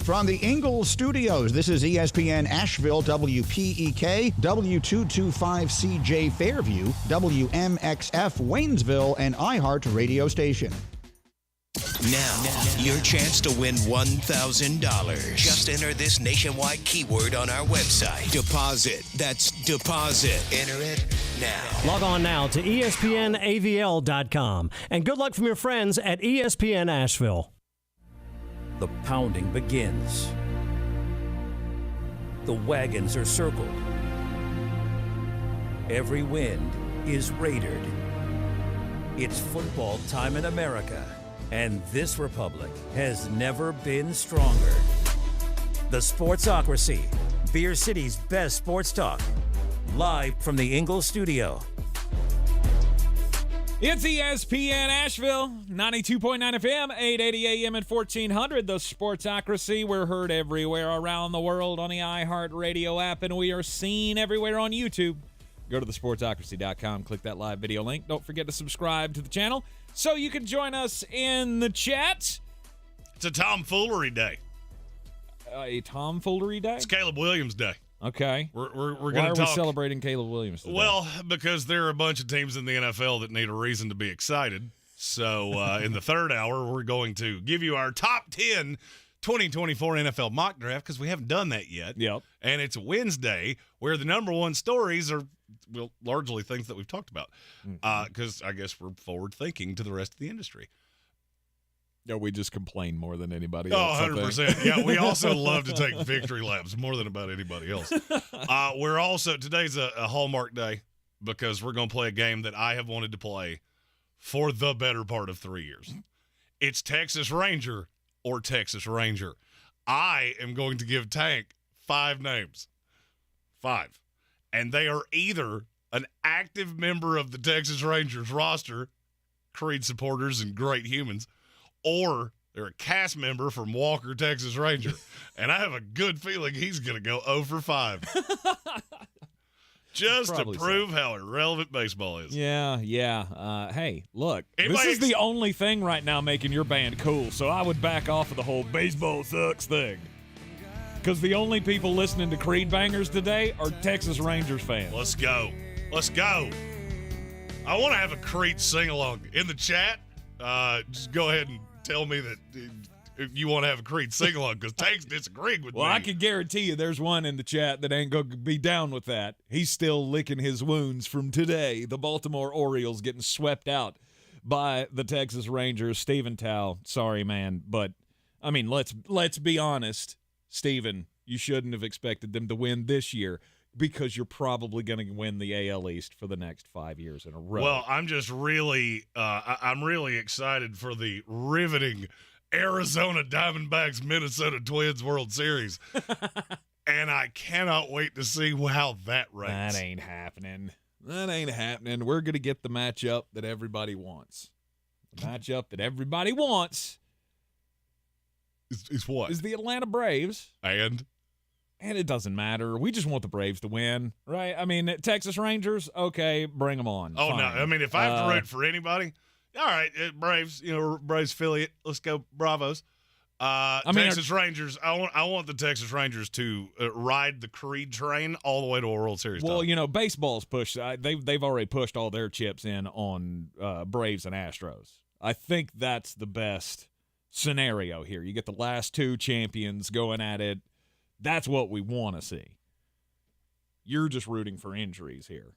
From the Ingalls Studios, this is ESPN Asheville, WPEK, W225CJ Fairview, WMXF Waynesville, and iHeart radio station. Now, your chance to win $1,000. Just enter this nationwide keyword on our website. Deposit. That's deposit. Enter it now. Log on now to ESPNAVL.com. And good luck from your friends at ESPN Asheville. The pounding begins. The wagons are circled. Every wind is raidered. It's football time in America, and this republic has never been stronger. The Sportsocracy, Beer City's best sports talk, live from the Ingalls studio. It's ESPN Asheville, 92.9 FM, 880 AM and 1400. The Sportsocracy. We're heard everywhere around the world on the iHeart Radio app, and we are seen everywhere on YouTube. Go to thesportsocracy.com, click that live video link. Don't forget to subscribe to the channel so you can join us in the chat. It's a tomfoolery day. A tomfoolery day? It's Caleb Williams Day. Okay. We're going to talk. Why are we celebrating Caleb Williams today? Well, because there are a bunch of teams in the NFL that need a reason to be excited. So in the third hour, we're going to give you our top 10 2024 NFL mock draft because we haven't done that yet. Yep. And it's Wednesday where the number one stories are largely things that we've talked about because I guess we're forward thinking to the rest of the industry. Yeah, we just complain more than anybody else. 100%. Yeah, we also love to take victory victory laps more than about anybody else. We're also, today's a Hallmark day because we're going to play a game that I have wanted to play for the better part of 3 years. It's Texas Ranger or Texas Ranger. I am going to give Tank 5 names. 5. And they are either an active member of the Texas Rangers roster, Creed supporters and great humans, or they're a cast member from Walker, Texas Ranger. And I have a good feeling he's going to go 0 for 5. Just probably to prove how irrelevant baseball is. Yeah. Hey, look, this is the only thing right now making your band cool, so I would back off of the whole baseball sucks thing. Because the only people listening to Creed bangers today are Texas Rangers fans. Let's go. I want to have a Creed sing-along. In the chat, just go ahead and tell me that if you want to have a Creed sing-along, because Tank's disagreeing with me. Well, I can guarantee you there's one in the chat that ain't going to be down with that. He's still licking his wounds from today. The Baltimore Orioles getting swept out by the Texas Rangers. Stephen Tao, sorry, man. But, I mean, let's be honest. Stephen, you shouldn't have expected them to win this year because you're probably going to win the AL East for the next 5 years in a row. Well, I'm just really I'm really excited for the riveting Arizona Diamondbacks Minnesota Twins World Series. And I cannot wait to see how that ranks. That ain't happening. We're going to get the matchup that everybody wants. The matchup that everybody wants is what? Is the Atlanta Braves. And it doesn't matter. We just want the Braves to win, right? I mean, Texas Rangers, okay, bring them on. Oh, fine. No. I mean, if I have to root for anybody, all right, Braves, Braves affiliate, let's go Bravos. Texas Rangers, I want the Texas Rangers to ride the Creed train all the way to a World Series. Well, baseball's pushed. They've already pushed all their chips in on Braves and Astros. I think that's the best scenario here. You get the last two champions going at it. That's what we want to see. You're just rooting for injuries here.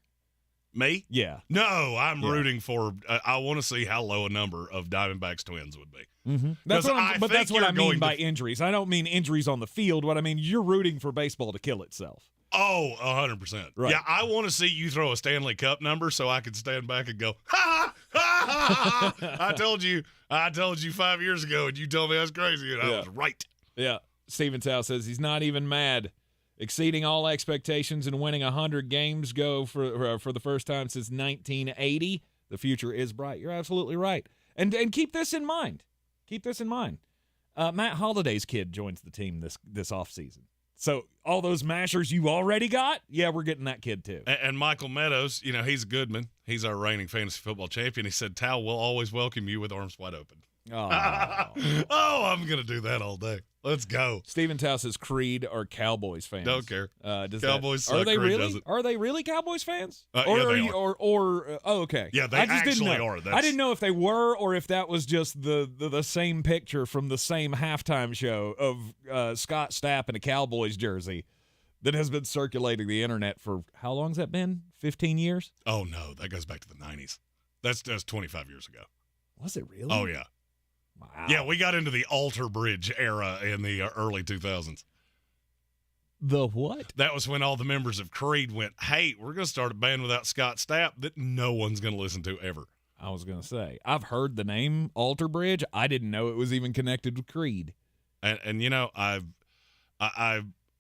Me? Yeah. No, I'm rooting for I want to see how low a number of Diamondbacks Twins would be. Mm-hmm. That's what I mean by injuries. I don't mean injuries on the field. What I mean, you're rooting for baseball to kill itself. Oh, 100%. Right. Yeah, I want to see you throw a Stanley Cup number so I can stand back and go, ha, ha, ha, ha. I told you 5 years ago, and you told me I was crazy, and I was right. Yeah. Steven Tao says he's not even mad. Exceeding all expectations and winning 100 games go for the first time since 1980. The future is bright. You're absolutely right. And keep this in mind. Matt Holliday's kid joins the team this offseason. So all those mashers you already got, we're getting that kid too. And Michael Meadows, he's a Goodman. He's our reigning fantasy football champion. He said, Tao will always welcome you with arms wide open. Oh. I'm going to do that all day. Let's go. Stephen Tao says Creed are Cowboys fans. Don't care. Cowboys suck. Are they Creed really? doesn't. Are they really Cowboys fans? Yeah, they are. Oh, okay. Yeah, they I just actually didn't know. are. I didn't know if they were or if that was just the same picture from the same halftime show of Scott Stapp in a Cowboys jersey that has been circulating the internet for how long has that been? 15 years? Oh, no. That goes back to the 90s. That's 25 years ago. Was it really? Oh, yeah. Wow. Yeah, we got into the Alter Bridge era in the early 2000s. The what? That was when all the members of Creed went, hey, we're going to start a band without Scott Stapp that no one's going to listen to ever. I was going to say, I've heard the name Alter Bridge. I didn't know it was even connected with Creed. And you know,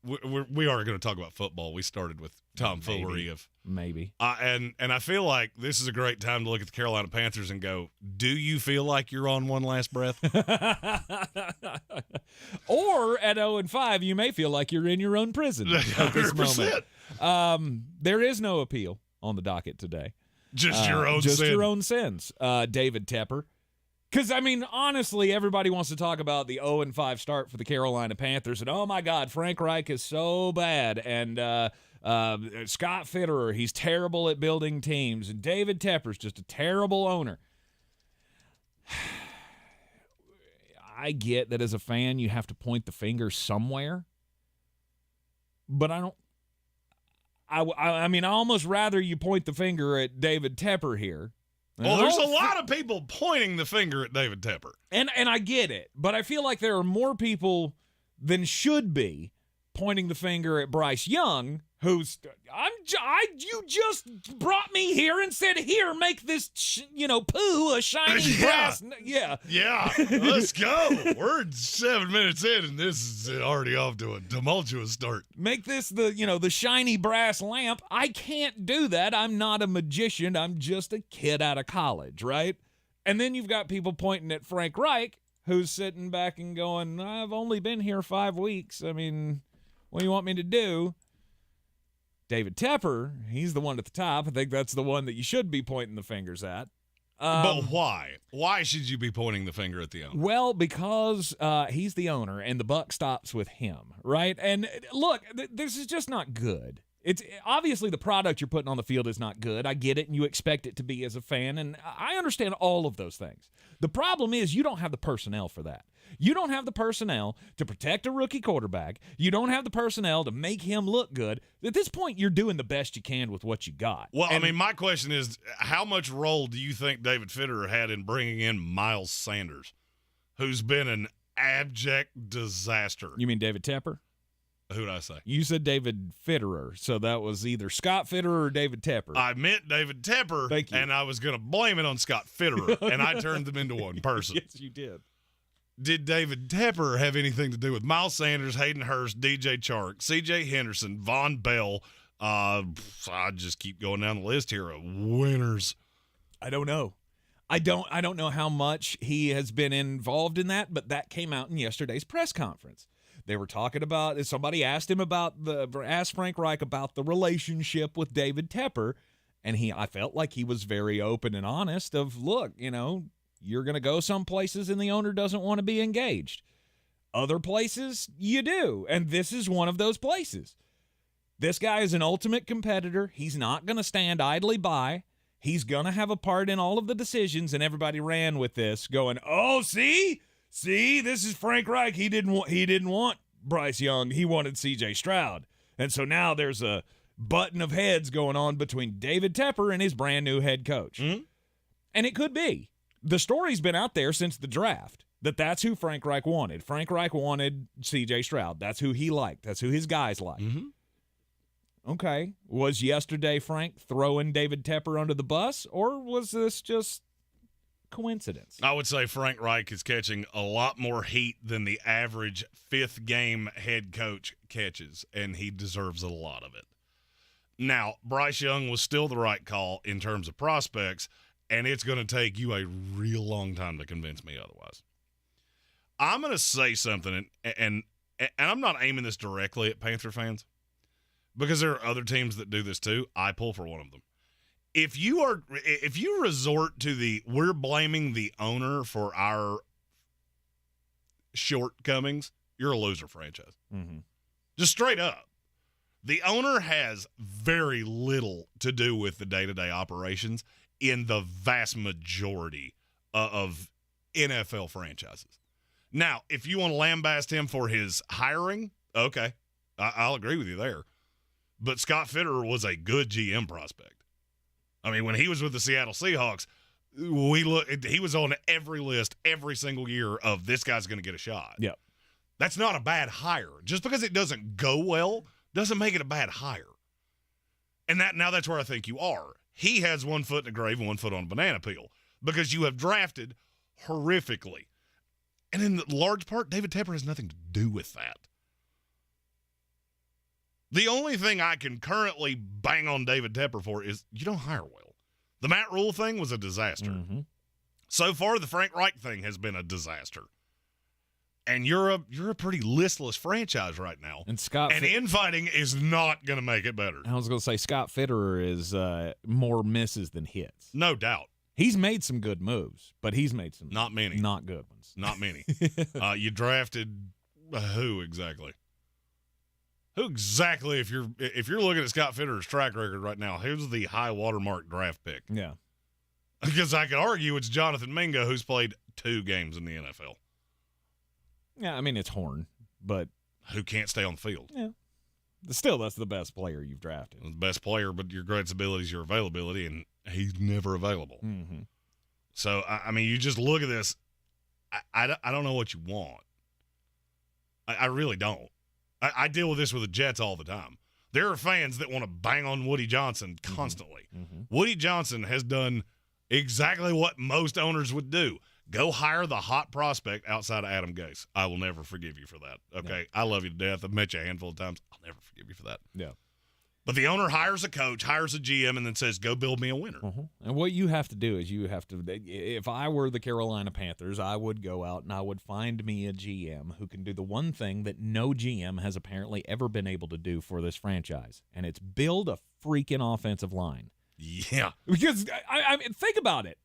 we are going to talk about football. We started with tomfoolery of maybe. And I feel like this is a great time to look at the Carolina Panthers and go, do you feel like you're on one last breath? Or at 0-5, you may feel like you're in your own prison at this 100%. moment. There is no appeal on the docket today. Just your own Just sin. your own sins. David Tepper. Because, I mean, honestly, everybody wants to talk about the 0-5 start for the Carolina Panthers. And, oh, my God, Frank Reich is so bad. And Scott Fitterer, he's terrible at building teams. And David Tepper's just a terrible owner. I get that as a fan, you have to point the finger somewhere. But I don't. I mean, I almost rather you point the finger at David Tepper here. Well, there's a lot of people pointing the finger at David Tepper. And I get it, but I feel like there are more people than should be pointing the finger at Bryce Young, who's you just brought me here and said, here, make this poo a shiny brass. Yeah. Let's go. We're 7 minutes in, and this is already off to a tumultuous start. Make this the shiny brass lamp. I can't do that. I'm not a magician. I'm just a kid out of college, right? And then you've got people pointing at Frank Reich, who's sitting back and going, I've only been here 5 weeks. I mean, what do you want me to do? David Tepper, he's the one at the top. I think that's the one that you should be pointing the fingers at. But why? Why should you be pointing the finger at the owner? Well, because he's the owner, and the buck stops with him, right? And look, this is just not good. It's obviously the product you're putting on the field is not good. I get it, and you expect it to be as a fan, and I understand all of those things. The problem is you don't have the personnel for that. You don't have the personnel to protect a rookie quarterback. You don't have the personnel to make him look good. At this point, you're doing the best you can with what you got. Well, I mean, my question is, how much role do you think David Fitterer had in bringing in Miles Sanders, who's been an abject disaster? You mean David Tepper? Who did I say? You said David Fitterer, so that was either Scott Fitterer or David Tepper. I meant David Tepper, Thank you. And I was going to blame it on Scott Fitterer, and I turned them into one person. Yes, you did. Did David Tepper have anything to do with Miles Sanders, Hayden Hurst, DJ Chark, C.J. Henderson, Von Bell? I just keep going down the list here of winners. I don't know. I don't know how much he has been involved in that, but that came out in yesterday's press conference. They were talking about, somebody asked Frank Reich about the relationship with David Tepper, and I felt like he was very open and honest of, look, you're going to go some places and the owner doesn't want to be engaged. Other places, you do, and this is one of those places. This guy is an ultimate competitor. He's not going to stand idly by. He's going to have a part in all of the decisions, and everybody ran with this, going, oh, see, this is Frank Reich. He didn't want Bryce Young. He wanted C.J. Stroud. And so now there's a button of heads going on between David Tepper and his brand new head coach. Mm-hmm. And it could be. The story's been out there since the draft that's who Frank Reich wanted. Frank Reich wanted C.J. Stroud. That's who he liked. That's who his guys liked. Mm-hmm. Okay. Was yesterday Frank throwing David Tepper under the bus, or was this just coincidence? I would say Frank Reich is catching a lot more heat than the average fifth-game head coach catches, and he deserves a lot of it. Now, Bryce Young was still the right call in terms of prospects, and it's going to take you a real long time to convince me otherwise. I'm going to say something, and I'm not aiming this directly at Panther fans, because there are other teams that do this too. I pull for one of them. If you resort to we're blaming the owner for our shortcomings, you're a loser franchise. Mm-hmm. Just straight up. The owner has very little to do with the day-to-day operations in the vast majority of NFL franchises. Now, if you want to lambaste him for his hiring, okay, I'll agree with you there. But Scott Fitterer was a good GM prospect. I mean, when he was with the Seattle Seahawks, he was on every list every single year of this guy's going to get a shot. Yep. That's not a bad hire. Just because it doesn't go well doesn't make it a bad hire. And that's where I think you are. He has 1 foot in the grave and 1 foot on a banana peel because you have drafted horrifically. And in large part, David Tepper has nothing to do with that. The only thing I can currently bang on David Tepper for is you don't hire well. The Matt Rule thing was a disaster. Mm-hmm. So far, the Frank Reich thing has been a disaster. And you're a pretty listless franchise right now. And infighting is not going to make it better. I was going to say Scott Fitterer is more misses than hits. No doubt. He's made some good moves, but he's made some not many, not good ones. Not many. You drafted who exactly? Who exactly? If you're looking at Scott Fitterer's track record right now, who's the high watermark draft pick? Yeah, because I could argue it's Jonathan Mingo, who's played 2 games in the NFL. Yeah, I mean it's Horn, but who can't stay on the field? Yeah, still that's the best player you've drafted. The best player, but your greatest ability is your availability, and he's never available. Mm-hmm. So I mean, you just look at this. I don't know what you want. I really don't. I deal with this with the Jets all the time. There are fans that want to bang on Woody Johnson constantly. Mm-hmm. Woody Johnson has done exactly what most owners would do. Go hire the hot prospect outside of Adam Gase. I will never forgive you for that. Okay? Yeah. I love you to death. I've met you a handful of times. I'll never forgive you for that. Yeah. But the owner hires a coach, hires a GM, and then says, go build me a winner. Uh-huh. And what you have to do is if I were the Carolina Panthers, I would go out and I would find me a GM who can do the one thing that no GM has apparently ever been able to do for this franchise, and it's build a freaking offensive line. Yeah. Because, I mean, think about it.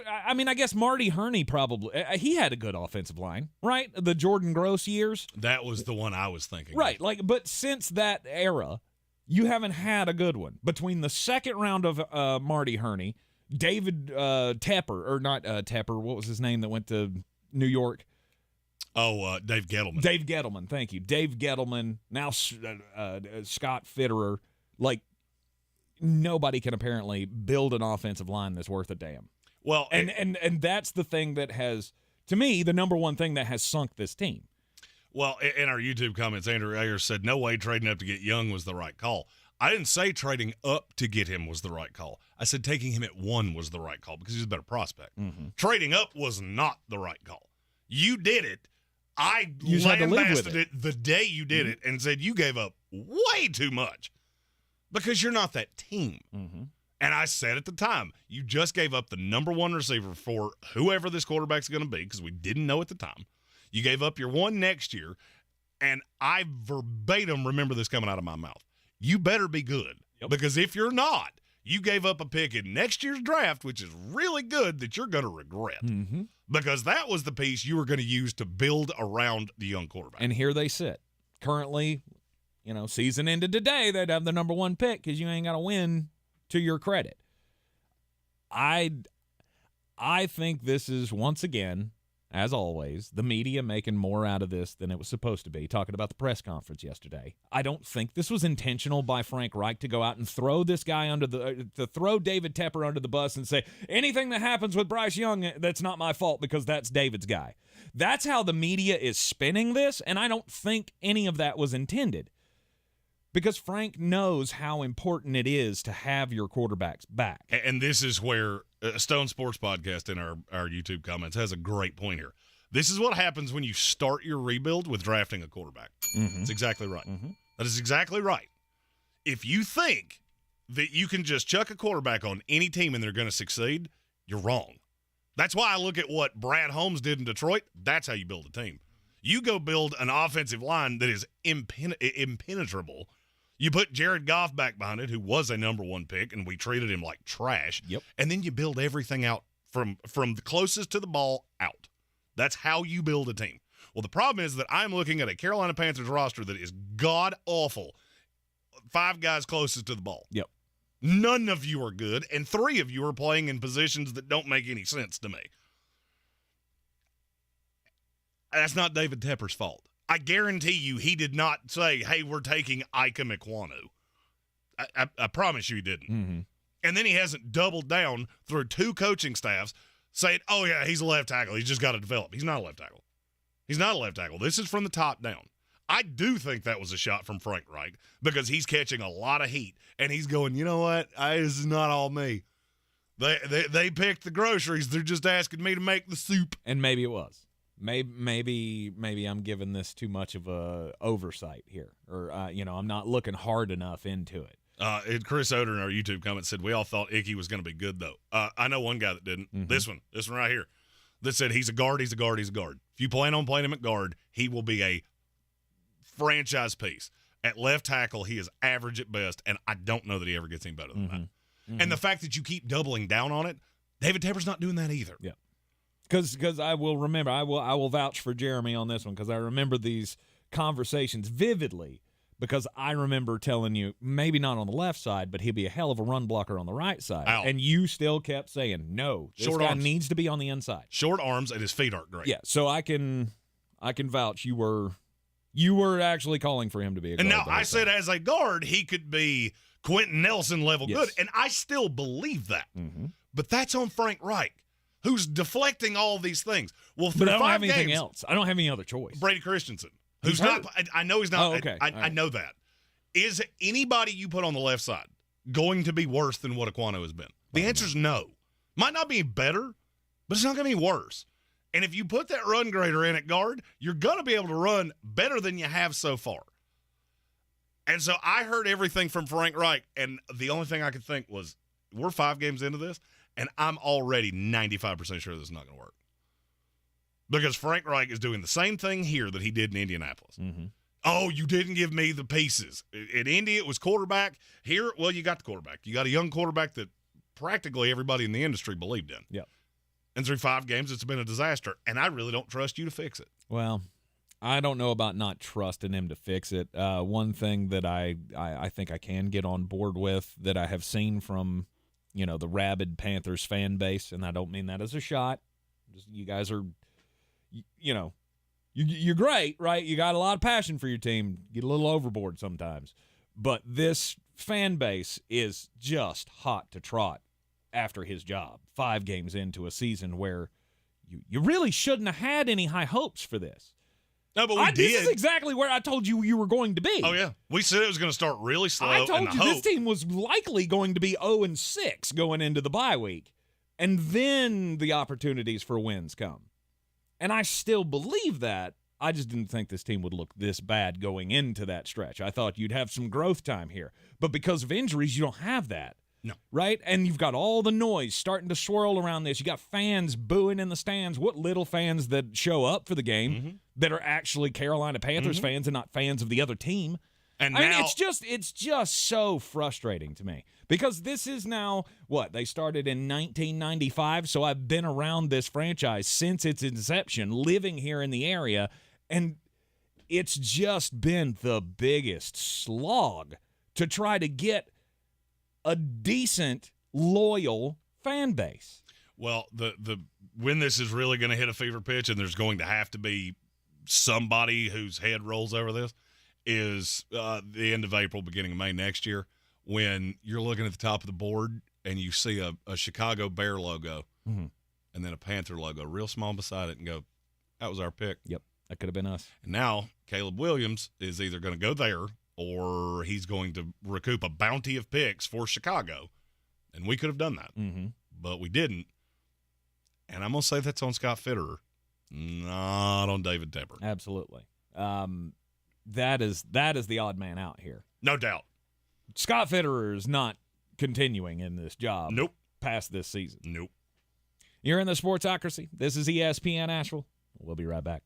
I mean, I guess Marty Herney probably he had a good offensive line, right? The Jordan Gross years. That was the one I was thinking. Right. But since that era, you haven't had a good one. Between the second round of Marty Herney, David Tepper, or not Tepper, what was his name that went to New York? Oh, Dave Gettleman. Dave Gettleman, thank you. Dave Gettleman, now Scott Fitterer. Nobody can apparently build an offensive line that's worth a damn. Well, and that's the thing that has, to me, the number one thing that has sunk this team. Well, in our YouTube comments, Andrew Ayers said, no way trading up to get Young was the right call. I didn't say trading up to get him was the right call. I said taking him at 1 was the right call because he's a better prospect. Mm-hmm. Trading up was not the right call. You did it. I lambasted it the day you did it and said you gave up way too much because you're not that team. Mm-hmm. And I said at the time, you just gave up the number 1 receiver for whoever this quarterback's going to be because we didn't know at the time. You gave up your 1 next year, and I verbatim remember this coming out of my mouth. You better be good, because if you're not, you gave up a pick in next year's draft, which is really good, that you're going to regret, because that was the piece you were going to use to build around the young quarterback. And here they sit. Currently, season ended today, they'd have the number 1 pick because you ain't got to win to your credit. I think this is, once again, as always, the media making more out of this than it was supposed to be, talking about the press conference yesterday. I don't think this was intentional by Frank Reich to go out and throw this guy to throw David Tepper under the bus and say, anything that happens with Bryce Young, that's not my fault because that's David's guy. That's how the media is spinning this, and I don't think any of that was intended. Because Frank knows how important it is to have your quarterbacks back. And this is where Stone Sports Podcast in our YouTube comments has a great point here. This is what happens when you start your rebuild with drafting a quarterback. Mm-hmm. That's exactly right. Mm-hmm. That is exactly right. If you think that you can just chuck a quarterback on any team and they're going to succeed, you're wrong. That's why I look at what Brad Holmes did in Detroit. That's how you build a team. You go build an offensive line that is impenetrable. You put Jared Goff back behind it, who was a number 1 pick, and we treated him like trash. Yep. And then you build everything out from the closest to the ball out. That's how you build a team. Well, the problem is that I'm looking at a Carolina Panthers roster that is god-awful. 5 guys closest to the ball. Yep. None of you are good, and 3 of you are playing in positions that don't make any sense to me. That's not David Tepper's fault. I guarantee you he did not say, hey, we're taking Ika Mekwonu. I promise you he didn't. Mm-hmm. And then he hasn't doubled down through 2 coaching staffs saying, oh, yeah, he's a left tackle. He's just got to develop. He's not a left tackle. He's not a left tackle. This is from the top down. I do think that was a shot from Frank Reich because he's catching a lot of heat, and he's going, you know what? This is not all me. They picked the groceries. They're just asking me to make the soup. And maybe it was. Maybe I'm giving this too much of a oversight here, or I'm not looking hard enough into it. And Chris Oder in our YouTube comment said we all thought Icky was going to be good though. I know one guy that didn't. Mm-hmm. This one right here, that said he's a guard. He's a guard. He's a guard. If you plan on playing him at guard, he will be a franchise piece. At left tackle, he is average at best, and I don't know that he ever gets any better than that. Mm-hmm. And the fact that you keep doubling down on it, David Tepper's not doing that either. Yeah. Because I will remember, I will vouch for Jeremy on this one because I remember these conversations vividly because I remember telling you, maybe not on the left side, but he'll be a hell of a run blocker on the right side. Ow. And you still kept saying, no, this Short guy arms. needs to be on the inside. Short arms and his feet aren't great. Yeah, so I can vouch you were actually calling for him to be a guard. And now the I whole said time. as a guard, he could be Quentin Nelson level Yes. good, and I still believe that. Mm-hmm. But that's on Frank Reich, who's deflecting all these things. Well, But I don't 5 have anything games, else. I don't have any other choice. Brady Christensen, He's who's not. hurt. I know he's not. Oh, okay. I All right. know that. Is anybody you put on the left side going to be worse than what Aquano has been? The answer is no. Might not be better, but it's not going to be worse. And if you put that run grader in at guard, you're going to be able to run better than you have so far. And so I heard everything from Frank Reich, and the only thing I could think was, we're 5 games into this, and I'm already 95% sure this is not going to work. Because Frank Reich is doing the same thing here that he did in Indianapolis. Mm-hmm. Oh, you didn't give me the pieces. At Indy, it was quarterback. Here, well, you got the quarterback. You got a young quarterback that practically everybody in the industry believed in. Yep. And through 5 games, it's been a disaster. And I really don't trust you to fix it. Well, I don't know about not trusting him to fix it. One thing that I think I can get on board with that I have seen from, the rabid Panthers fan base, and I don't mean that as a shot. Just, you guys are, you're great, right? You got a lot of passion for your team. Get a little overboard sometimes. But this fan base is just hot to trot after his job 5 games into a season where you really shouldn't have had any high hopes for this. No, but we did. This is exactly where I told you were going to be. Oh, yeah. We said it was going to start really slow. I told and you this team was likely going to be 0-6 going into the bye week. And then the opportunities for wins come. And I still believe that. I just didn't think this team would look this bad going into that stretch. I thought you'd have some growth time here. But because of injuries, you don't have that. No. Right? And you've got all the noise starting to swirl around this. You got fans booing in the stands. What little fans that show up for the game that are actually Carolina Panthers fans and not fans of the other team. And I mean, now, it's just so frustrating to me because this is now what they started in 1995. So I've been around this franchise since its inception, living here in the area, and it's just been the biggest slog to try to get a decent, loyal fan base. well, the when this is really going to hit a fever pitch, and there's going to have to be somebody whose head rolls over this, is the end of April, beginning of May next year, when you're looking at the top of the board and you see a Chicago Bear logo and then a Panther logo real small beside it and go, that was our pick. Yep, that could have been us. And now Caleb Williams is either going to go there or he's going to recoup a bounty of picks for Chicago. And we could have done that, but we didn't. And I'm going to say that's on Scott Fitterer, not on David Tepper. Absolutely. That is the odd man out here. No doubt. Scott Fitterer is not continuing in this job Nope. past this season. Nope. You're in the Sportsocracy. This is ESPN Asheville. We'll be right back.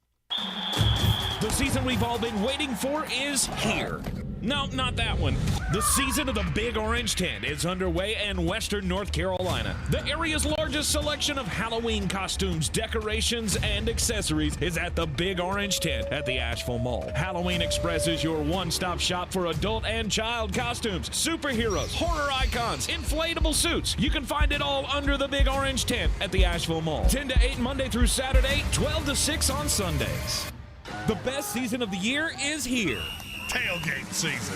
The season we've all been waiting for is here. No, not that one. The season of the Big Orange Tent is underway in Western North Carolina. The area's largest selection of Halloween costumes, decorations, and accessories is at the Big Orange Tent at the Asheville Mall. Halloween Express is your one-stop shop for adult and child costumes, superheroes, horror icons, inflatable suits. You can find it all under the Big Orange Tent at the Asheville Mall. 10 to 8 Monday through Saturday, 12 to 6 on Sundays. The best season of the year is here. Tailgate season.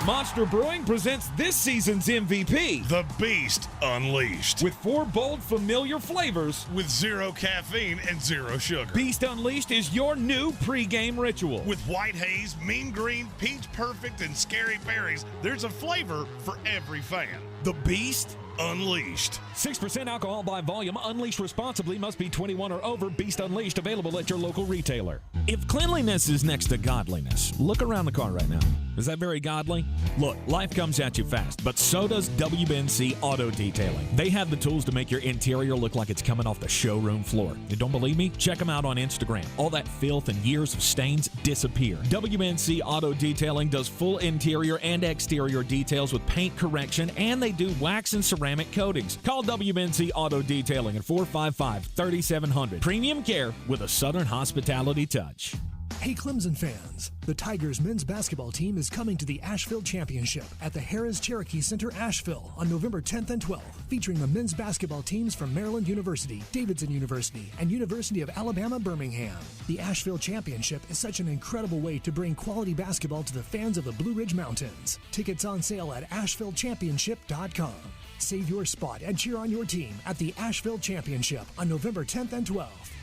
Monster Brewing presents this season's MVP. The Beast Unleashed. With 4 bold, familiar flavors. With 0 caffeine and 0 sugar. Beast Unleashed is your new pregame ritual. With white haze, mean green, peach perfect, and scary berries, there's a flavor for every fan. The Beast Unleashed. 6% alcohol by volume. Unleashed responsibly. Must be 21 or over. Beast Unleashed available at your local retailer. If cleanliness is next to godliness, look around the car right now. Is that very godly? Look, life comes at you fast, but so does WNC Auto Detailing. They have the tools to make your interior look like it's coming off the showroom floor. You don't believe me? Check them out on Instagram. All that filth and years of stains disappear. WNC Auto Detailing does full interior and exterior details with paint correction, and they do wax and ceramic coatings. Call WNC Auto Detailing at 455-3700. Premium care with a Southern hospitality touch. Hey Clemson fans, the Tigers men's basketball team is coming to the Asheville Championship at the Harrah's Cherokee Center, Asheville on November 10th and 12th, featuring the men's basketball teams from Maryland University, Davidson University, and University of Alabama, Birmingham. The Asheville Championship is such an incredible way to bring quality basketball to the fans of the Blue Ridge Mountains. Tickets on sale at AshevilleChampionship.com. Save your spot and cheer on your team at the Asheville Championship on November 10th and 12th.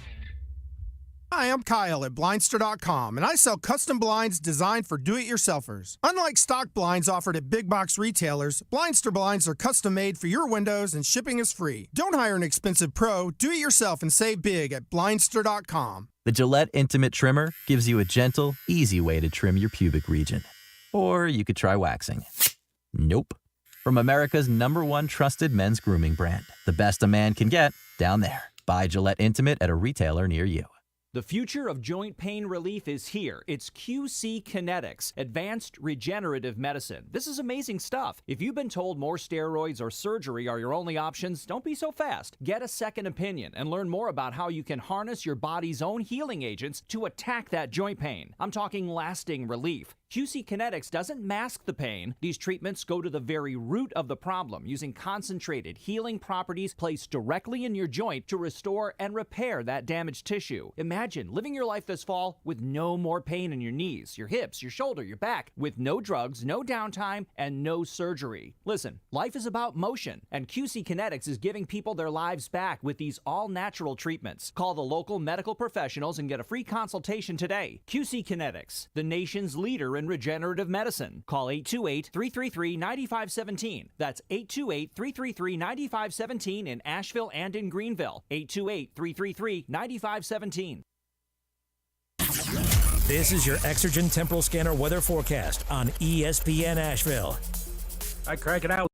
Hi, I'm Kyle at Blindster.com, and I sell custom blinds designed for do-it-yourselfers. Unlike stock blinds offered at big box retailers, Blindster blinds are custom made for your windows and shipping is free. Don't hire an expensive pro, do it yourself and save big at Blindster.com. The Gillette Intimate Trimmer gives you a gentle, easy way to trim your pubic region. Or you could try waxing. Nope. From America's #1 trusted men's grooming brand, the best a man can get, down there. Buy Gillette Intimate at a retailer near you. The future of joint pain relief is here. It's QC Kinetics, Advanced Regenerative Medicine. This is amazing stuff. If you've been told more steroids or surgery are your only options, don't be so fast. Get a second opinion and learn more about how you can harness your body's own healing agents to attack that joint pain. I'm talking lasting relief. QC Kinetics doesn't mask the pain. These treatments go to the very root of the problem using concentrated healing properties placed directly in your joint to restore and repair that damaged tissue. Imagine living your life this fall with no more pain in your knees, your hips, your shoulder, your back, with no drugs, no downtime, and no surgery. Listen, life is about motion, and QC Kinetics is giving people their lives back with these all-natural treatments. Call the local medical professionals and get a free consultation today. QC Kinetics, the nation's leader in regenerative medicine. Call 828-333-9517. That's 828-333-9517 in Asheville and in Greenville. 828-333-9517. This is your Exergen Temporal Scanner weather forecast on ESPN Asheville. I crank it out.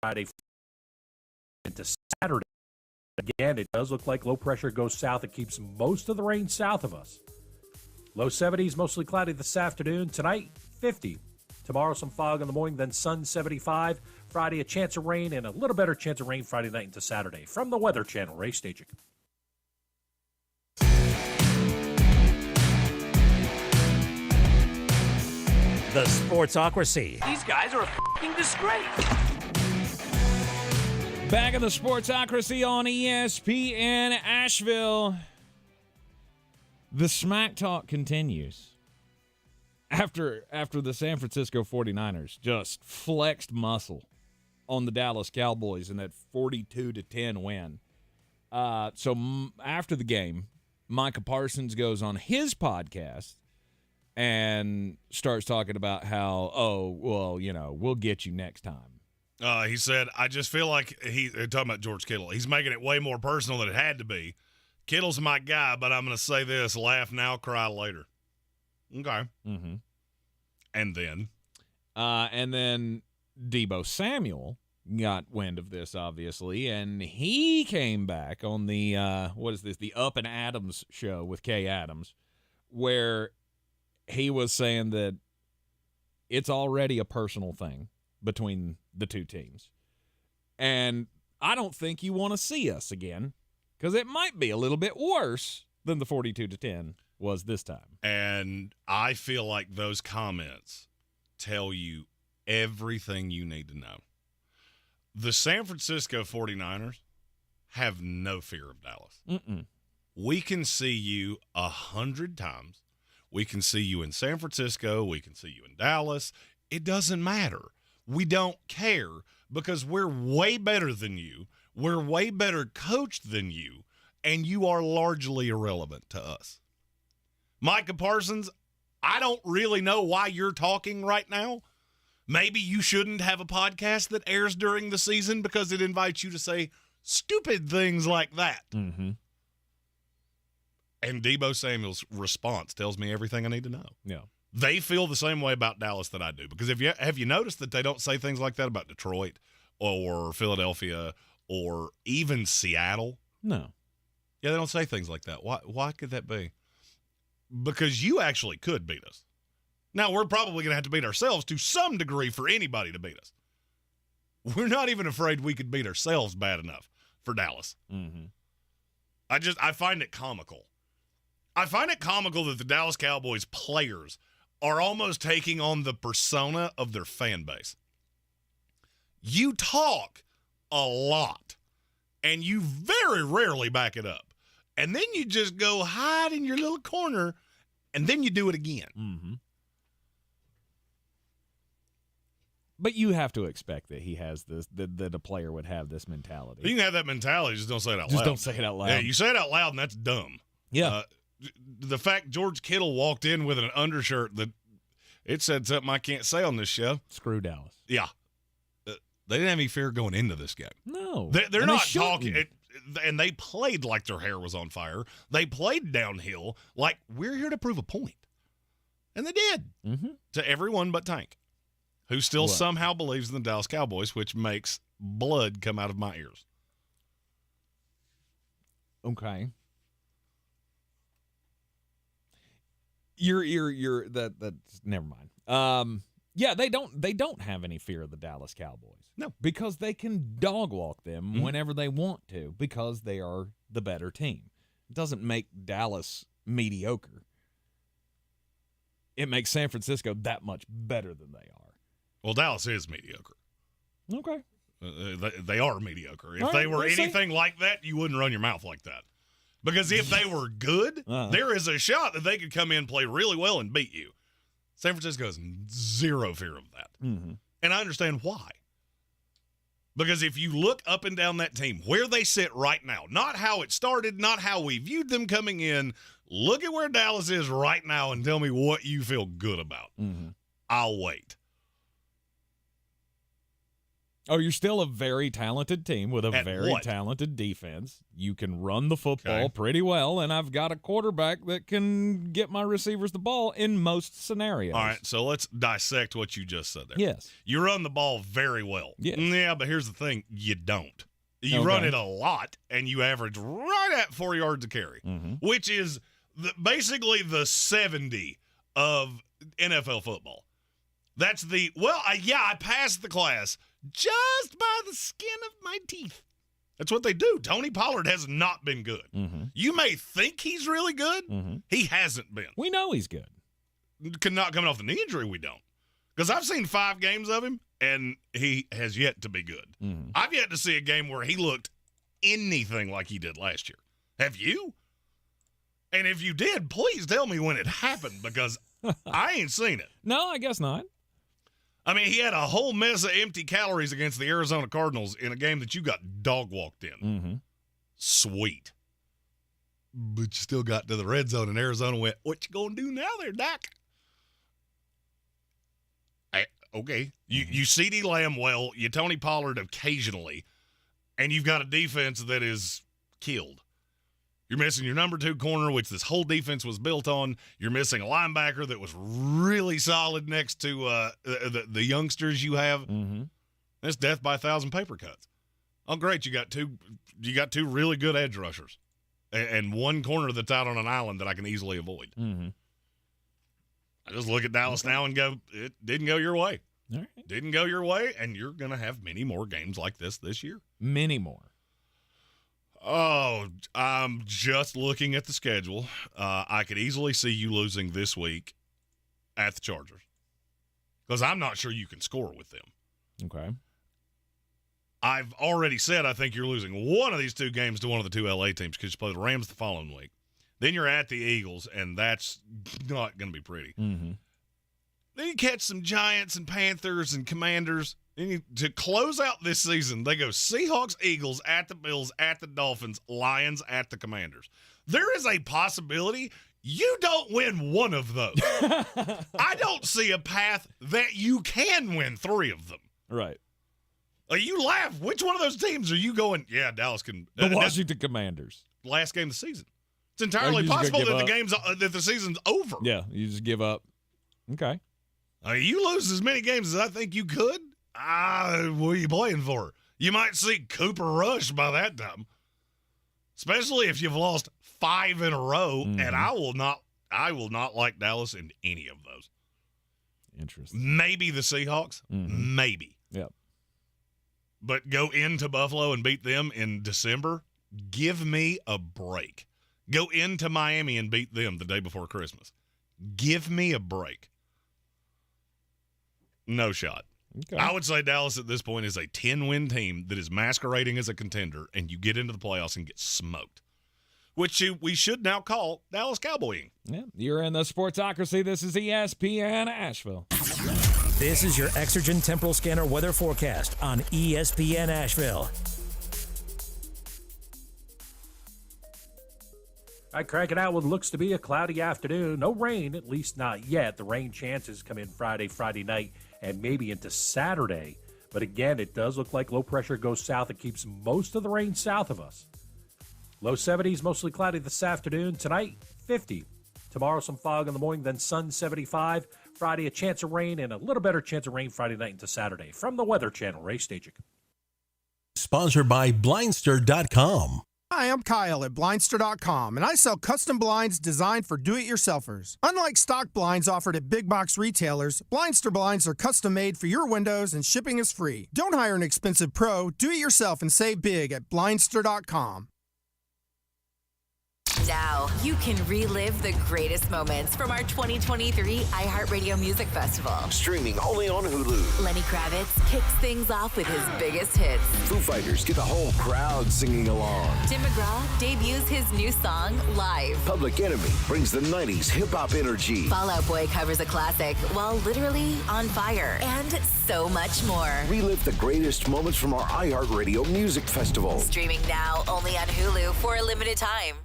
Friday into Saturday. Again, it does look like low pressure goes south. It keeps most of the rain south of us. Low 70s, mostly cloudy this afternoon. Tonight, 50. Tomorrow, some fog in the morning, then sun 75. Friday, a chance of rain and a little better chance of rain Friday night into Saturday. From the Weather Channel, Ray Stajic. The Sportsocracy. These guys are a f***ing disgrace. Back in the Sportsocracy on ESPN Asheville. The smack talk continues. After the San Francisco 49ers just flexed muscle on the Dallas Cowboys in that 42-10 win. So after the game, Micah Parsons goes on his podcast and starts talking about how, we'll get you next time. He said, I just feel like talking about George Kittle. He's making it way more personal than it had to be. Kittle's my guy, but I'm going to say this, laugh now, cry later. Okay. Mm-hmm. And then Deebo Samuel got wind of this, obviously, and he came back on the, the Up and Adams show with Kay Adams, where he was saying that it's already a personal thing between the two teams. And I don't think you want to see us again, because it might be a little bit worse than the 42-10 was this time. And I feel like those comments tell you everything you need to know. The San Francisco 49ers have no fear of Dallas. Mm-mm. We can see you 100 times. We can see you in San Francisco. We can see you in Dallas. It doesn't matter. We don't care because we're way better than you. We're way better coached than you, and you are largely irrelevant to us. Micah Parsons, I don't really know why you're talking right now. Maybe you shouldn't have a podcast that airs during the season because it invites you to say stupid things like that. Mm-hmm. And Deebo Samuel's response tells me everything I need to know. Yeah. They feel the same way about Dallas that I do. Because have you noticed that they don't say things like that about Detroit or Philadelphia or even Seattle? No. Yeah, they don't say things like that. Why could that be? Because you actually could beat us. Now, we're probably going to have to beat ourselves to some degree for anybody to beat us. We're not even afraid we could beat ourselves bad enough for Dallas. Mm-hmm. I find it comical. I find it comical that the Dallas Cowboys players are almost taking on the persona of their fan base. You talk a lot, and you very rarely back it up. And then you just go hide in your little corner, and then you do it again. Mm-hmm. But you have to expect that he has this, that a player would have this mentality. You can have that mentality, just don't say it out loud. Just don't say it out loud. Yeah, you say it out loud, and that's dumb. Yeah. The fact George Kittle walked in with an undershirt that it said something I can't say on this show. Screw Dallas. Yeah. They didn't have any fear going into this game. No. They're not talking. And they played like their hair was on fire. They played downhill like we're here to prove a point. And they did. Mm-hmm. To everyone but Tank, who still somehow believes in the Dallas Cowboys, which makes blood come out of my ears. Okay. That's never mind. Yeah, they don't have any fear of the Dallas Cowboys. No. Because they can dog walk them whenever they want to because they are the better team. It doesn't make Dallas mediocre. It makes San Francisco that much better than they are. Well, Dallas is mediocre. Okay. They are mediocre. If they were anything like that, you wouldn't run your mouth like that. Because if they were good, there is a shot that they could come in and play really well and beat you. San Francisco has zero fear of that. Mm-hmm. And I understand why. Because if you look up and down that team, where they sit right now, not how it started, not how we viewed them coming in, look at where Dallas is right now and tell me what you feel good about. Mm-hmm. I'll wait. Oh, you're still a very talented team with a At very what? talented defense. You can run the football pretty well, and I've got a quarterback that can get my receivers the ball in most scenarios. All right, so let's dissect what you just said there. Yes. You run the ball very well. Yes. Yeah, but here's the thing. You don't. You run it a lot, and you average right at 4 yards a carry, which is basically the 70 of NFL football. That's I passed the class just by the skin of my teeth. That's what they do. Tony Pollard has not been good. Mm-hmm. You may think he's really good. Mm-hmm. He hasn't been. We know he's good. Not coming off the knee injury, we don't. Because I've seen 5 games of him, and he has yet to be good. Mm-hmm. I've yet to see a game where he looked anything like he did last year. Have you? And if you did, please tell me when it happened, because I ain't seen it. No, I guess not. I mean, he had a whole mess of empty calories against the Arizona Cardinals in a game that you got dog-walked in. Mm-hmm. Sweet. But you still got to the red zone, and Arizona went, what you going to do now there, Doc? Okay. You CeeDee Lamb well, you Tony Pollard occasionally, and you've got a defense that is killed. You're missing your number 2 corner, which this whole defense was built on. You're missing a linebacker that was really solid next to the youngsters you have. Mm-hmm. It's death by 1,000 paper cuts. Oh, great! You got two really good edge rushers, and one corner that's out on an island that I can easily avoid. Mm-hmm. I just look at Dallas now and go, it didn't go your way. All right. Didn't go your way, and you're going to have many more games like this year. Many more. Oh, I'm just looking at the schedule. I could easily see you losing this week at the Chargers because I'm not sure you can score with them. Okay. I've already said I think you're losing one of these two games to one of the two LA teams because you play the Rams the following week. Then you're at the Eagles, and that's not going to be pretty. Mm-hmm. Then you catch some Giants and Panthers and Commanders. And to close out this season, they go Seahawks, Eagles, at the Bills, at the Dolphins, Lions, at the Commanders. There is a possibility you don't win one of those. I don't see a path that you can win three of them. Right. You laugh. Which one of those teams are you going, yeah, Dallas can. The Washington Commanders. Last game of the season. It's entirely possible that the season's over. Yeah, you just give up. Okay. You lose as many games as I think you could. What are you playing for? You might see Cooper Rush by that time. Especially if you've lost 5 in a row, and I will not like Dallas in any of those. Interesting. Maybe the Seahawks. Mm-hmm. Maybe. Yep. But go into Buffalo and beat them in December? Give me a break. Go into Miami and beat them the day before Christmas. Give me a break. No shot. Okay. I would say Dallas at this point is a 10-win team that is masquerading as a contender, and you get into the playoffs and get smoked, which we should now call Dallas Cowboying. Yeah, you're in the Sportsocracy. This is ESPN Asheville. This is your Exergen Temporal Scanner weather forecast on ESPN Asheville. All right, crank it out what looks to be a cloudy afternoon. No rain, at least not yet. The rain chances come in Friday night, and maybe into Saturday. But again, it does look like low pressure goes south. It keeps most of the rain south of us. Low 70s, mostly cloudy this afternoon. Tonight, 50. Tomorrow, some fog in the morning, then sun, 75. Friday, a chance of rain, and a little better chance of rain Friday night into Saturday. From the Weather Channel, Ray Stajic. Sponsored by Blindster.com. Hi, I'm Kyle at Blindster.com, and I sell custom blinds designed for do-it-yourselfers. Unlike stock blinds offered at big box retailers, Blindster blinds are custom made for your windows and shipping is free. Don't hire an expensive pro. Do it yourself and save big at Blindster.com. Now, you can relive the greatest moments from our 2023 iHeartRadio Music Festival. Streaming only on Hulu. Lenny Kravitz kicks things off with his biggest hits. Foo Fighters get the whole crowd singing along. Tim McGraw debuts his new song live. Public Enemy brings the 90s hip-hop energy. Fall Out Boy covers a classic while literally on fire. And so much more. Relive the greatest moments from our iHeartRadio Music Festival. Streaming now only on Hulu for a limited time.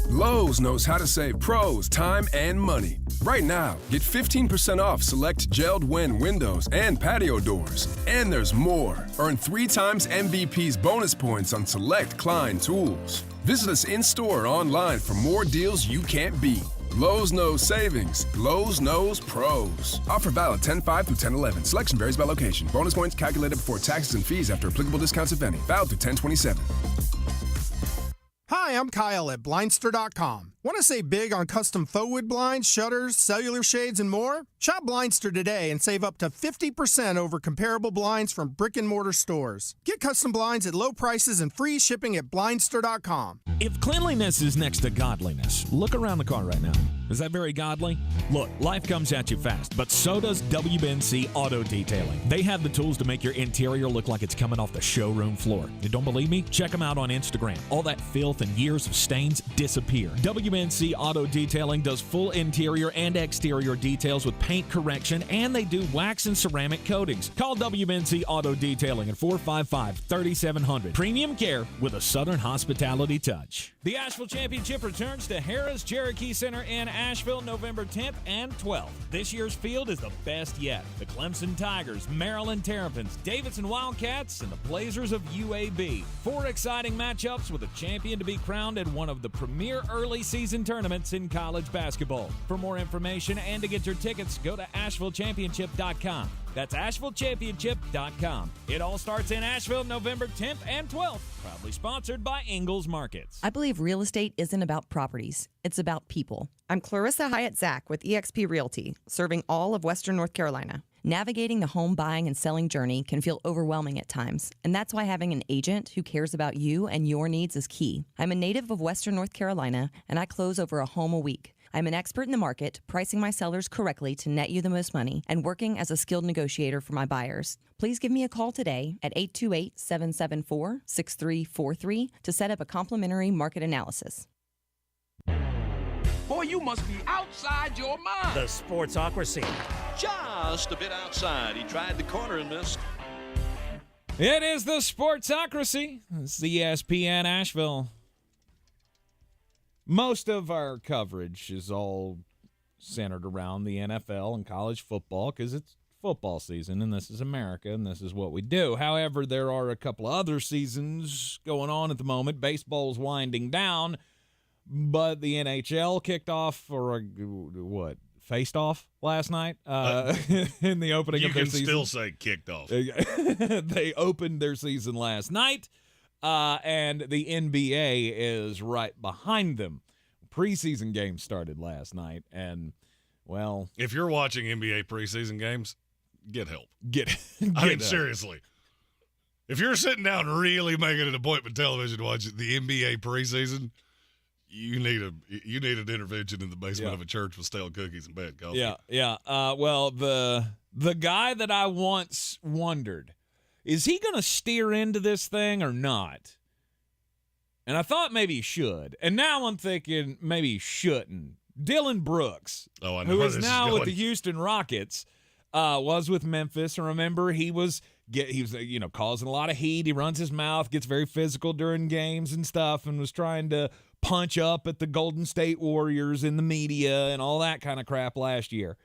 Lowe's knows how to save pros time and money. Right now, get 15% off select gelled Win windows and patio doors. And there's more. Earn 3 times MVP's bonus points on select Klein tools. Visit us in-store or online for more deals you can't beat. Lowe's knows savings. Lowe's knows pros. Offer valid 10/5 through 10/11. Selection varies by location. Bonus points calculated before taxes and fees after applicable discounts, if any. Valid through 10/27. Hi, I'm Kyle at Blindster.com. Want to save big on custom faux wood blinds, shutters, cellular shades, and more? Shop Blindster today and save up to 50% over comparable blinds from brick-and-mortar stores. Get custom blinds at low prices and free shipping at Blindster.com. If cleanliness is next to godliness, look around the car right now. Is that very godly? Look, life comes at you fast, but so does WNC Auto Detailing. They have the tools to make your interior look like it's coming off the showroom floor. You don't believe me? Check them out on Instagram. All that filth and years of stains disappear. WNC Auto Detailing does full interior and exterior details with paint correction, and they do wax and ceramic coatings. Call WNC Auto Detailing at 455-3700. Premium care with a Southern hospitality touch. The Asheville Championship returns to Harrah's Cherokee Center in Asheville November 10th and 12th. This year's field is the best yet. The Clemson Tigers, Maryland Terrapins, Davidson Wildcats, and the Blazers of UAB. 4 exciting matchups with a champion to be crowned in one of the premier early season preseason tournaments in college basketball. For more information and to get your tickets, go to AshevilleChampionship.com. That's AshevilleChampionship.com. It all starts in Asheville November 10th and 12th. Proudly sponsored by Ingalls Markets. I believe real estate isn't about properties. It's about people. I'm Clarissa Hyatt-Zach with eXp Realty, serving all of Western North Carolina. Navigating the home buying and selling journey can feel overwhelming at times, and that's why having an agent who cares about you and your needs is key. I'm a native of Western North Carolina, and I close over a home a week. I'm an expert in the market, pricing my sellers correctly to net you the most money, and working as a skilled negotiator for my buyers. Please give me a call today at 828-774-6343 to set up a complimentary market analysis. Boy, you must be outside your mind. The Sportsocracy. Just a bit outside. He tried the corner and missed. It is the Sportsocracy. It's the ESPN Asheville. Most of our coverage is all centered around the NFL and college football because it's football season, and this is America, and this is what we do. However, there are a couple of other seasons going on at the moment. Baseball's winding down, but the NHL kicked off faced off last night in the opening of their season. You can still say kicked off. They opened their season last night. And the NBA is right behind them. Preseason games started last night, and, well... If you're watching NBA preseason games, get help. I mean, seriously. If you're sitting down really making an appointment television to watch the NBA preseason, you need an intervention in the basement of a church with stale cookies and bad coffee. Yeah. Well, the guy that I once wondered, is he going to steer into this thing or not? And I thought maybe he should. And now I'm thinking maybe he shouldn't. Dylan Brooks, who is now with the Houston Rockets, was with Memphis. And remember, he was causing a lot of heat. He runs his mouth, gets very physical during games and stuff, and was trying to punch up at the Golden State Warriors in the media and all that kind of crap last year.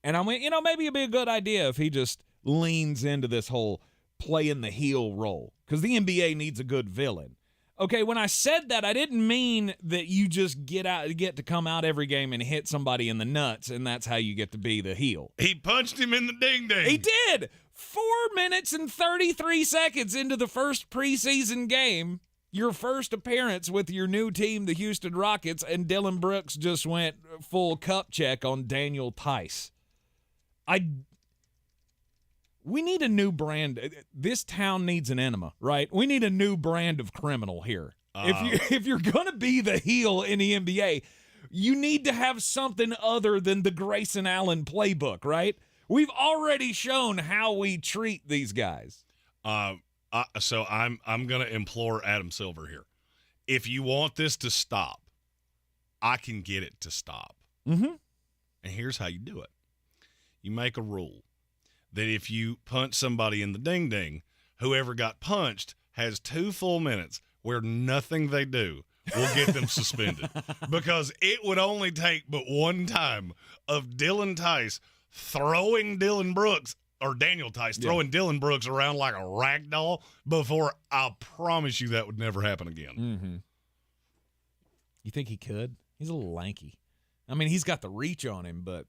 And I went, maybe it'd be a good idea if he just leans into this whole playing the heel role, because the NBA needs a good villain. Okay, when I said that, I didn't mean that you just get to come out every game and hit somebody in the nuts, and that's how you get to be the heel. He punched him in the ding-ding. He did! 4 minutes and 33 seconds into the first preseason game, your first appearance with your new team, the Houston Rockets, and Dylan Brooks just went full cup check on Daniel Tice. We need a new brand. This town needs an enema, right? We need a new brand of criminal here. If you're going to be the heel in the NBA, you need to have something other than the Grayson Allen playbook, right? We've already shown how we treat these guys. So I'm going to implore Adam Silver here. If you want this to stop, I can get it to stop. Mm-hmm. And here's how you do it. You make a rule that if you punch somebody in the ding-ding, whoever got punched has 2 full minutes where nothing they do will get them suspended. Because it would only take but one time of Dylan Tice throwing Dylan Brooks, or Daniel Tice throwing Dylan Brooks around like a rag doll before I promise you that would never happen again. Mm-hmm. You think he could? He's a little lanky. I mean, he's got the reach on him, but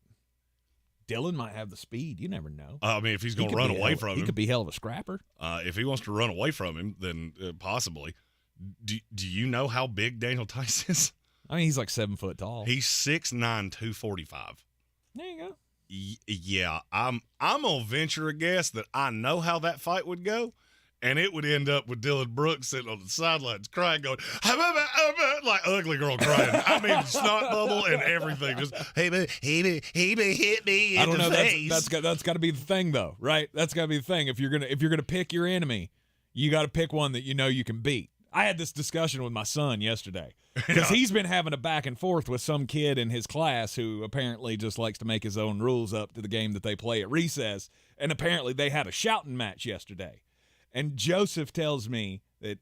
Dylan might have the speed. You never know. I mean, if he's going to run away from him. He could be hell of a scrapper. If he wants to run away from him, then possibly. Do you know how big Daniel Tice is? I mean, he's like 7 foot tall. He's 6'9", 245. There you go. Yeah, I'm going to venture a guess that I know how that fight would go, and it would end up with Dylan Brooks sitting on the sidelines crying, going, like ugly girl crying. I mean, snot bubble and everything. Just, he hit me in the face. That's got to be the thing, though, right? That's got to be the thing. If you're gonna pick your enemy, you got to pick one that you know you can beat. I had this discussion with my son yesterday because he's been having a back and forth with some kid in his class who apparently just likes to make his own rules up to the game that they play at recess. And apparently they had a shouting match yesterday. And Joseph tells me that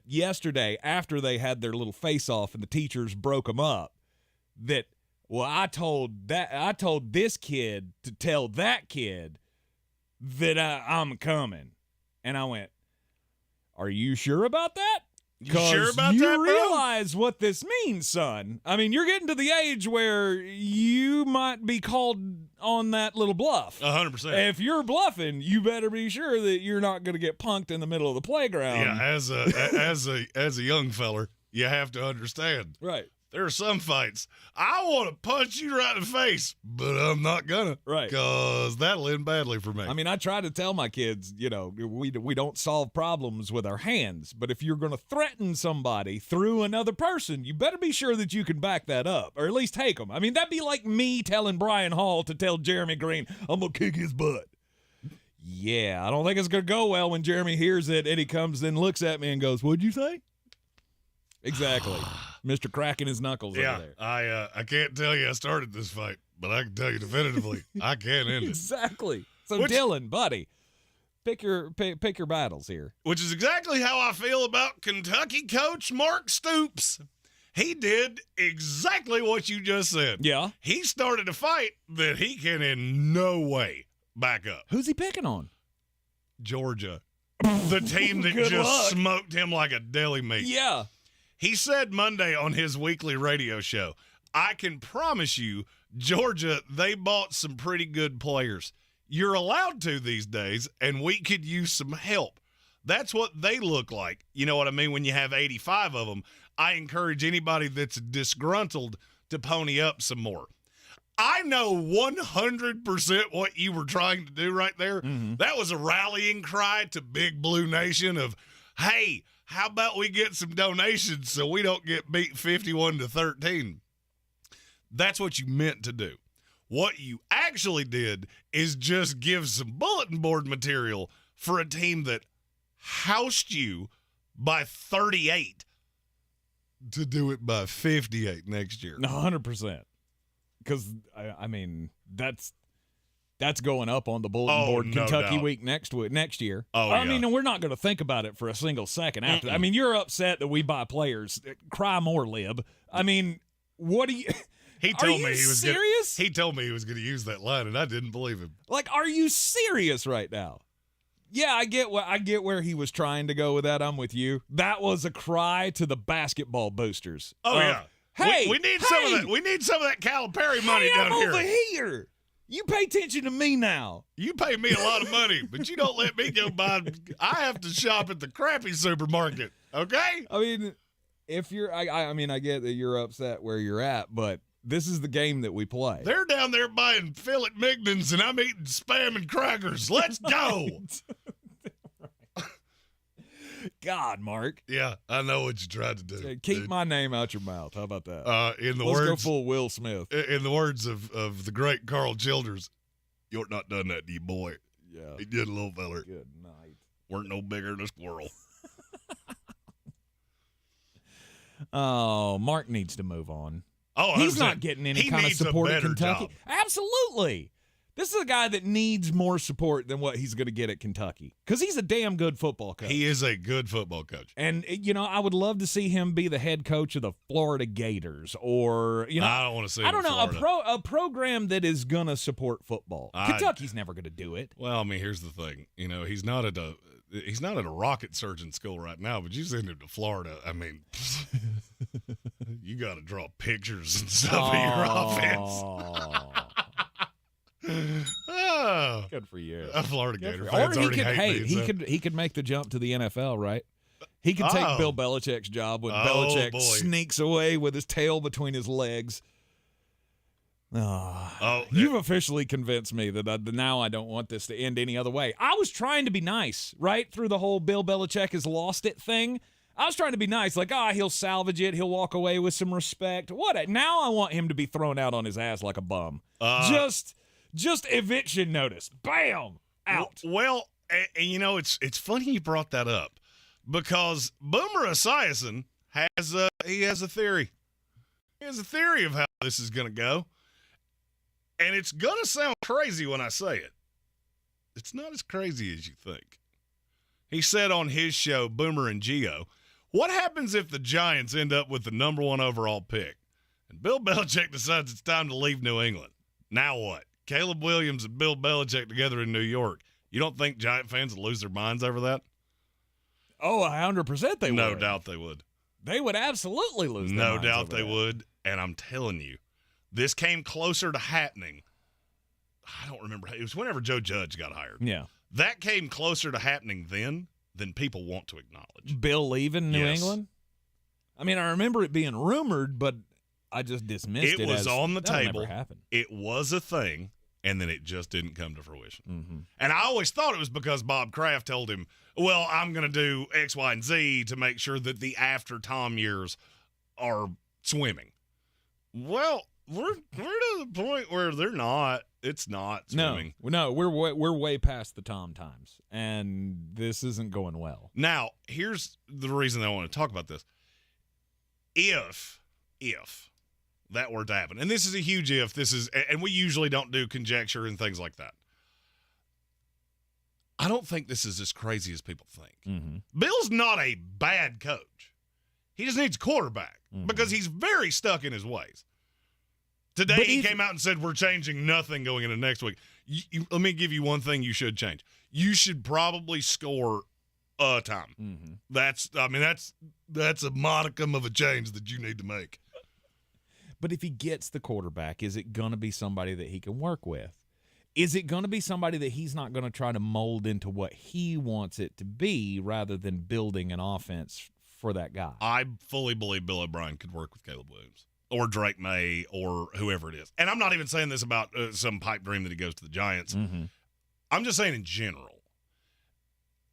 yesterday, after they had their little face-off and the teachers broke them up, I told this kid to tell that kid that I'm coming. And I went, are you sure about that? You sure about you that, bro? realize what this means, son. I mean, you're getting to the age where you might be called on that little bluff. 100%. If you're bluffing, you better be sure that you're not going to get punked in the middle of the playground. Yeah, as a young feller, you have to understand. Right. There are some fights I want to punch you right in the face, but I'm not gonna. Right. Because that'll end badly for me. I mean, I try to tell my kids, we don't solve problems with our hands, but if you're going to threaten somebody through another person, you better be sure that you can back that up, or at least take them. I mean, that'd be like me telling Brian Hall to tell Jeremy Green, I'm going to kick his butt. Yeah, I don't think it's going to go well when Jeremy hears it and he comes and looks at me and goes, what'd you say? Exactly. Mr. cracking his knuckles over there. I can't tell you I started this fight, but I can tell you definitively I can't end it. Exactly. So Dylan, buddy, pick your battles here. Which is exactly how I feel about Kentucky coach Mark Stoops. He did exactly what you just said. Yeah. He started a fight that he can in no way back up. Who's he picking on? Georgia. The team that just smoked him like a deli meat. Yeah. He said Monday on his weekly radio show, I can promise you, Georgia, they bought some pretty good players. You're allowed to these days, and we could use some help. That's what they look like. You know what I mean? When you have 85 of them, I encourage anybody that's disgruntled to pony up some more. I know 100% what you were trying to do right there. Mm-hmm. That was a rallying cry to Big Blue Nation of, hey, how about we get some donations so we don't get beat 51-13? That's what you meant to do. What you actually did is just give some bulletin board material for a team that housed you by 38 to do it by 58 next year. 100%. Because, I mean, that's going up on the bulletin board Kentucky week next year. Oh, I mean, and we're not going to think about it for a single second after. I mean, you're upset that we buy players. Cry more, Lib. I mean, what do you? He told me he was serious. He told me he was going to use that line, and I didn't believe him. Like, are you serious right now? Yeah, I get where he was trying to go with that. I'm with you. That was a cry to the basketball boosters. Oh yeah. Hey, we need some of that. We need some of that Calipari money down here. Over here. You pay attention to me now. You pay me a lot of money, but you don't let me go buy. I have to shop at the crappy supermarket, okay? I mean, if you're, I mean, I get that you're upset where you're at, but this is the game that we play. They're down there buying Philip Mignons, and I'm eating Spam and crackers. Let's go. God, Mark. Yeah, I know what you tried to do. Keep my name out your mouth. How about that? Let's go full Will Smith. In the words of the great Carl Childers, you're not done that to you, boy. Yeah. He did, little feller. Good night. Weren't no bigger than a squirrel. Oh, Mark needs to move on. Oh, he's not getting any kind of support at Kentucky. Job. Absolutely. This is a guy that needs more support than what he's going to get at Kentucky because he's a damn good football coach. He is a good football coach. And, I would love to see him be the head coach of the Florida Gators or, I don't want to see him I don't know, Florida. a program that is going to support football. Kentucky's never going to do it. Well, I mean, here's the thing. He's not at a rocket surgeon school right now, but you send him to Florida. I mean, you got to draw pictures and stuff of your offense. Oh, good for you. A Florida Gator fans already hate me. He could make the jump to the NFL, right? He could take Bill Belichick's job when Belichick sneaks away with his tail between his legs. You've officially convinced me that now I don't want this to end any other way. I was trying to be nice, right, through the whole Bill Belichick has lost it thing. I was trying to be nice, like, he'll salvage it. He'll walk away with some respect. Now I want him to be thrown out on his ass like a bum. Just eviction notice. Bam! Out. Well, and it's funny you brought that up because Boomer Esiason has a theory. He has a theory of how this is going to go. And it's going to sound crazy when I say it. It's not as crazy as you think. He said on his show, Boomer and Geo, what happens if the Giants end up with the number 1 overall pick? And Bill Belichick decides it's time to leave New England. Now what? Caleb Williams and Bill Belichick together in New York. You don't think Giant fans will lose their minds over that? Oh, 100% they would. No doubt they would. They would absolutely lose their No minds doubt over they that. would. And I'm telling you, this came closer to happening. I don't remember. It was whenever Joe Judge got hired. Yeah. That came closer to happening then than people want to acknowledge. Bill leaving New Yes. England? I mean, I remember it being rumored, but I just dismissed it. It was as, on the that'll table. Never happen. It was a thing, and then it just didn't come to fruition. Mm-hmm. And I always thought it was because Bob Kraft told him, well, I'm going to do X, Y, and Z to make sure that the after Tom years are swimming. Well, we're to the point where they're not. It's not swimming. No, we're way past the Tom times, and this isn't going well. Now, here's the reason I want to talk about this. If that were to happen, and this is a huge if, and we usually don't do conjecture and things like that. I don't think this is as crazy as people think. Mm-hmm. Bill's not a bad coach. He just needs a quarterback because he's very stuck in his ways. Today he came out and said, we're changing nothing going into next week. Let me give you one thing you should change. You should probably score a time. Mm-hmm. That's a modicum of a change that you need to make. But if he gets the quarterback, is it going to be somebody that he can work with? Is it going to be somebody that he's not going to try to mold into what he wants it to be rather than building an offense for that guy? I fully believe Bill O'Brien could work with Caleb Williams or Drake May or whoever it is. And I'm not even saying this about some pipe dream that he goes to the Giants. Mm-hmm. I'm just saying in general,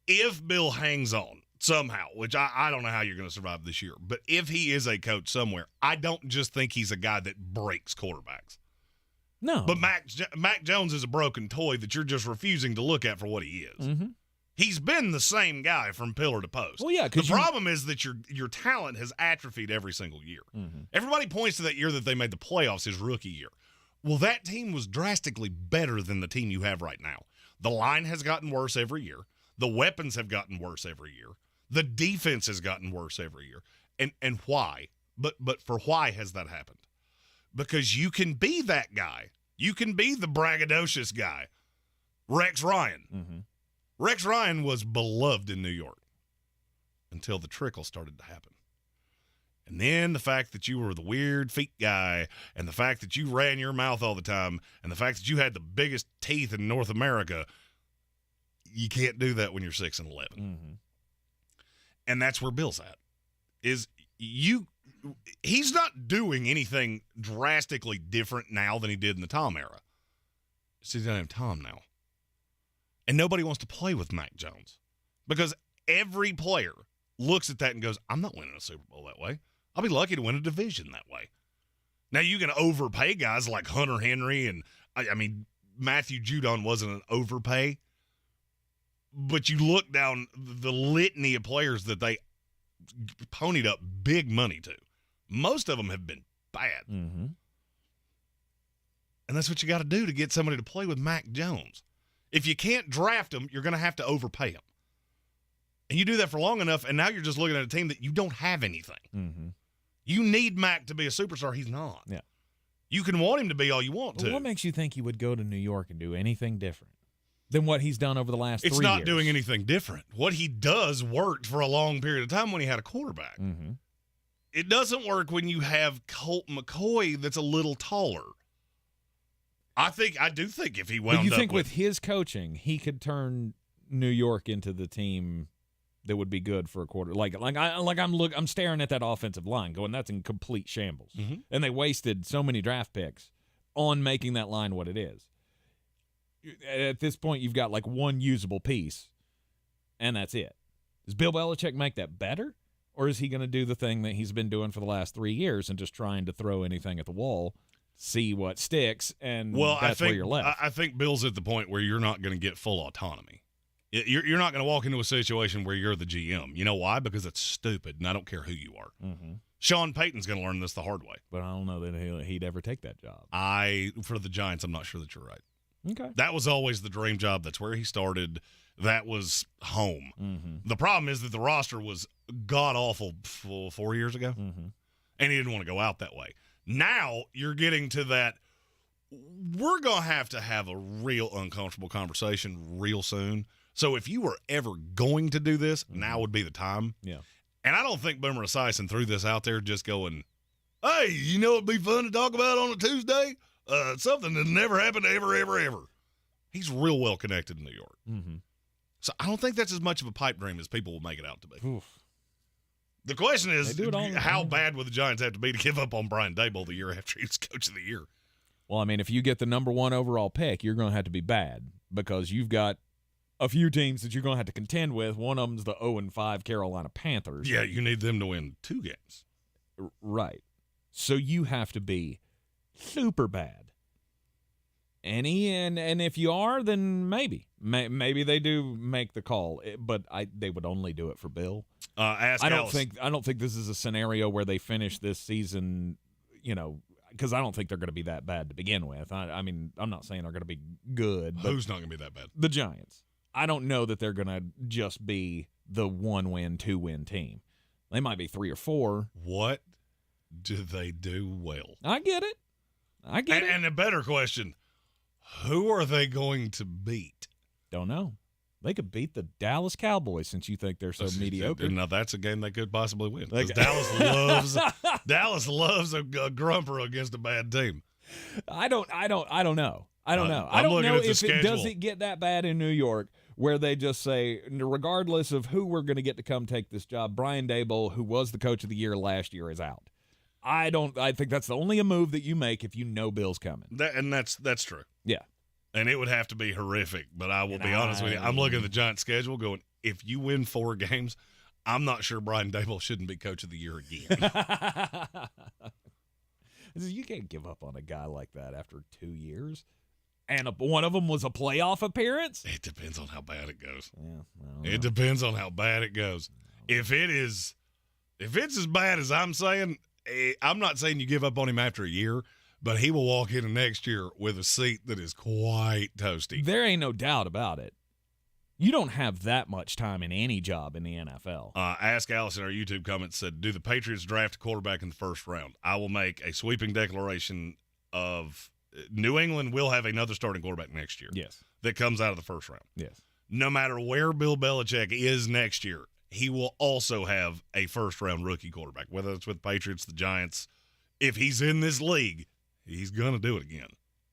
if Bill hangs on somehow, which I don't know how you're going to survive this year, but if he is a coach somewhere, I don't just think he's a guy that breaks quarterbacks. No. But Mac Jones is a broken toy that you're just refusing to look at for what he is. Mm-hmm. He's been the same guy from pillar to post. Well, yeah. The problem is that your talent has atrophied every single year. Mm-hmm. Everybody points to that year that they made the playoffs his rookie year. Well, that team was drastically better than the team you have right now. The line has gotten worse every year. The weapons have gotten worse every year. The defense has gotten worse every year. And why? But for why has that happened? Because you can be that guy. You can be the braggadocious guy. Rex Ryan. Mm-hmm. Rex Ryan was beloved in New York until the trickle started to happen. And then the fact that you were the weird feet guy and the fact that you ran your mouth all the time and the fact that you had the biggest teeth in North America, you can't do that when you're 6-11. Mm-hmm. And that's where Bill's at. He's not doing anything drastically different now than he did in the Tom era. So he doesn't have Tom now. And nobody wants to play with Mac Jones because every player looks at that and goes, I'm not winning a Super Bowl that way. I'll be lucky to win a division that way. Now, you can overpay guys like Hunter Henry and, I mean, Matthew Judon wasn't an overpay. But you look down the litany of players that they ponied up big money to. Most of them have been bad. Mm-hmm. And that's what you got to do to get somebody to play with Mac Jones. If you can't draft him, you're going to have to overpay him. And you do that for long enough, and now you're just looking at a team that you don't have anything. Mm-hmm. You need Mac to be a superstar. He's not. Yeah. You can want him to be all you want to. What makes you think he would go to New York and do anything different than what he's done over the last 3 years? It's not doing anything different. What he does worked for a long period of time when he had a quarterback. Mm-hmm. It doesn't work when you have Colt McCoy that's a little taller. I do think if he wound up But you think with his coaching, he could turn New York into the team that would be good for a quarter. I'm staring at that offensive line going, that's in complete shambles. Mm-hmm. And they wasted so many draft picks on making that line what it is. At this point, you've got like one usable piece, and that's it. Does Bill Belichick make that better? Or is he going to do the thing that he's been doing for the last 3 years and just trying to throw anything at the wall, see what sticks, and that's where you're left? I think Bill's at the point where you're not going to get full autonomy. You're not going to walk into a situation where you're the GM. You know why? Because it's stupid, and I don't care who you are. Mm-hmm. Sean Payton's going to learn this the hard way. But I don't know that he'd ever take that job. For the Giants, I'm not sure that you're right. Okay. That was always the dream job. That's where he started. That was home. Mm-hmm. The problem is that the roster was god-awful 4 years ago, mm-hmm. and he didn't want to go out that way. Now you're getting to that. We're going to have a real uncomfortable conversation real soon So if you were ever going to do this, now would be the time. Yeah. And I don't think Boomer Esiason threw this out there just going, hey, you know it'd be fun to talk about on a Tuesday? Something that never happened ever. He's real well connected in New York. Mm-hmm. So I don't think that's as much of a pipe dream as people will make it out to be. Oof. The question is, how bad would the Giants have to be to give up on Brian Daboll the year after he was Coach of the Year? Well, I mean, if you get the number 1 overall pick, you're going to have to be bad because you've got a few teams that you're going to have to contend with. One of them's the 0-5 Carolina Panthers. Yeah, you need them to win 2 games. Right. So you have to be super bad. And if you are, then maybe they do make the call, but they would only do it for Bill. I don't think this is a scenario where they finish this season, because I don't think they're going to be that bad to begin with. I mean, I'm not saying they're going to be good. But who's not going to be that bad? The Giants. I don't know that they're going to just be the 1-win, 2-win team. They might be 3 or 4. What do they do well? I get it. And a better question, who are they going to beat? Don't know. They could beat the Dallas Cowboys since you think they're so mediocre. Now that's a game they could possibly win. Because Dallas loves a grumper against a bad team. I don't know. I don't know. I don't know if does it get that bad in New York where they just say, regardless of who we're going to get to come take this job, Brian Daboll, who was the Coach of the Year last year, is out. I think that's only a move that you make if you know Bill's coming. That's true. Yeah. And it would have to be horrific, but I will be honest with you. I'm looking at the Giants' schedule going, if you win 4 games, I'm not sure Brian Daboll shouldn't be Coach of the Year again. You can't give up on a guy like that after 2 years. And one of them was a playoff appearance? It depends on how bad it goes. Yeah, it depends on how bad it goes. If it's as bad as I'm saying, I'm not saying you give up on him after a year, but he will walk into next year with a seat that is quite toasty. There ain't no doubt about it. You don't have that much time in any job in the NFL. Ask Alice in our YouTube comments said, do the Patriots draft a quarterback in the first round? I will make a sweeping declaration of New England will have another starting quarterback next year. Yes. That comes out of the first round. Yes. No matter where Bill Belichick is next year, he will also have a first-round rookie quarterback, whether it's with the Patriots, the Giants. If he's in this league, he's going to do it again.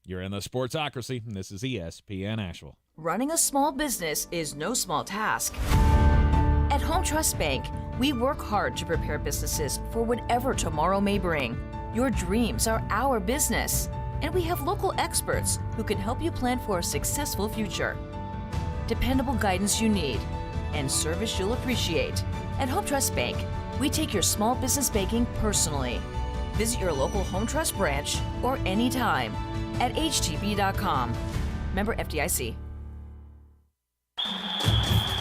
You're in the Sportsocracy, and this is ESPN Asheville. Running a small business is no small task. At Home Trust Bank, we work hard to prepare businesses for whatever tomorrow may bring. Your dreams are our business, and we have local experts who can help you plan for a successful future. Dependable guidance you need, and service you'll appreciate. At Home Trust Bank, we take your small business banking personally. Visit your local Home Trust branch or anytime at htb.com. Member FDIC.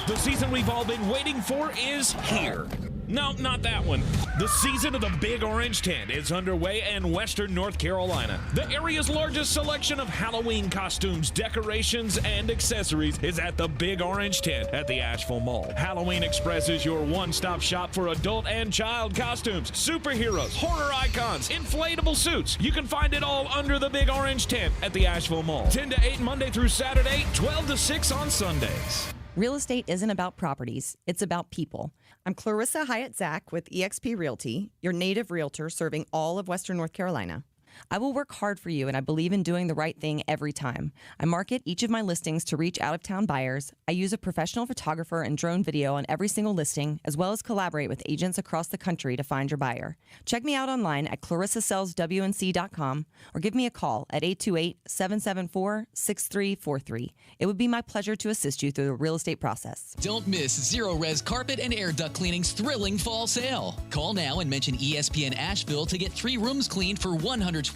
The season we've all been waiting for is here. No, not that one. The season of the Big Orange Tent is underway in Western North Carolina. The area's largest selection of Halloween costumes, decorations, and accessories is at the Big Orange Tent at the Asheville Mall. Halloween Express is your one-stop shop for adult and child costumes, superheroes, horror icons, inflatable suits. You can find it all under the Big Orange Tent at the Asheville Mall. 10 to 8 Monday through Saturday, 12 to 6 on Sundays. Real estate isn't about properties, it's about people. I'm Clarissa Hyatt-Zach with eXp Realty, your native realtor serving all of Western North Carolina. I will work hard for you, and I believe in doing the right thing every time. I market each of my listings to reach out-of-town buyers. I use a professional photographer and drone video on every single listing, as well as collaborate with agents across the country to find your buyer. Check me out online at clarissasellswnc.com or give me a call at 828-774-6343. It would be my pleasure to assist you through the real estate process. Don't miss Zero Res Carpet and Air Duct Cleaning's thrilling fall sale. Call now and mention ESPN Asheville to get 3 rooms cleaned for $129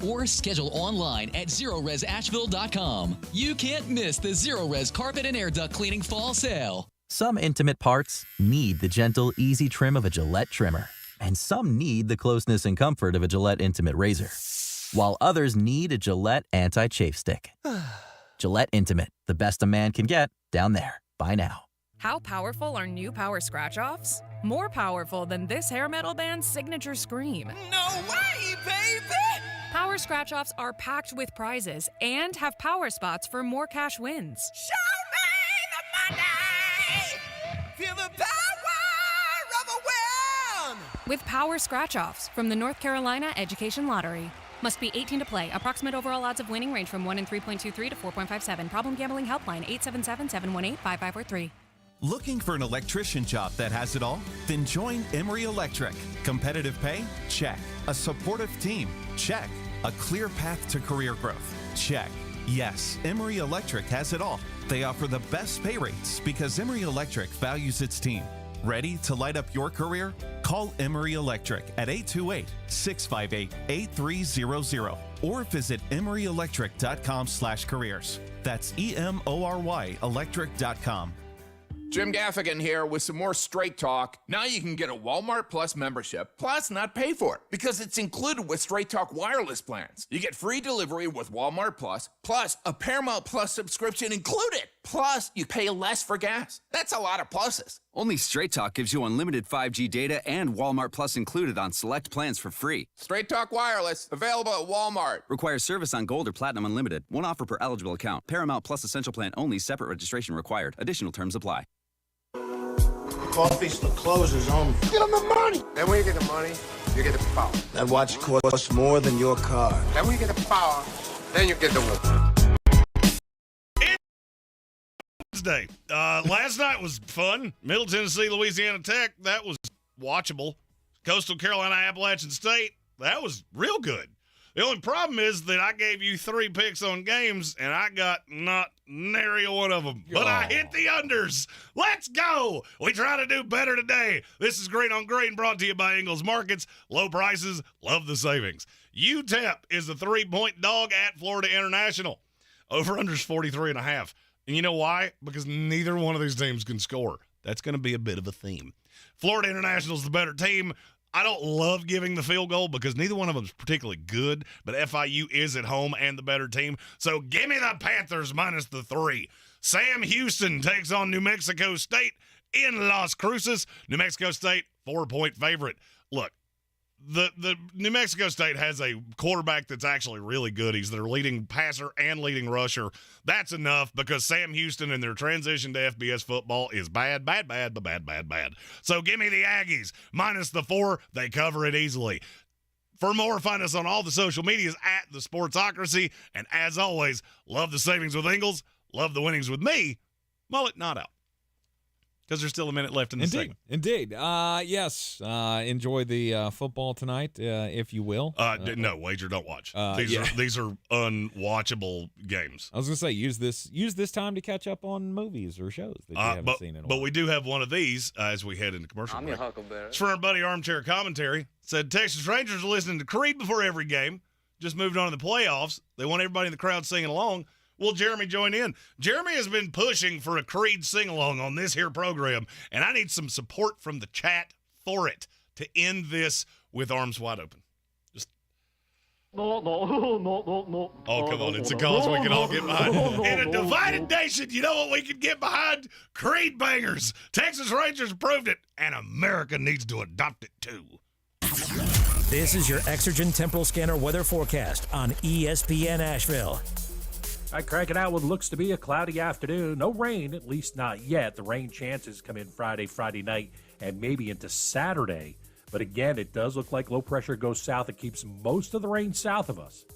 or schedule online at ZeroResAsheville.com. You can't miss the Zero Res Carpet and Air Duct Cleaning fall sale. Some intimate parts need the gentle, easy trim of a Gillette trimmer. And some need the closeness and comfort of a Gillette Intimate Razor. While others need a Gillette Anti-Chafe Stick. Gillette Intimate, the best a man can get, down there. Buy now. How powerful are new Power Scratch-Offs? More powerful than this hair metal band's signature scream. No way, baby! Power Scratch-Offs are packed with prizes and have power spots for more cash wins. Show me! with Power Scratch-Offs from the North Carolina Education Lottery. Must be 18 to play. Approximate overall odds of winning range from 1 in 3.23 to 4.57. Problem gambling helpline 877-718-5543. Looking for an electrician job that has it all? Then join Emory Electric. Competitive pay? Check. A supportive team? Check. A clear path to career growth? Check. Yes, Emory Electric has it all. They offer the best pay rates because Emory Electric values its team. Ready to light up your career? Call Emory Electric at 828-658-8300 or visit EmoryElectric.com/careers. That's EMORY Electric.com. Jim Gaffigan here with some more Straight Talk. Now you can get a Walmart Plus membership, plus not pay for it, because it's included with Straight Talk wireless plans. You get free delivery with Walmart Plus a Paramount Plus subscription included. Plus, you pay less for gas. That's a lot of pluses. Only Straight Talk gives you unlimited 5G data and Walmart Plus included on select plans for free. Straight Talk Wireless, available at Walmart. Requires service on Gold or Platinum Unlimited. One offer per eligible account. Paramount Plus Essential Plan only. Separate registration required. Additional terms apply. Coffee still closes on. Get them the money. Then when you get the money, you get the power. That watch costs more than your car. Then when you get the power, then you get the woman. Wednesday. Last night was fun. Middle Tennessee, Louisiana Tech, that was watchable. Coastal Carolina, Appalachian State, that was real good. The only problem is that I gave you 3 picks on games, and I got not nary one of them. But I hit the unders. Let's go. We try to do better today. This is Green on Green, brought to you by Ingles Markets. Low prices, love the savings. UTEP is a 3-point dog at Florida International. Over-unders 43.5. And you know why? Because neither one of these teams can score. That's going to be a bit of a theme. Florida International's the better team. I don't love giving the field goal because neither one of them is particularly good, but FIU is at home and the better team. So give me the Panthers minus the 3. Sam Houston takes on New Mexico State in Las Cruces. New Mexico State, 4-point favorite. Look, the New Mexico State has a quarterback that's actually really good. He's their leading passer and leading rusher. That's enough because Sam Houston and their transition to FBS football is bad. So give me the Aggies minus the 4. They cover it easily. For more, find us on all the social medias at the Sportsocracy. And as always, love the savings with Ingles, love the winnings with me. Mullet not out. Because there's still a minute left in the segment. Indeed. Yes. Enjoy the football tonight, if you will. No, wager, don't watch. These are unwatchable games. I was going to say, use this time to catch up on movies or shows that you haven't seen in a while. But we do have one of these as we head into commercial break. It's from our buddy Armchair Commentary. Said Texas Rangers are listening to Creed before every game. Just moved on to the playoffs. They want everybody in the crowd singing along. Will Jeremy join in? Jeremy has been pushing for a Creed sing-along on this here program, and I need some support from the chat for it to end this with arms wide open. Just Oh, come on. It's a cause we can all get behind. In a divided nation, you know what we can get behind? Creed bangers. Texas Rangers proved it, and America needs to adopt it too. This is your Exergen Temporal Scanner weather forecast on ESPN Asheville. All right, crank it out what looks to be a cloudy afternoon. No rain, at least not yet. The rain chances come in Friday night, and maybe into Saturday. But again, it does look like low pressure goes south. It keeps most of the rain south of us.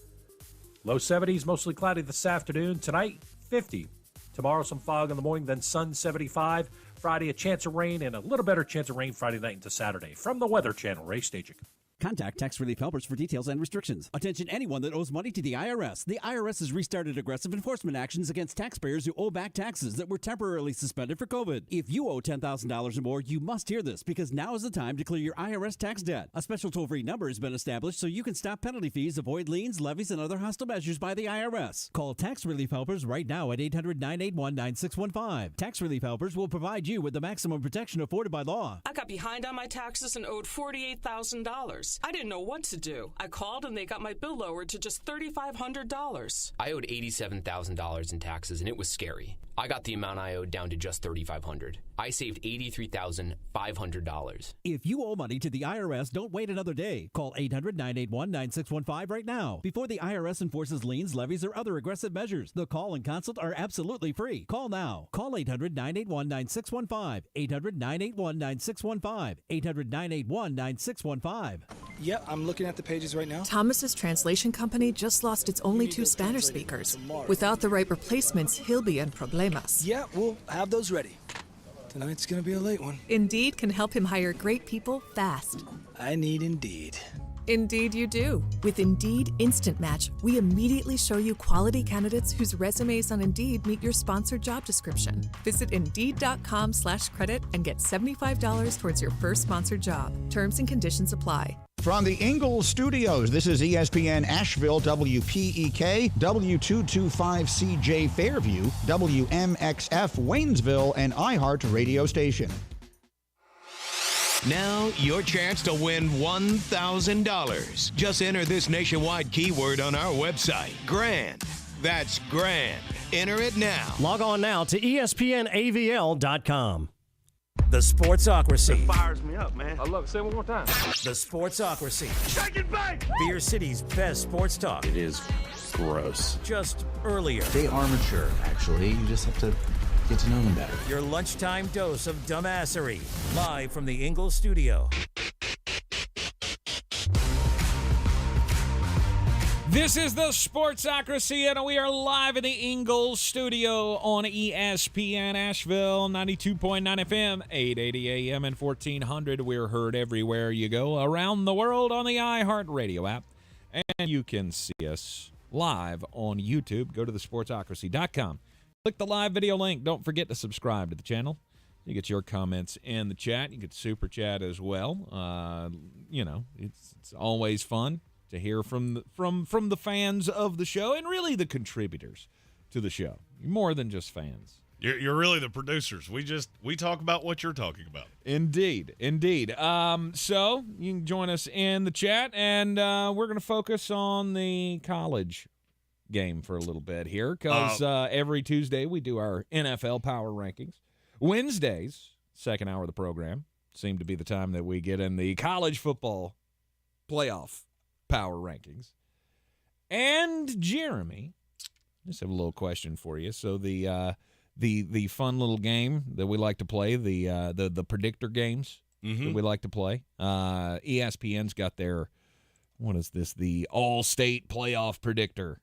Low 70s, mostly cloudy this afternoon. Tonight, 50. Tomorrow, some fog in the morning, then sun, 75. Friday, a chance of rain, and a little better chance of rain Friday night into Saturday. From the Weather Channel, Ray Stajic. Contact Tax Relief Helpers for details and restrictions. Attention anyone that owes money to the IRS. The IRS has restarted aggressive enforcement actions against taxpayers who owe back taxes that were temporarily suspended for COVID. If you owe $10,000 or more, you must hear this because now is the time to clear your IRS tax debt. A special toll-free number has been established so you can stop penalty fees, avoid liens, levies, and other hostile measures by the IRS. Call Tax Relief Helpers right now at 800-981-9615. Tax Relief Helpers will provide you with the maximum protection afforded by law. I got behind on my taxes and owed $48,000. years. I didn't know what to do. I called and they got my bill lowered to just $3,500. I owed $87,000 in taxes, and it was scary. I got the amount I owed down to just $3,500. I saved $83,500. If you owe money to the IRS, don't wait another day. Call 800-981-9615 right now before the IRS enforces liens, levies, or other aggressive measures. The call and consult are absolutely free. Call now. Call 800-981-9615. 800-981-9615. 800-981-9615. Yep, I'm looking at the pages right now. Thomas's translation company just lost its only 2 Spanish speakers. Without the right replacements, he'll be in problemas. Yeah, we'll have those ready. Tonight's gonna be a late one. Indeed can help him hire great people fast. I need Indeed. Indeed you do. With Indeed Instant Match, we immediately show you quality candidates whose resumes on Indeed meet your sponsored job description. Visit Indeed.com/credit and get $75 towards your first sponsored job. Terms and conditions apply. From the Ingalls Studios, this is ESPN Asheville, WPEK, W225CJ Fairview, WMXF Waynesville, and iHeart radio station. Now, your chance to win $1,000. Just enter this nationwide keyword on our website, GRAND. That's GRAND. Enter it now. Log on now to ESPNAVL.com. The Sportsocracy. It fires me up, man. I love it. Say it one more time. The Sportsocracy. Shake it back! Beer City's best sports talk. It is gross. Just earlier. They are mature, actually. You just have to get to know them better. Your lunchtime dose of dumbassery. Live from the Ingalls Studio. This is the Sportsocracy, and we are live in the Ingalls studio on ESPN Asheville, 92.9 FM, 880 AM, and 1400. We're heard everywhere you go around the world on the iHeart Radio app. And you can see us live on YouTube. Go to thesportsocracy.com. Click the live video link. Don't forget to subscribe to the channel. You get your comments in the chat. You get super chat as well. It's always fun to hear from the fans of the show and really the contributors to the show. More than just fans. You're really the producers. We talk about what you're talking about. Indeed. So you can join us in the chat, and we're going to focus on the college game for a little bit here because every Tuesday we do our NFL Power Rankings. Wednesdays, second hour of the program, seem to be the time that we get in the college football playoff Power Rankings. And Jeremy, I just have a little question for you. So the fun little game that we like to play, the predictor games that we like to play. ESPN's got their, what is this? The All-State Playoff Predictor.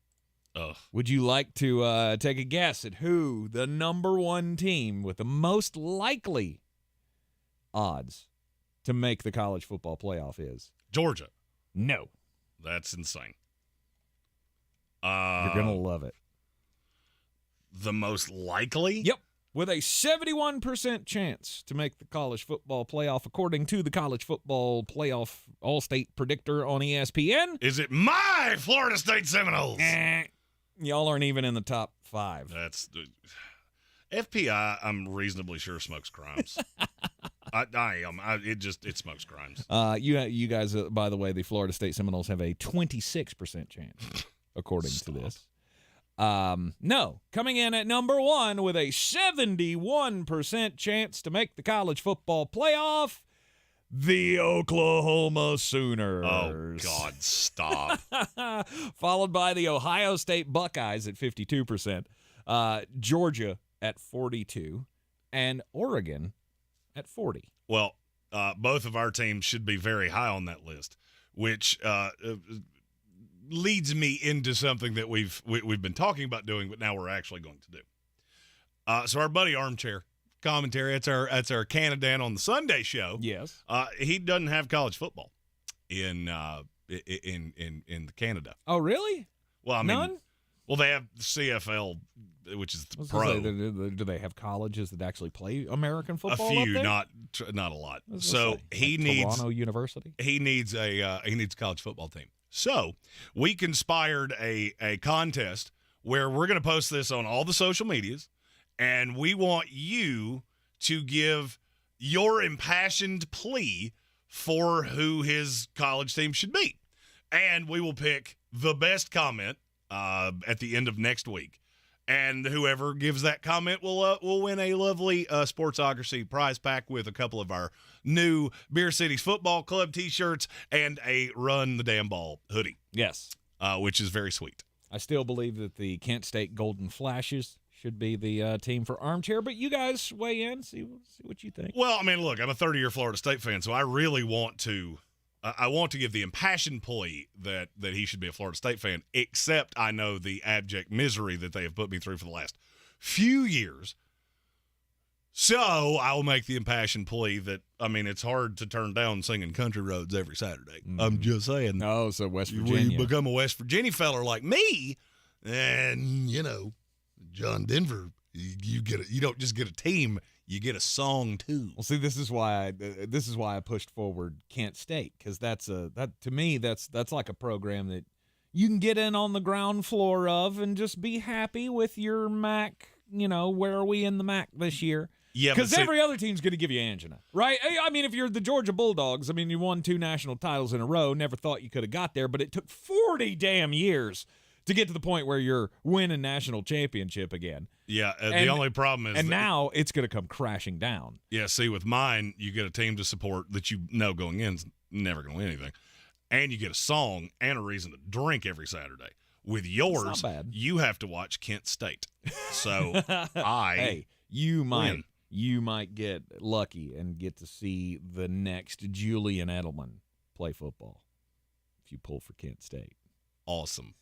Would you like to take a guess at who the number one team with the most likely odds to make the college football playoff is? Georgia. No. That's insane. You're going to love it. The most likely? Yep. With a 71% chance to make the college football playoff, according to the college football playoff all-state predictor on ESPN. Is it my Florida State Seminoles? Y'all aren't even in the top 5. That's FPI, I'm reasonably sure smokes crimes. I am. It smokes crimes. You guys, by the way, the Florida State Seminoles have a 26% chance, according to this. No, coming in at number one with a 71% chance to make the college football playoff, the Oklahoma Sooners. Oh, God, stop. Followed by the Ohio State Buckeyes at 52%, Georgia at 42%, and Oregon at 40%. Well, both of our teams should be very high on that list, which leads me into something that we've been talking about doing, but now we're actually going to do. So our buddy Armchair Commentary, that's our Canadan on the Sunday show. Yes. He doesn't have college football in Canada. Oh, really? Well, I mean, none. Well, they have CFL, which is the pro. Do they have colleges that actually play American football? A few, up not a lot. So he needs Toronto University. He needs a college football team. So we conspired a contest where we're going to post this on all the social medias, and we want you to give your impassioned plea for who his college team should be. And we will pick the best comment at the end of next week. And whoever gives that comment will win a lovely Sportsocracy prize pack with a couple of our new Beer Cities Football Club T-shirts and a Run the Damn Ball hoodie. Yes. Which is very sweet. I still believe that the Kent State Golden Flashes should be the team for Armchair, but you guys weigh in, see what you think. Well, I mean, look, I'm a 30-year Florida State fan, so I really want to give the impassioned plea that he should be a Florida State fan, except I know the abject misery that they have put me through for the last few years. So I will make the impassioned plea that, I mean, it's hard to turn down singing Country Roads every Saturday. Mm-hmm. I'm just saying. Oh, so West Virginia. When you become a West Virginia feller like me, and, John Denver, you don't just get a team, you get a song too. Well, see, this is why I pushed forward Kent State, because to me that's like a program that you can get in on the ground floor of and just be happy with your MAC. Where are we in the MAC this year? Yeah, because every other team's going to give you angina, right? I mean, if you're the Georgia Bulldogs, I mean, you won 2 national titles in a row. Never thought you could have got there, but it took 40 damn years to get to the point where you're winning national championship again. Yeah, the only problem is now it's going to come crashing down. Yeah, see, with mine, you get a team to support that going in's never going to win anything. And you get a song and a reason to drink every Saturday. With yours, you have to watch Kent State. So hey, you might get lucky and get to see the next Julian Edelman play football if you pull for Kent State. Awesome.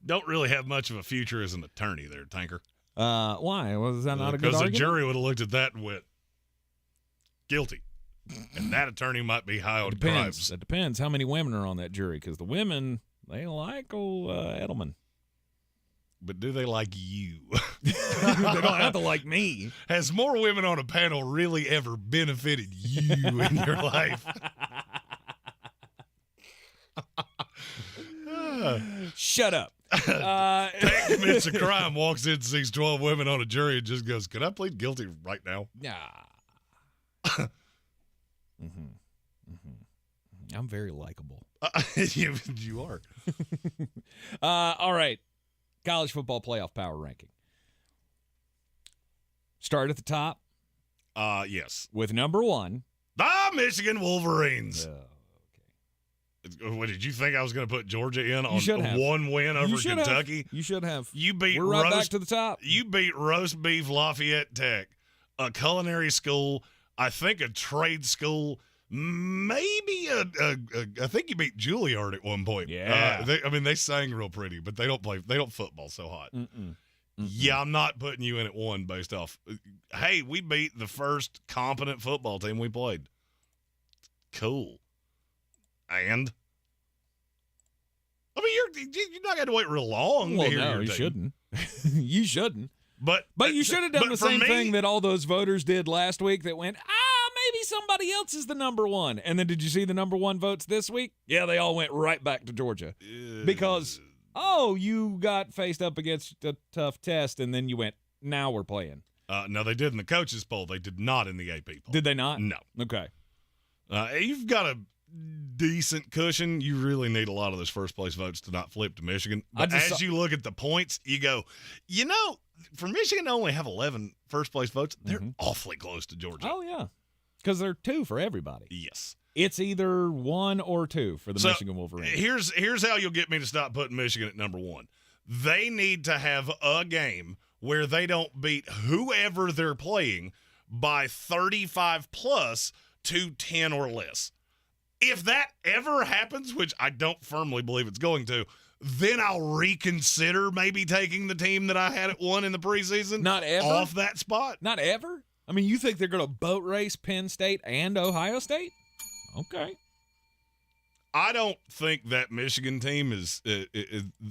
Don't really have much of a future as an attorney there, Tanker. Why? Was that not a good argument? Because the jury would have looked at that and went, guilty. And that attorney might be high on bribes. It depends how many women are on that jury, because the women, they like old Edelman. But do they like you? They don't have to like me. Has more women on a panel really ever benefited you in your life? Shut up. Pat commits a crime, walks in, sees 12 women on a jury, and just goes, "Can I plead guilty right now?" Nah. I'm very likable. You are. All right. College football playoff power ranking. Start at the top. Yes. With number 1. The Michigan Wolverines. What, did you think I was going to put Georgia in on one win over Kentucky? You should have. We're right back to the top. You beat Roast Beef Lafayette Tech, a culinary school, I think a trade school, maybe I think you beat Juilliard at one point. Yeah. They sang real pretty, but they don't football so hot. Yeah, I'm not putting you in at 1 based off. Hey, we beat the first competent football team we played. Cool. And I mean, you're not going to wait real long. Well, to hear no, your you team. shouldn't. You shouldn't. But you should have done the same thing that all those voters did last week that went, maybe somebody else is the number 1. And then did you see the number 1 votes this week? Yeah, they all went right back to Georgia. Because, you got faced up against a tough test, and then you went, now we're playing. No, they did in the coaches poll. They did not in the AP poll. Did they not? No. Okay. You've got a decent cushion. You really need a lot of those first-place votes to not flip to Michigan. But as you look at the points, you go, for Michigan to only have 11 first-place votes, they're awfully close to Georgia. Oh, yeah. Because they're 2 for everybody. Yes. It's either 1 or 2 for the Michigan Wolverines. Here's how you'll get me to stop putting Michigan at number 1. They need to have a game where they don't beat whoever they're playing by 35 plus to 10 or less. If that ever happens, which I don't firmly believe it's going to, then I'll reconsider maybe taking the team that I had at 1 in the preseason. Not ever? Off that spot. Not ever? I mean, you think they're going to boat race Penn State and Ohio State? Okay. I don't think that Michigan team is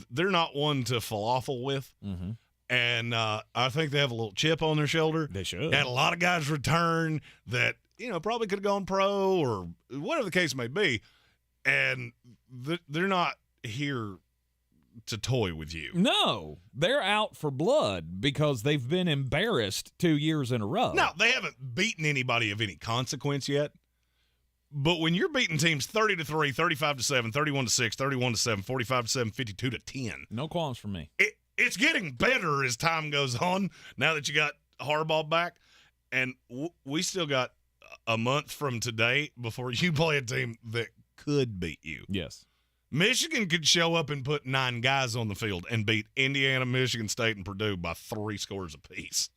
they're not one to falafel with. Mm-hmm. And I think they have a little chip on their shoulder. They should. Had a lot of guys return that, probably could have gone pro or whatever the case may be. And they're not here to toy with you. No, they're out for blood because they've been embarrassed 2 years in a row. No, they haven't beaten anybody of any consequence yet. But when you're beating teams 30-3, 35-7, 31-6, 31-7, 45-7, 52-10, no qualms from me. It's getting better as time goes on. Now that you got Harbaugh back, and we still got a month from today before you play a team that could beat you. Yes. Michigan could show up and put 9 guys on the field and beat Indiana, Michigan State, and Purdue by 3 scores apiece.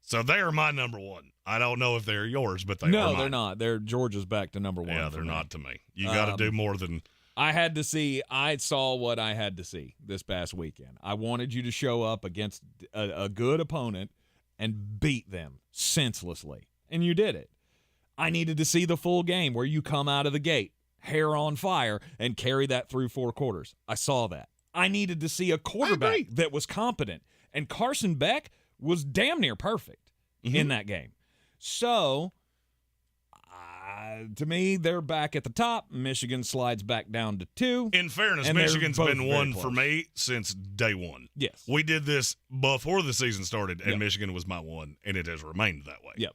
So they are my number one. I don't know if they're yours, but they are mine. No, they're not. They're Georgia's back to number one. Yeah, they're not to me. You got to do more than. I saw what I had to see this past weekend. I wanted you to show up against a good opponent and beat them senselessly, and you did it. I needed to see the full game where you come out of the gate, hair on fire, and carry that through 4 quarters. I saw that. I needed to see a quarterback that was competent, and Carson Beck was damn near perfect in that game. So, to me, they're back at the top. Michigan slides back down to 2. In fairness, Michigan's been one for me since day one. Yes. We did this before the season started, and Michigan was my one, and it has remained that way. Yep.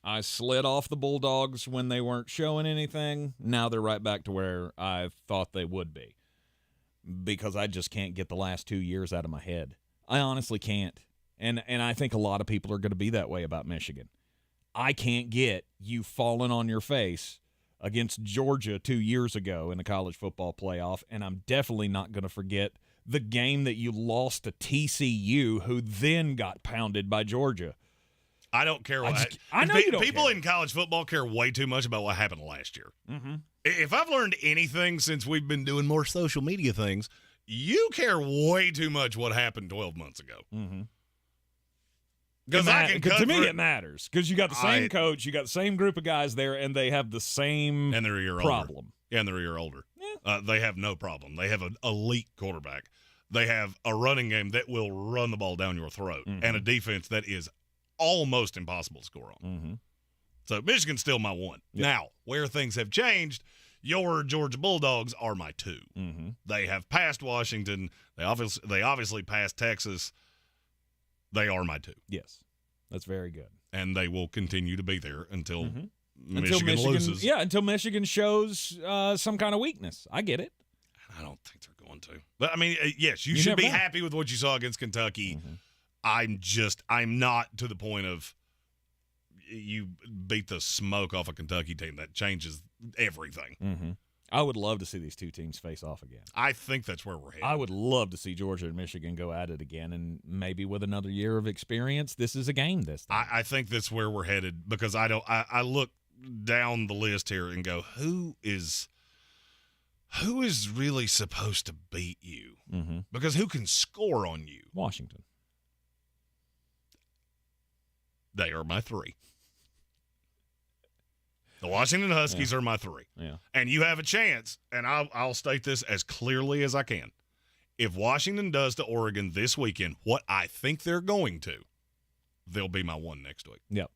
I slid off the Bulldogs when they weren't showing anything. Now they're right back to where I thought they would be because I just can't get the last 2 years out of my head. I honestly can't. And I think a lot of people are going to be that way about Michigan. I can't get you falling on your face against Georgia 2 years ago in the college football playoff, and I'm definitely not going to forget the game that you lost to TCU, who then got pounded by Georgia. I don't care what I know you don't people care. in college football care way too much about what happened last year. Mm-hmm. If I've learned anything since we've been doing more social media things, you care way too much what happened 12 months ago. Mm-hmm. Because to me, it matters because you got the same coach, you got the same group of guys there, and they have the same and they're a year problem. Older. Yeah, and they're a year older. Yeah. They have no problem. They have an elite quarterback. They have a running game that will run the ball down your throat, and a defense that is almost impossible to score on. Mm-hmm. So Michigan's still my one. Yep. Now, where things have changed, your Georgia Bulldogs are my 2. Mm-hmm. They have passed Washington. They obviously passed Texas. They are my 2. Yes, that's very good. And they will continue to be there until Michigan loses. Yeah, until Michigan shows some kind of weakness. I get it. I don't think they're going to. But, I mean, yes, you should be happy with what you saw against Kentucky. Mm-hmm. I'm not to the point of you beat the smoke off a Kentucky team. That changes everything. Mm-hmm. I would love to see these 2 teams face off again. I think that's where we're headed. I would love to see Georgia and Michigan go at it again, and maybe with another year of experience, this is a game this time. I think that's where we're headed because I look down the list here and go, who is really supposed to beat you? Mm-hmm. Because who can score on you? Washington. They are my 3. The Washington Huskies are my 3. Yeah. And you have a chance, and I'll state this as clearly as I can. If Washington does to Oregon this weekend what I think they're going to, they'll be my 1 next week. Yep.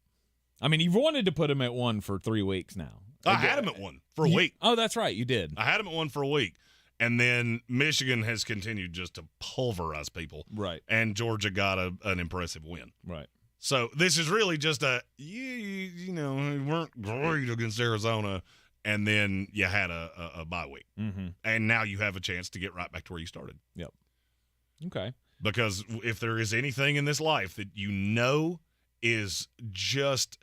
I mean, you've wanted to put them at 1 for 3 weeks now. I had them at 1 for a week. Oh, that's right. You did. I had them at 1 for a week. And then Michigan has continued just to pulverize people. Right. And Georgia got an impressive win. Right. So this is really just you weren't great against Arizona, and then you had a bye week. Mm-hmm. And now you have a chance to get right back to where you started. Yep. Okay. Because if there is anything in this life that you know is just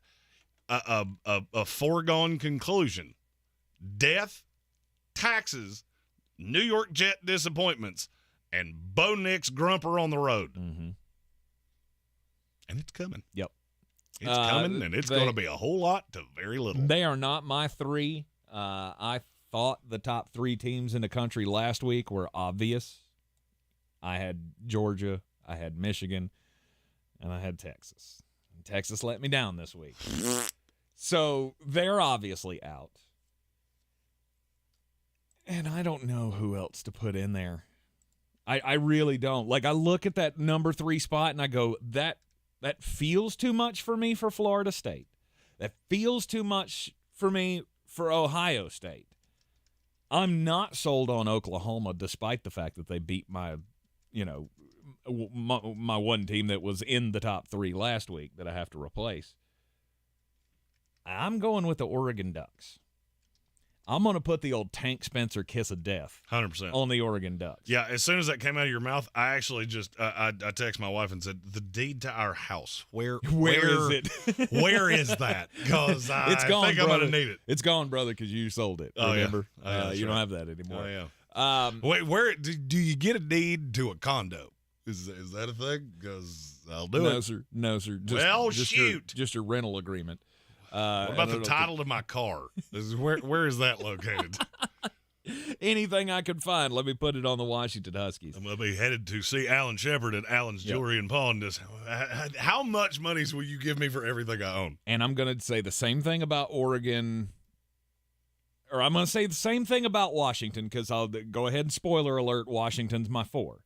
a foregone conclusion, death, taxes, New York Jet disappointments, and Bo Nix grumper on the road. Mm-hmm. And it's coming. Yep. It's coming, and it's going to be a whole lot to very little. They are not my 3. I thought the top 3 teams in the country last week were obvious. I had Georgia, I had Michigan, and I had Texas. And Texas let me down this week. So they're obviously out. And I don't know who else to put in there. I really don't. Like, I look at that number 3 spot, and I go, that feels too much for me for Florida State. That feels too much for me for Ohio State. I'm not sold on Oklahoma, despite the fact that they beat my one team that was in the top 3 last week that I have to replace. I'm going with the Oregon Ducks. I'm going to put the old Tank Spencer kiss of death 100% on the Oregon Ducks. Yeah, as soon as that came out of your mouth, I actually just I texted my wife and said, the deed to our house, where is it? Where is that? Because I it's gone, think brother. I'm going to need it. It's gone, brother, because you sold it. Remember? Yeah. You don't have that anymore. Oh, yeah. Wait, where do you get a deed to a condo? Is that a thing? Because I'll do it. No, sir. Just your rental agreement. What about the title to my car? Where is that located? Anything I can find. Let me put it on the Washington Huskies. I'm going to be headed to see Alan Shepard at Alan's Jewelry and Pawn. How much money will you give me for everything I own? And I'm going to say the same thing about Oregon, or I'm going to say the same thing about Washington, because I'll go ahead and spoiler alert, Washington's my 4.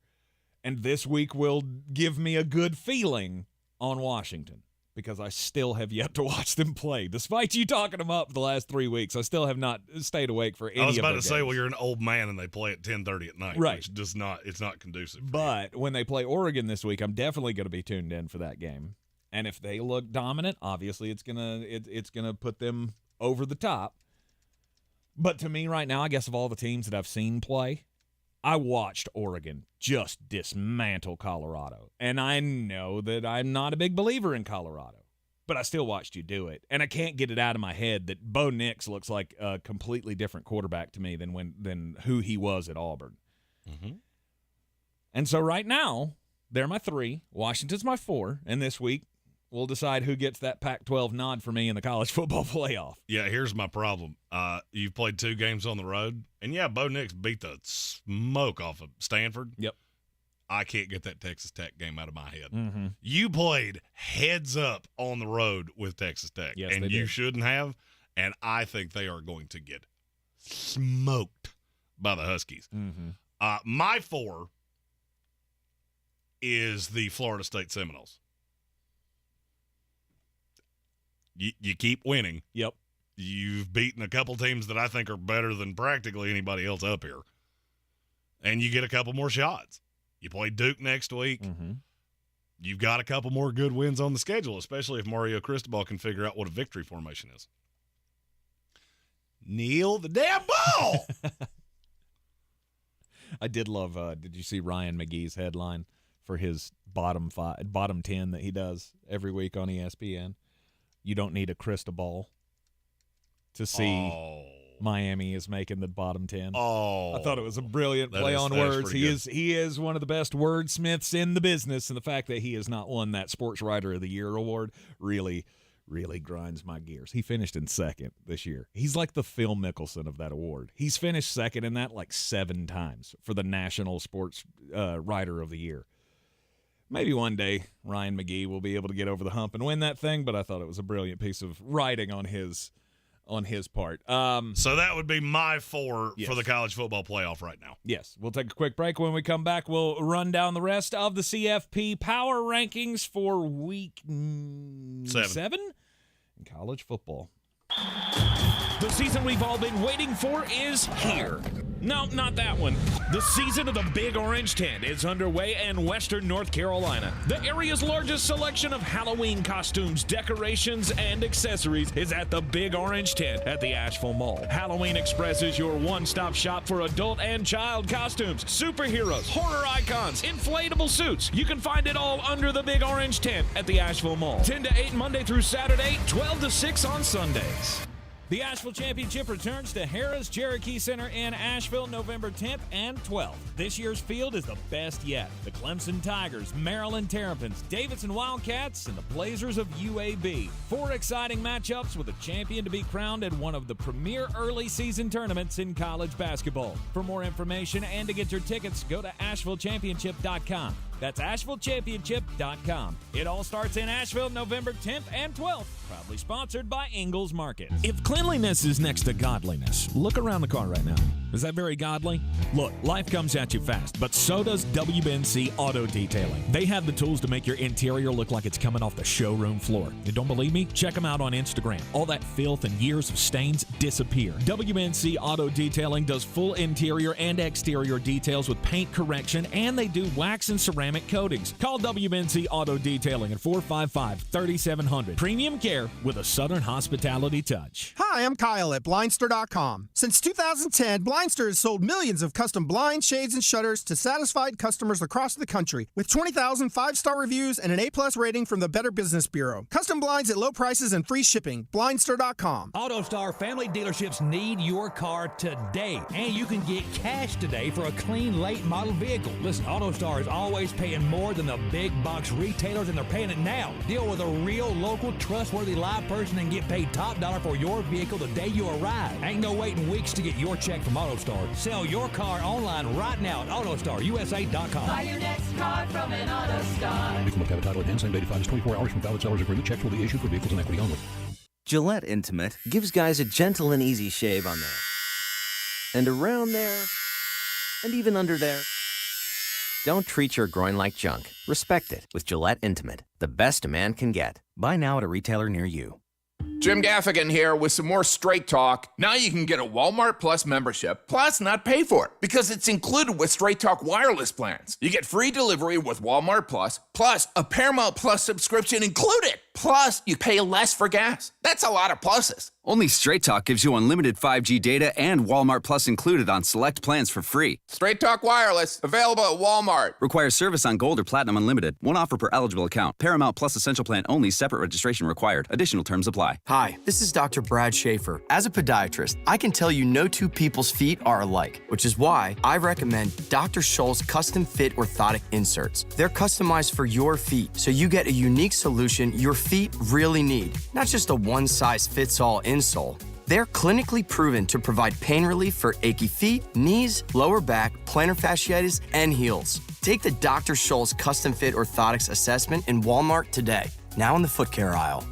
And this week will give me a good feeling on Washington, because I still have yet to watch them play. Despite you talking them up the last 3 weeks, I still have not stayed awake for any of their I was about to say, games. well, you're an old man and they play at 10:30 at night, right? Which does not, it's not conducive. But when they play Oregon this week, I'm definitely going to be tuned in for that game. And if they look dominant, obviously it's gonna put them over the top. But to me right now, I guess of all the teams that I've seen play, I watched Oregon just dismantle Colorado. And I know that I'm not a big believer in Colorado, but I still watched you do it. And I can't get it out of my head that Bo Nix looks like a completely different quarterback to me than who he was at Auburn. Mm-hmm. And so right now, they're my 3. Washington's my 4. And this week, we'll decide who gets that Pac-12 nod for me in the college football playoff. Yeah, here's my problem. You've played 2 games on the road, and yeah, Bo Nix beat the smoke off of Stanford. Yep. I can't get that Texas Tech game out of my head. Mm-hmm. You played heads up on the road with Texas Tech, yes, and you shouldn't have, and I think they are going to get smoked by the Huskies. Mm-hmm. My 4 is the Florida State Seminoles. You keep winning. Yep. You've beaten a couple teams that I think are better than practically anybody else up here. And you get a couple more shots. You play Duke next week. Mm-hmm. You've got a couple more good wins on the schedule, especially if Mario Cristobal can figure out what a victory formation is. Kneel the damn ball! I did love, did you see Ryan McGee's headline for his bottom 10 that he does every week on ESPN? You don't need a crystal ball to see Miami is making the bottom 10. I thought it was a brilliant play on words. He is one of the best wordsmiths in the business, and the fact that he has not won that Sports Writer of the Year award really, really grinds my gears. He finished in 2nd this year. He's like the Phil Mickelson of that award. He's finished 2nd in that like 7 times for the National Sports Writer of the Year. Maybe one day Ryan McGee will be able to get over the hump and win that thing, but I thought it was a brilliant piece of writing on his part. So that would be my 4 yes. for the college football playoff right now. Yes. We'll take a quick break. When we come back, we'll run down the rest of the CFP power rankings for week 7 in college football. The season we've all been waiting for is here. No, not that one. The season of the Big Orange Tent is underway in Western North Carolina. The area's largest selection of Halloween costumes, decorations, and accessories is at the Big Orange Tent at the Asheville Mall. Halloween Express is your one-stop shop for adult and child costumes, superheroes, horror icons, inflatable suits. You can find it all under the Big Orange Tent at the Asheville Mall. 10 to 8 Monday through Saturday, 12 to 6 on Sundays. The Asheville Championship returns to Harrah's Cherokee Center in Asheville November 10th and 12th. This year's field is the best yet. The Clemson Tigers, Maryland Terrapins, Davidson Wildcats, and the Blazers of UAB. 4 exciting matchups with a champion to be crowned at one of the premier early season tournaments in college basketball. For more information and to get your tickets, go to AshevilleChampionship.com. That's AshevilleChampionship.com. It all starts in Asheville November 10th and 12th. Proudly sponsored by Ingalls Market. If cleanliness is next to godliness, look around the car right now. Is that very godly? Look, life comes at you fast, but so does WBNC Auto Detailing. They have the tools to make your interior look like it's coming off the showroom floor. You don't believe me? Check them out on Instagram. All that filth and years of stains disappear. WBNC Auto Detailing does full interior and exterior details with paint correction, and they do wax and ceramic coatings. Call WBNC Auto Detailing at 455-3700. Premium care with a Southern hospitality touch. Hi, I'm Kyle at Blindster.com. Since 2010, Blindster has sold millions of custom blinds, shades, and shutters to satisfied customers across the country with 20,000 five-star reviews and an A-plus rating from the Better Business Bureau. Custom blinds at low prices and free shipping. Blindster.com. AutoStar family dealerships need your car today, and you can get cash today for a clean, late model vehicle. Listen, AutoStar is always paying more than the big box retailers, and they're paying it now. Deal with a real, local, trustworthy live person and get paid top dollar for your vehicle the day you arrive. Ain't no waiting weeks to get your check from AutoStar. Sell your car online right now at AutoStarUSA.com. Buy your next car from an AutoStar. Vehicle must have a title at hand. Same 85 is 24 hours from valid seller's agreement. Checks will be issued for vehicles in equity only. Gillette Intimate gives guys a gentle and easy shave on there. And around there. And even under there. Don't treat your groin like junk. Respect it with Gillette Intimate. The best a man can get. Buy now at a retailer near you. Jim Gaffigan here with some more straight talk. Now you can get a Walmart Plus membership, plus not pay for it, because it's included with Straight Talk wireless plans. You get free delivery with Walmart Plus a Paramount Plus subscription included. Plus, you pay less for gas. That's a lot of pluses. Only Straight Talk gives you unlimited 5G data and Walmart Plus included on select plans for free. Straight Talk Wireless, available at Walmart. Requires service on Gold or Platinum Unlimited. One offer per eligible account. Paramount Plus Essential Plan only. Separate registration required. Additional terms apply. Hi, this is Dr. Brad Schaefer. As a podiatrist, I can tell you no two people's feet are alike, which is why I recommend Dr. Scholl's custom fit orthotic inserts. They're customized for your feet, so you get a unique solution your feet really need, not just a one-size-fits-all insole. They're clinically proven to provide pain relief for achy feet, knees, lower back, plantar fasciitis, and heels. Take the Dr. Scholl's custom fit orthotics assessment in Walmart today, now in the foot care aisle.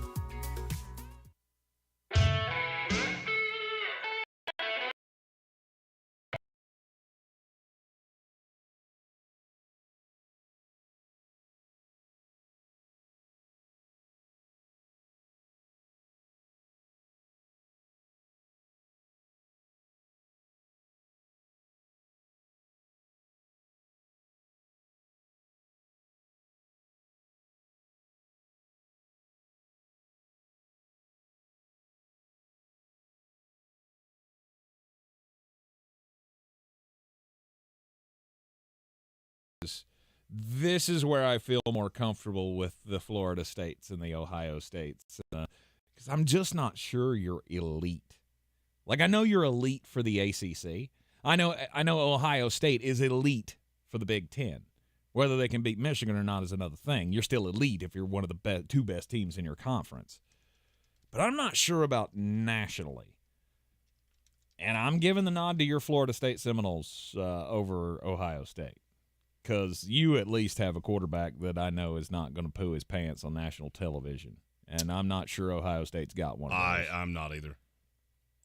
This is where I feel more comfortable with the Florida States and the Ohio States, because I'm just not sure you're elite. Like, I know you're elite for the ACC. I know Ohio State is elite for the Big Ten. Whether they can beat Michigan or not is another thing. You're still elite if you're one of the two best teams in your conference. But I'm not sure about nationally. And I'm giving the nod to your Florida State Seminoles over Ohio State, because you at least have a quarterback that I know is not going to poo his pants on national television. And I'm not sure Ohio State's got one of those. I'm not either.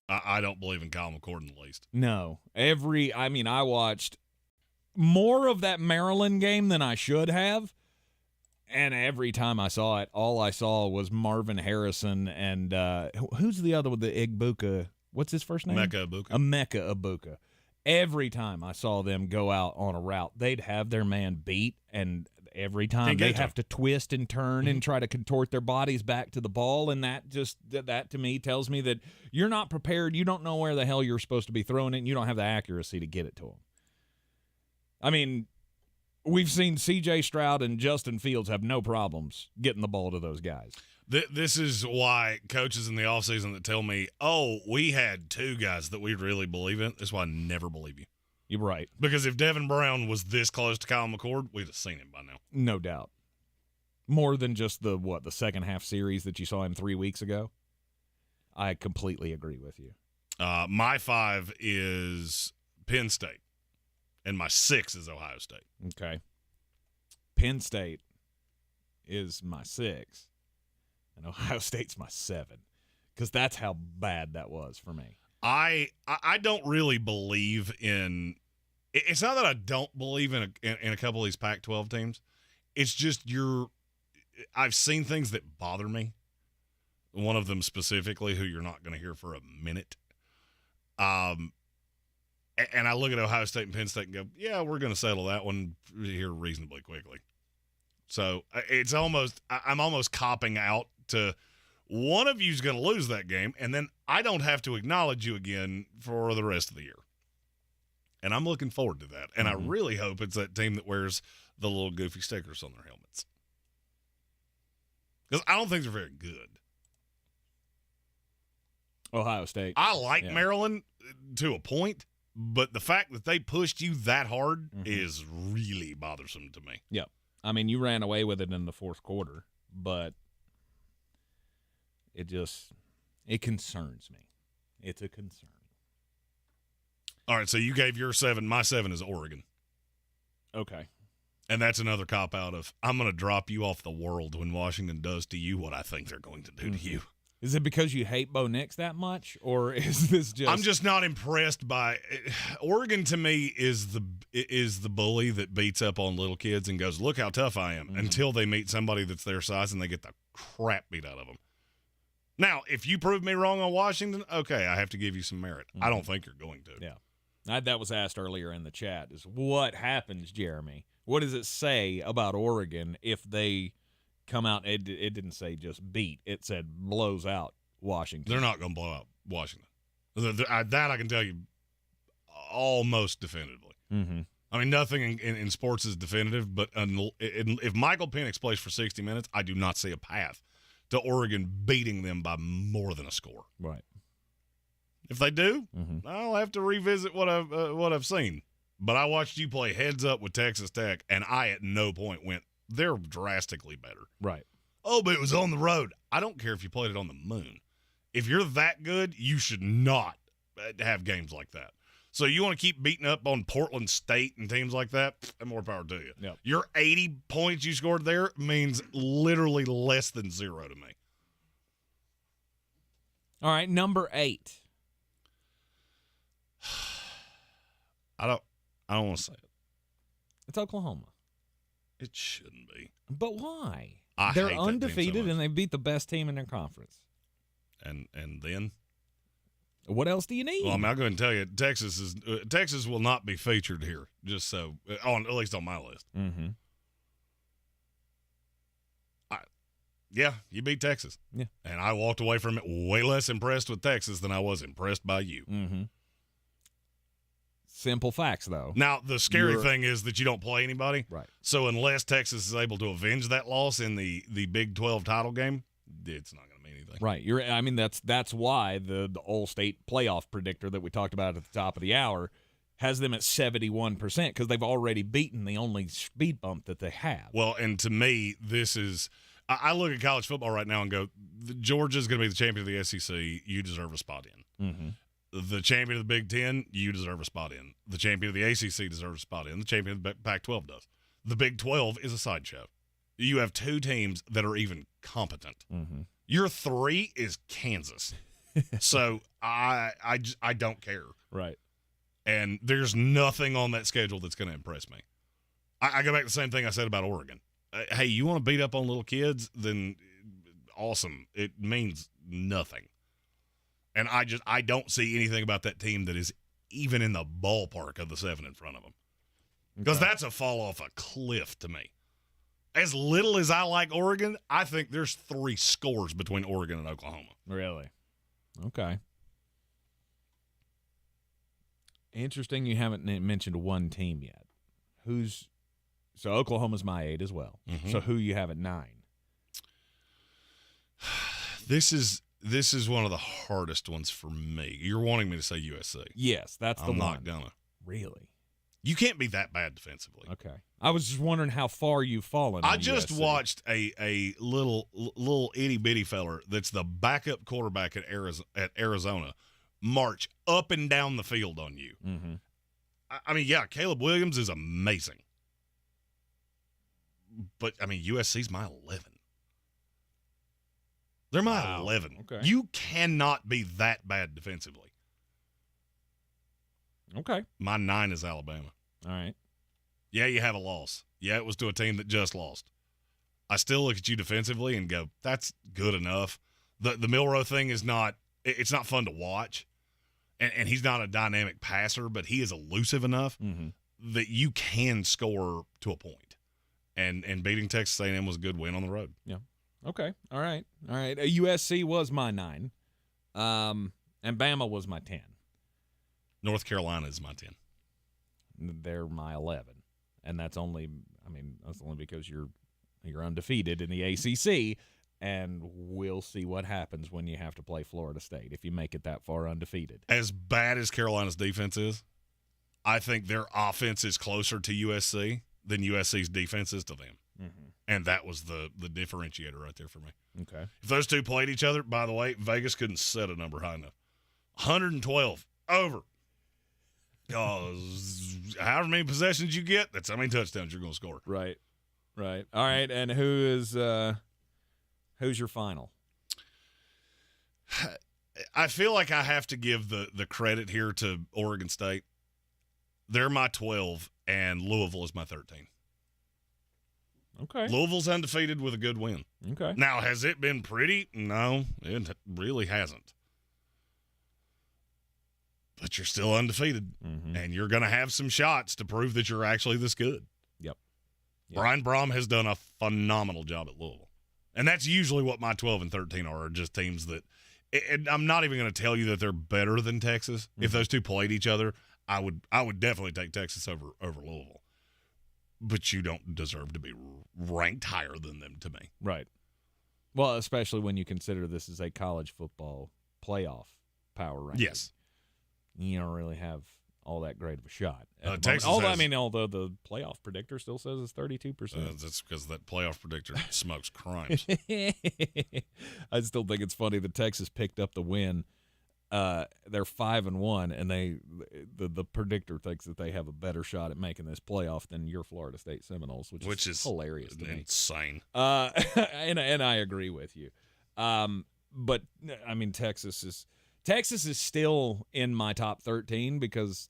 I don't believe in Kyle McCord in the least. No. I watched more of that Maryland game than I should have. And every time I saw it, all I saw was Marvin Harrison and who's the other with the Igbuka? What's his first name? Emeka Egbuka. Emeka Egbuka. Every time I saw them go out on a route, they'd have their man beat, and every time they have to twist and turn and try to contort their bodies back to the ball, and that to me tells me that you're not prepared. You don't know where the hell you're supposed to be throwing it, and you don't have the accuracy to get it to them. I mean, we've seen C.J. Stroud and Justin Fields have no problems getting the ball to those guys. This is why coaches in the offseason that tell me, oh, we had two guys that we really believe in, that's why I never believe you. You're right. Because if Devin Brown was this close to Kyle McCord, we'd have seen him by now. No doubt. More than just the second half series that you saw him 3 weeks ago. I completely agree with you. My 5 is Penn State, and my 6 is Ohio State. Okay. Penn State is my 6. And Ohio State's my 7, because that's how bad that was for me. I don't really believe in. It's not that I don't believe in a couple of these Pac-12 teams. It's just I've seen things that bother me. One of them specifically, who you're not going to hear for a minute. And I look at Ohio State and Penn State and go, yeah, we're going to settle that one here reasonably quickly. So it's almost, I'm almost copping out to one of you's going to lose that game, and then I don't have to acknowledge you again for the rest of the year. And I'm looking forward to that. And I really hope it's that team that wears the little goofy stickers on their helmets. Because I don't think they're very good. Ohio State. I like Maryland to a point, but the fact that they pushed you that hard is really bothersome to me. Yep. I mean, you ran away with it in the fourth quarter, but it concerns me. It's a concern. All right, so you gave your 7. My 7 is Oregon. Okay. And that's another cop-out of, I'm going to drop you off the world when Washington does to you what I think they're going to do to you. Is it because you hate Bo Nix that much, or is this just... I'm just not impressed by... Oregon, to me, is the bully that beats up on little kids and goes, look how tough I am, until they meet somebody that's their size and they get the crap beat out of them. Now, if you prove me wrong on Washington, okay, I have to give you some merit. I don't think you're going to. Yeah. That was asked earlier in the chat, is what happens, Jeremy? What does it say about Oregon if they come out? It didn't say just beat. It said blows out Washington. They're not going to blow out Washington. That I can tell you almost definitively. I mean, nothing in sports is definitive, but if Michael Penix plays for 60 minutes, I do not see a path to Oregon beating them by more than a score. Right. If they do, I'll have to revisit what I've seen. But I watched you play heads up with Texas Tech, and I at no point went, they're drastically better. Right. Oh, but it was on the road. I don't care if you played it on the moon. If you're that good, you should not have games like that. So you want to keep beating up on Portland State and teams like that, more power to you. Yep. Your 80 points you scored there means literally less than 0 to me. All right, number 8. I don't want to say it. It's Oklahoma. It shouldn't be. But why? I They're hate that team so undefeated much. and they beat the best team in their conference. And then? What else do you need? Well, I'm not going to tell you. Texas will not be featured here. Just so, at least on my list. Yeah, you beat Texas. Yeah, and I walked away from it way less impressed with Texas than I was impressed by you. Simple facts, though. Now, the scary thing is that you don't play anybody. Right. So unless Texas is able to avenge that loss in the Big 12 title game, it's not going to mean anything. Right. That's why the All-State playoff predictor that we talked about at the top of the hour has them at 71% because they've already beaten the only speed bump that they have. Well, and to me, this is – I look at college football right now and go, Georgia's going to be the champion of the SEC. You deserve a spot in. The champion of the Big Ten, you deserve a spot in. The champion of the ACC deserves a spot in. The champion of the Pac-12 does. The Big 12 is a sideshow. You have 2 teams that are even competent. Your 3 is Kansas. So I don't care. Right. And there's nothing on that schedule that's going to impress me. I go back to the same thing I said about Oregon. Hey, you want to beat up on little kids? Then awesome. It means nothing. And I don't see anything about that team that is even in the ballpark of the 7 in front of them. Because that's a fall off a cliff to me. As little as I like Oregon, I think there's 3 scores between Oregon and Oklahoma. Really? Okay. Interesting you haven't mentioned one team yet. So Oklahoma's my 8 as well. So who you have at 9? This is one of the hardest ones for me. You're wanting me to say USC. Yes, that's the one. I'm not gonna. Really? You can't be that bad defensively. Okay. I was just wondering how far you've fallen. I just watched a little itty bitty feller that's the backup quarterback at Arizona march up and down the field on you. I mean, yeah, Caleb Williams is amazing. But, I mean, USC's my 11. They're my 11. Okay. You cannot be that bad defensively. Okay. My 9 is Alabama. All right. Yeah, you have a loss. Yeah, it was to a team that just lost. I still look at you defensively and go, that's good enough. The Milroe thing is not – it's not fun to watch, and he's not a dynamic passer, but he is elusive enough that you can score to a point. And beating Texas A&M was a good win on the road. Yeah. Okay. All right. USC was my 9, and Bama was my 10. North Carolina is my 10. They're my 11, and that's only because you're undefeated in the ACC, and we'll see what happens when you have to play Florida State if you make it that far undefeated. As bad as Carolina's defense is, I think their offense is closer to USC than USC's defense is to them. And that was the differentiator right there for me. Okay. If those two played each other, by the way, Vegas couldn't set a number high enough. 112 over. However many possessions you get, that's how many touchdowns you're going to score. Right. All right, and who's your final? I feel like I have to give the credit here to Oregon State. They're my 12, and Louisville is my 13. Okay. Louisville's undefeated with a good win. Okay. Now, has it been pretty? No, it really hasn't. But you're still undefeated, and you're going to have some shots to prove that you're actually this good. Yep. Brian Brom has done a phenomenal job at Louisville. And that's usually what my 12 and 13 are just teams that – and I'm not even going to tell you that they're better than Texas. If those two played each other, I would definitely take Texas over Louisville. But you don't deserve to be ranked higher than them to me. Right. Well, especially when you consider this is a college football playoff power ranking. Yes. You don't really have all that great of a shot. Texas although the playoff predictor still says it's 32%. That's because that playoff predictor smokes crimes. I still think it's funny that Texas picked up the win. They're 5-1, and the predictor thinks that they have a better shot at making this playoff than your Florida State Seminoles, which is hilarious to me. Insane. And I agree with you. But I mean, Texas is still in my top 13 because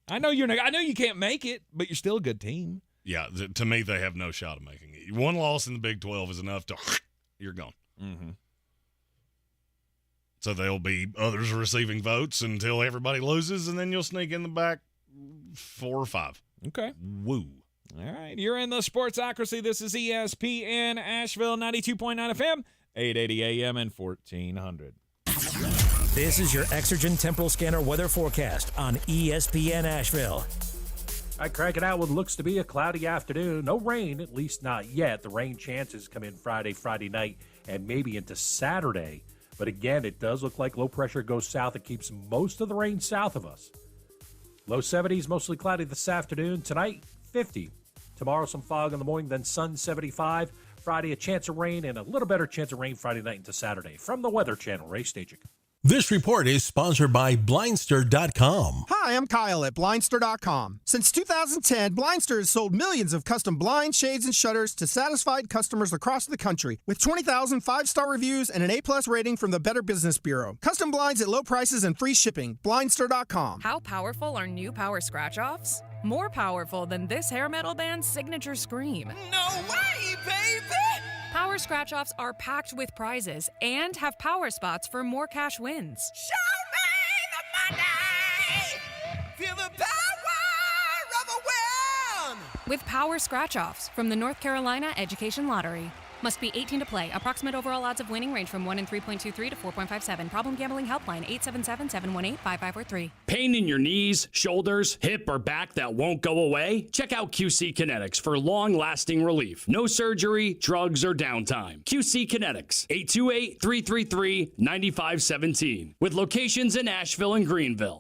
I know you can't make it, but you're still a good team. Yeah, to me, they have no shot of making it. One loss in the Big 12 is enough to you're gone. So there'll be others receiving votes until everybody loses, and then you'll sneak in the back 4 or 5. Okay. Woo. All right. You're in the Sportsocracy. This is ESPN Asheville 92.9 FM, 880 AM, and 1400. This is your Exergen Temporal Scanner weather forecast on ESPN Asheville. I crank it out what looks to be a cloudy afternoon. No rain, at least not yet. The rain chances come in Friday night, and maybe into Saturday. But again, it does look like low pressure goes south. It keeps most of the rain south of us. Low 70s, mostly cloudy this afternoon. Tonight, 50. Tomorrow, some fog in the morning, then sun, 75. Friday, a chance of rain, and a little better chance of rain Friday night into Saturday. From the Weather Channel, Ray Stajic. This report is sponsored by Blindster.com. Hi, I'm Kyle at Blindster.com. Since 2010, Blindster has sold millions of custom blinds, shades, and shutters to satisfied customers across the country with 20,000 5-star reviews and an A+ rating from the Better Business Bureau. Custom blinds at low prices and free shipping. Blindster.com. How powerful are new power scratch-offs? More powerful than this hair metal band's signature scream. No way, baby! Power scratch-offs are packed with prizes and have power spots for more cash wins. Show me the money! Feel the power of a win! With power scratch-offs from the North Carolina Education Lottery. Must be 18 to play. Approximate overall odds of winning range from 1 in 3.23 to 4.57. Problem gambling helpline 877-718-5543. Pain in your knees, shoulders, hip, or back that won't go away? Check out QC Kinetics for long-lasting relief. No surgery, drugs, or downtime. QC Kinetics, 828-333-9517. With locations in Asheville and Greenville.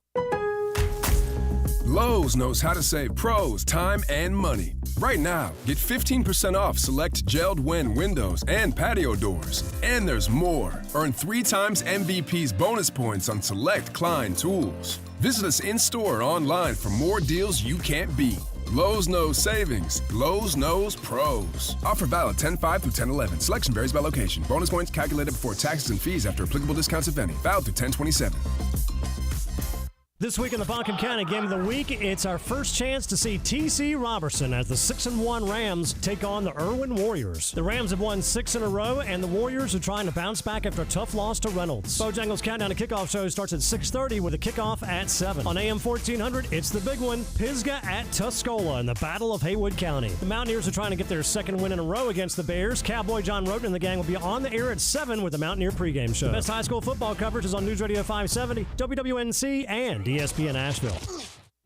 Lowe's knows how to save pros time and money. Right now, get 15% off select gelled Win windows and patio doors. And there's more. Earn 3 times MVP's bonus points on select Klein tools. Visit us in-store or online for more deals you can't beat. Lowe's knows savings. Lowe's knows pros. Offer valid 10/5 through 10/11. Selection varies by location. Bonus points calculated before taxes and fees after applicable discounts, if any. Valid through 10/27. This week in the Buncombe County Game of the Week, it's our first chance to see T.C. Robertson as the 6-1 Rams take on the Irwin Warriors. The Rams have won 6 in a row, and the Warriors are trying to bounce back after a tough loss to Reynolds. Bojangles' Countdown to Kickoff show starts at 6:30 with a kickoff at 7. On AM 1400, it's the big one, Pisgah at Tuscola in the Battle of Haywood County. The Mountaineers are trying to get their second win in a row against the Bears. Cowboy John Roden and the gang will be on the air at 7 with the Mountaineer pregame show. The best high school football coverage is on News Radio 570, WWNC, and ESPN Asheville.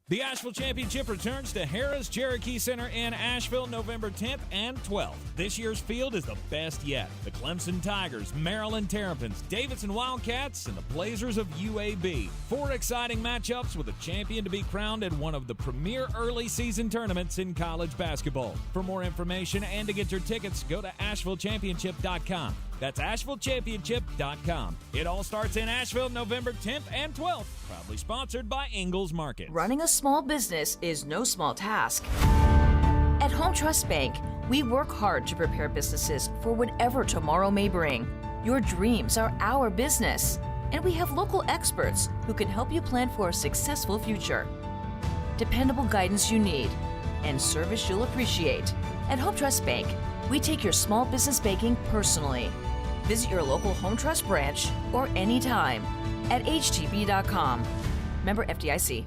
The Asheville Championship returns to Harrah's Cherokee Center in Asheville November 10th and 12th. This year's field is the best yet. The Clemson Tigers, Maryland Terrapins, Davidson Wildcats, and the Blazers of UAB. 4 exciting matchups with a champion to be crowned at one of the premier early season tournaments in college basketball. For more information and to get your tickets, go to AshevilleChampionship.com. That's AshevilleChampionship.com. It all starts in Asheville November 10th and 12th. Proudly sponsored by Ingalls Market. Running a small business is no small task. At Home Trust Bank, we work hard to prepare businesses for whatever tomorrow may bring. Your dreams are our business, and we have local experts who can help you plan for a successful future. Dependable guidance you need and service you'll appreciate. At Home Trust Bank, we take your small business banking personally. Visit your local Home Trust branch or anytime at htb.com. Member FDIC.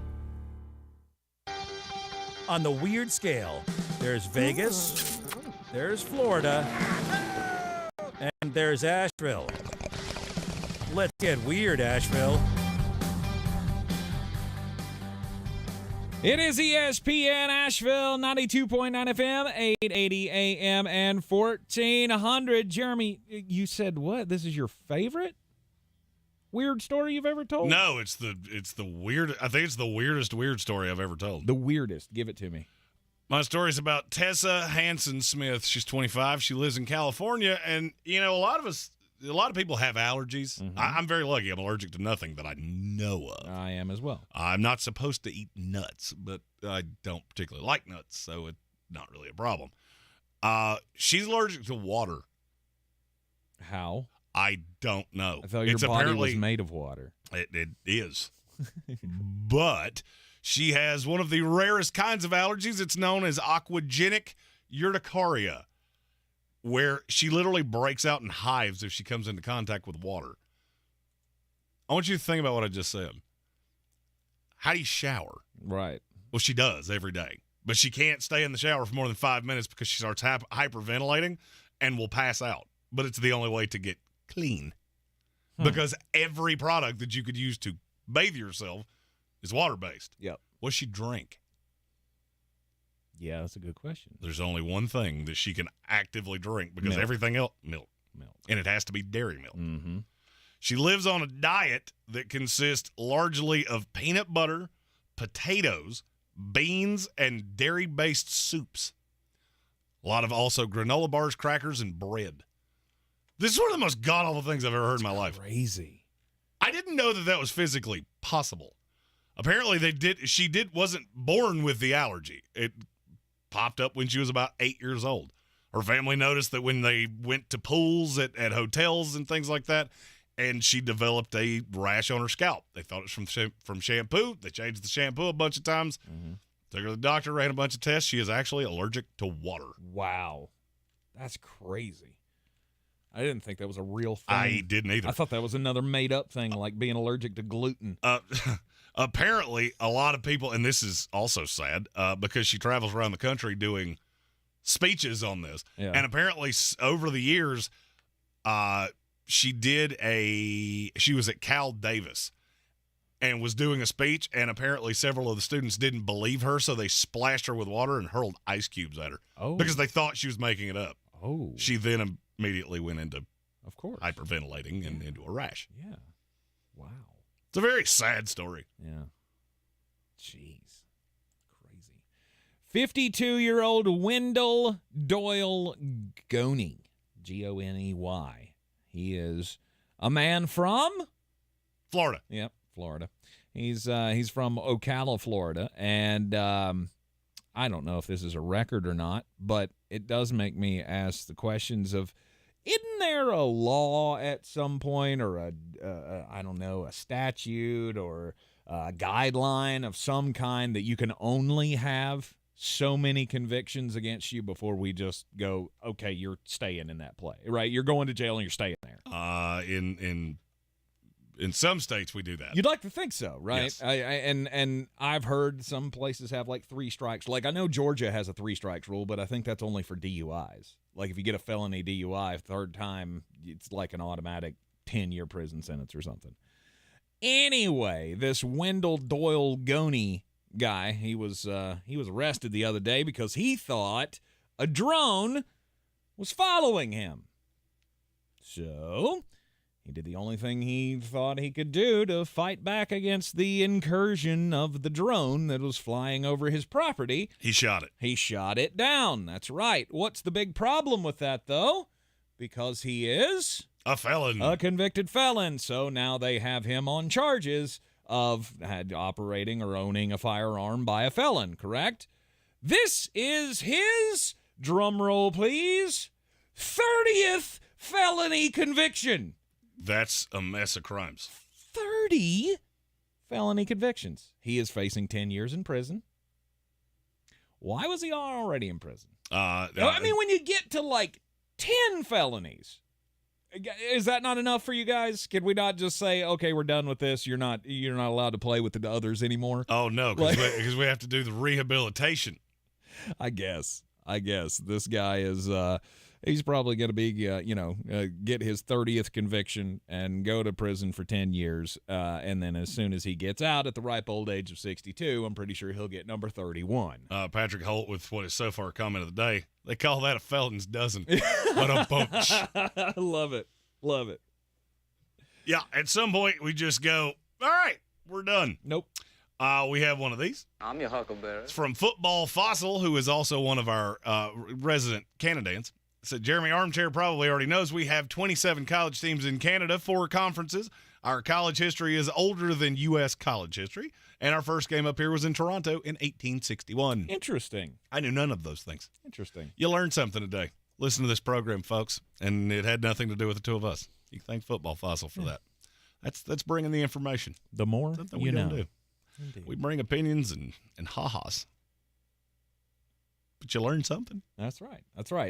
On the weird scale, there's Vegas, there's Florida, and there's Asheville. Let's get weird, Asheville. It is ESPN Asheville, 92.9 FM, 880 AM, and 1400. Jeremy, you said what? This is your favorite weird story you've ever told? No, it's the weird. I think it's the weirdest weird story I've ever told. The weirdest. Give it to me. My story's about Tessa Hanson Smith. She's 25. She lives in California, and a lot of people have allergies. Mm-hmm. I'm very lucky. I'm allergic to nothing that I know of. I am as well. I'm not supposed to eat nuts, but I don't particularly like nuts, so it's not really a problem. She's allergic to water. How? I don't know. I thought your body was made of water. It is. But she has one of the rarest kinds of allergies. It's known as aquagenic urticaria, where she literally breaks out in hives if she comes into contact with water. I want you to think about what I just said. How do you shower? Right. Well, she does every day. But she can't stay in the shower for more than 5 minutes because she starts hyperventilating and will pass out. But it's the only way to get clean. Because every product that you could use to bathe yourself is water-based. Yep. What does she drink? Yeah, that's a good question. There's only one thing that she can actively drink because Milk. everything else, milk. And it has to be dairy milk. Mm-hmm. She lives on a diet that consists largely of peanut butter, potatoes, beans, and dairy-based soups. A lot of also granola bars, crackers, and bread. This is one of the most god-awful things I've ever heard in my life. Crazy. I didn't know that was physically possible. Apparently, she wasn't born with the allergy. It popped up when she was about 8 years old. Her family noticed that when they went to pools at hotels and things like that, and she developed a rash on her scalp. They thought it was from shampoo. They changed the shampoo a bunch of times. Mm-hmm. Took her to the doctor, ran a bunch of tests. She is actually allergic to water. Wow. That's crazy. I didn't think that was a real thing. I didn't either. I thought that was another made-up thing, like being allergic to gluten. Apparently, a lot of people, and this is also sad, because she travels around the country doing speeches on this. Yeah. And apparently, over the years, she was at Cal Davis and was doing a speech, and apparently several of the students didn't believe her, so they splashed her with water and hurled ice cubes at her. Oh. Because they thought she was making it up. Oh. She then immediately went into, of course, hyperventilating and into a rash. Yeah. Wow. It's a very sad story. Yeah. Jeez. Crazy. 52-year-old Wendell Doyle Goney, Goney. He is a man from Florida. Yep, Florida. He's from Ocala, Florida, and I don't know if this is a record or not, but it does make me ask the questions of, isn't there a law at some point or a statute or guideline of some kind that you can only have so many convictions against you before we just go, okay, you're staying in that play, right? You're going to jail and you're staying there. In some states, we do that. You'd like to think so, right? Yes. And I've heard some places have like 3 strikes. Like I know Georgia has a 3 strikes rule, but I think that's only for DUIs. Like if you get a felony DUI, 3rd time, it's like an automatic 10-year prison sentence or something. Anyway, this Wendell Doyle Goney guy, he was arrested the other day because he thought a drone was following him. So he did the only thing he thought he could do to fight back against the incursion of the drone that was flying over his property. He shot it. He shot it down. That's right. What's the big problem with that, though? Because he is a felon, a convicted felon. So now they have him on charges of operating or owning a firearm by a felon, correct? This is his, drum roll please, 30th felony conviction. That's a mess of crimes. 30 felony convictions. He is facing 10 years in prison. Why was he already in prison? I mean, when you get to like 10 felonies, is that not enough for you guys? Could we not just say, okay, we're done with this. You're not allowed to play with the others anymore? Oh, no, because we have to do the rehabilitation. I guess this guy is he's probably going to be get his 30th conviction and go to prison for 10 years, and then as soon as he gets out at the ripe old age of 62, I'm pretty sure he'll get number 31. Patrick Holt with what is so far a comment of the day. They call that a felon's dozen. But a bunch. Love it. Yeah, at some point we just go, all right, we're done. Nope. We have one of these. I'm your huckleberry. It's from Football Fossil, who is also one of our resident Canadians. It said, Jeremy Armchair probably already knows we have 27 college teams in Canada, 4 conferences. Our college history is older than U.S. college history, and our first game up here was in Toronto in 1861. Interesting. I knew none of those things. Interesting. You learned something today. Listen to this program, folks, and it had nothing to do with the two of us. You thank Football Fossil for that. That's bringing the information. The more Something you we don't know. do. Indeed. We bring opinions and ha-has. But you learned something. That's right.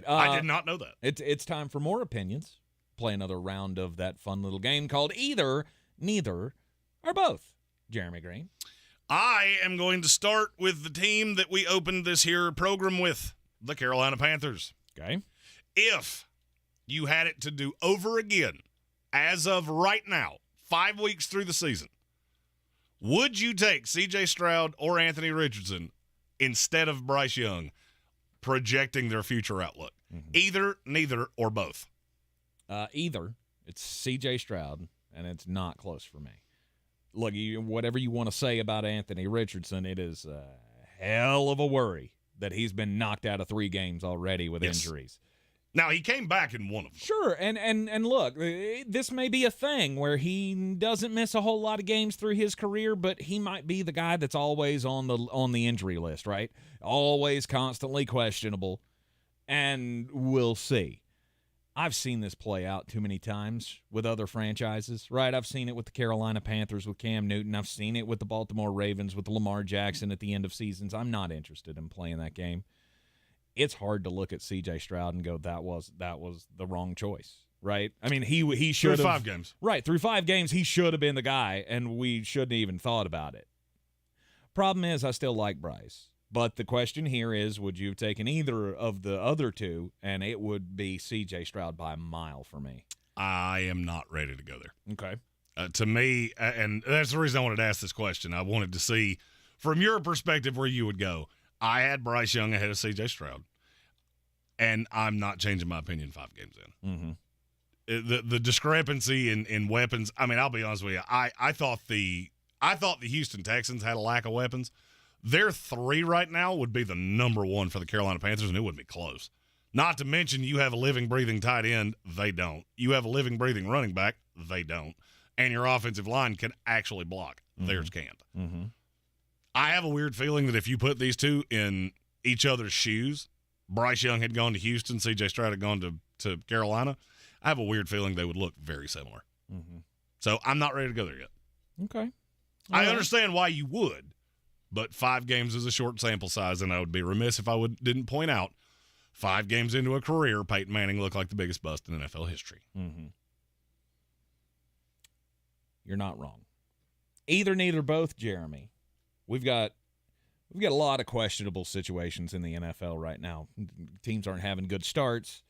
I did not know that. It's time for more opinions. Play another round of that fun little game called Either, Neither, or Both. Jeremy Green. I am going to start with the team that we opened this here program with, the Carolina Panthers. Okay. If you had it to do over again, as of right now, 5 weeks through the season, would you take C.J. Stroud or Anthony Richardson instead of Bryce Young, projecting their future outlook? Mm-hmm. Either, neither, or both? Either. It's C.J. Stroud, and it's not close for me. Look, whatever you want to say about Anthony Richardson, it is a hell of a worry that he's been knocked out of 3 games already with injuries. Now, he came back in one of them. Sure, and look, this may be a thing where he doesn't miss a whole lot of games through his career, but he might be the guy that's always on the injury list, right? Always constantly questionable, and we'll see. I've seen this play out too many times with other franchises, right? I've seen it with the Carolina Panthers with Cam Newton. I've seen it with the Baltimore Ravens with Lamar Jackson at the end of seasons. I'm not interested in playing that game. It's hard to look at C.J. Stroud and go, that was the wrong choice, right? I mean, he should have. Through 5 games. Right, through 5 games, he should have been the guy, and we shouldn't have even thought about it. Problem is, I still like Bryce. But the question here is, would you have taken either of the other two, and it would be C.J. Stroud by a mile for me. I am not ready to go there. Okay. To me, and that's the reason I wanted to ask this question. I wanted to see, from your perspective, where you would go. I had Bryce Young ahead of C.J. Stroud, and I'm not changing my opinion 5 games in. Mm-hmm. The discrepancy in weapons, I mean, I'll be honest with you. I thought the Houston Texans had a lack of weapons. Their 3 right now would be the number 1 for the Carolina Panthers, and it wouldn't be close. Not to mention you have a living, breathing tight end. They don't. You have a living, breathing running back. They don't. And your offensive line can actually block. Mm-hmm. Theirs can't. Mm-hmm. I have a weird feeling that if you put these two in each other's shoes, Bryce Young had gone to Houston, C.J. Stroud had gone to Carolina, I have a weird feeling they would look very similar. Mm-hmm. So I'm not ready to go there yet. Okay. I understand why you would, but 5 games is a short sample size, and I would be remiss if I didn't point out 5 games into a career, Peyton Manning looked like the biggest bust in NFL history. Mm-hmm. You're not wrong. Either, neither, both, Jeremy. We've got a lot of questionable situations in the NFL right now. Teams aren't having good starts.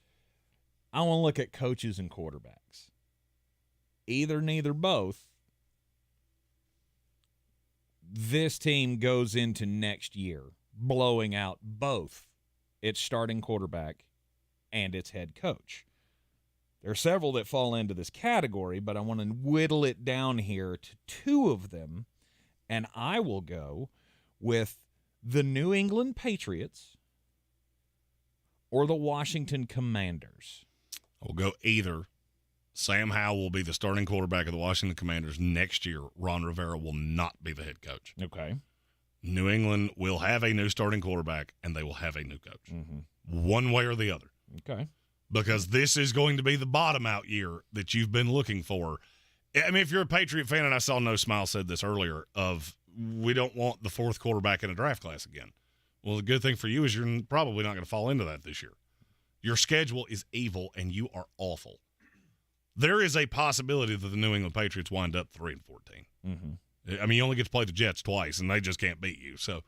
I want to look at coaches and quarterbacks. Either, neither, both. This team goes into next year blowing out both its starting quarterback and its head coach. There are several that fall into this category, but I want to whittle it down here to 2 of them, and I will go with the New England Patriots or the Washington Commanders. We'll go either. Sam Howell will be the starting quarterback of the Washington Commanders next year. Ron Rivera will not be the head coach. Okay. New England will have a new starting quarterback, and they will have a new coach. Mm-hmm. One way or the other. Okay. Because this is going to be the bottom-out year that you've been looking for. I mean, if you're a Patriot fan, and I saw No Smile said this earlier, of we don't want the 4th quarterback in a draft class again. Well, the good thing for you is you're probably not going to fall into that this year. Your schedule is evil, and you are awful. There is a possibility that the New England Patriots wind up 3-14. Mm-hmm. I mean, you only get to play the Jets twice, and they just can't beat you. So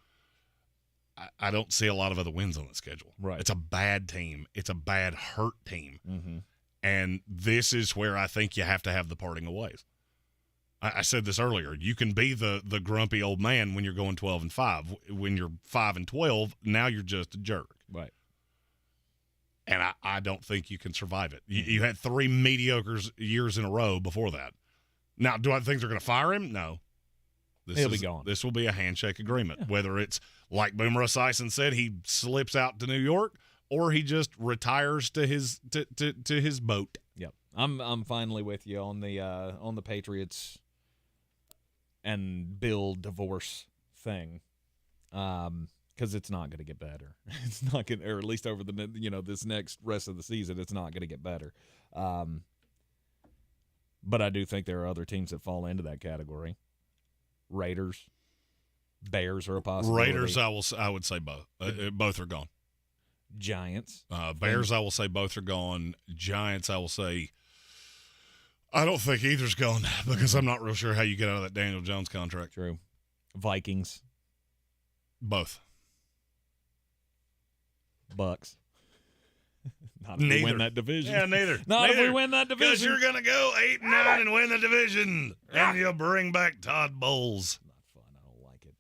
I don't see a lot of other wins on the schedule. Right. It's a bad team. It's a bad hurt team. Mm-hmm. And this is where I think you have to have the parting of ways. I said this earlier. You can be the grumpy old man when you're going 12-5. When you're 5-12, now you're just a jerk. Right. And I don't think you can survive it. You had 3 mediocre years in a row before that. Now, do I think they're going to fire him? No. He'll be gone. This will be a handshake agreement, whether it's like Boomer Esiason said, he slips out to New York, or he just retires to his to his boat. Yep, I'm finally with you on the Patriots and Bill divorce thing, because it's not going to get better. It's not going, or at least over the this next rest of the season, it's not going to get better. But I do think there are other teams that fall into that category. Raiders, Bears are a possibility. Raiders, I would say both. Both are gone. Giants, Bears, I will say both are gone. Giants, I will say I don't think either's gone because I'm not real sure how you get out of that Daniel Jones contract. True. Vikings, both. Bucks. Not if we win that division. Yeah, neither. Not if we win that division. Because you're going to go 8-9 and win the division, and you'll bring back Todd Bowles. Not fun. I don't like it.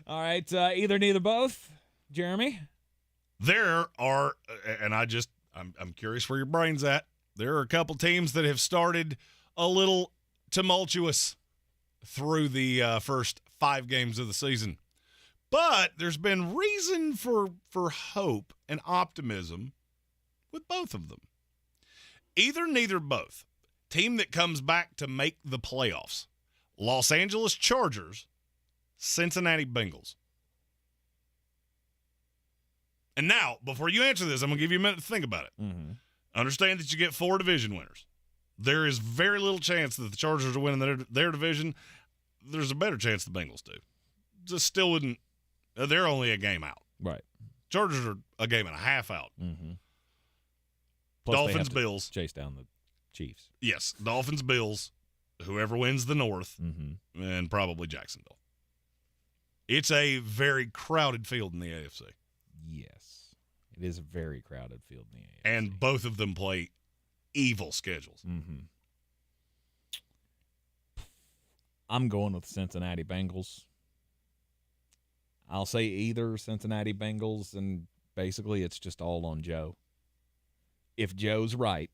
All right, either, neither, both. Jeremy? There are, and I'm curious where your brain's at. There are a couple teams that have started a little tumultuous through the first 5 games of the season. But there's been reason for hope and optimism with both of them. Either, neither, both. Team that comes back to make the playoffs. Los Angeles Chargers, Cincinnati Bengals. And now, before you answer this, I'm going to give you a minute to think about it. Mm-hmm. Understand that you get 4 division winners. There is very little chance that the Chargers are winning their division. There's a better chance the Bengals do. Just still wouldn't. They're only a game out. Right. Chargers are a game and a half out. Mm-hmm. Dolphins, Bills. Chase down the Chiefs. Yes. Dolphins, Bills, whoever wins the North, mm-hmm. and probably Jacksonville. It's a very crowded field in the AFC. Yes. It is a very crowded field in the AFC. And both of them play evil schedules. Mm-hmm. I'm going with the Cincinnati Bengals. I'll say either Cincinnati Bengals, and basically it's just all on Joe. If Joe's right,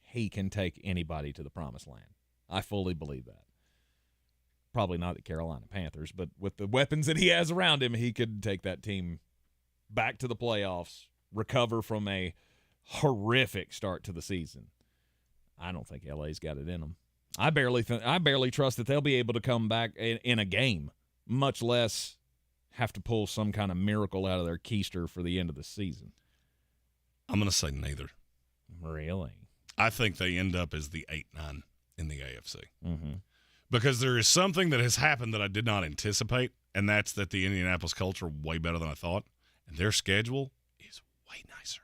he can take anybody to the promised land. I fully believe that. Probably not the Carolina Panthers, but with the weapons that he has around him, he could take that team back to the playoffs, recover from a horrific start to the season. I don't think LA's got it in them. I barely trust that they'll be able to come back in a game, much less have to pull some kind of miracle out of their keister for the end of the season. I'm going to say neither. Really? I think they end up as the 8-9 in the AFC. Mm-hmm. Because there is something that has happened that I did not anticipate, and that's that the Indianapolis Colts are way better than I thought, and their schedule is way nicer.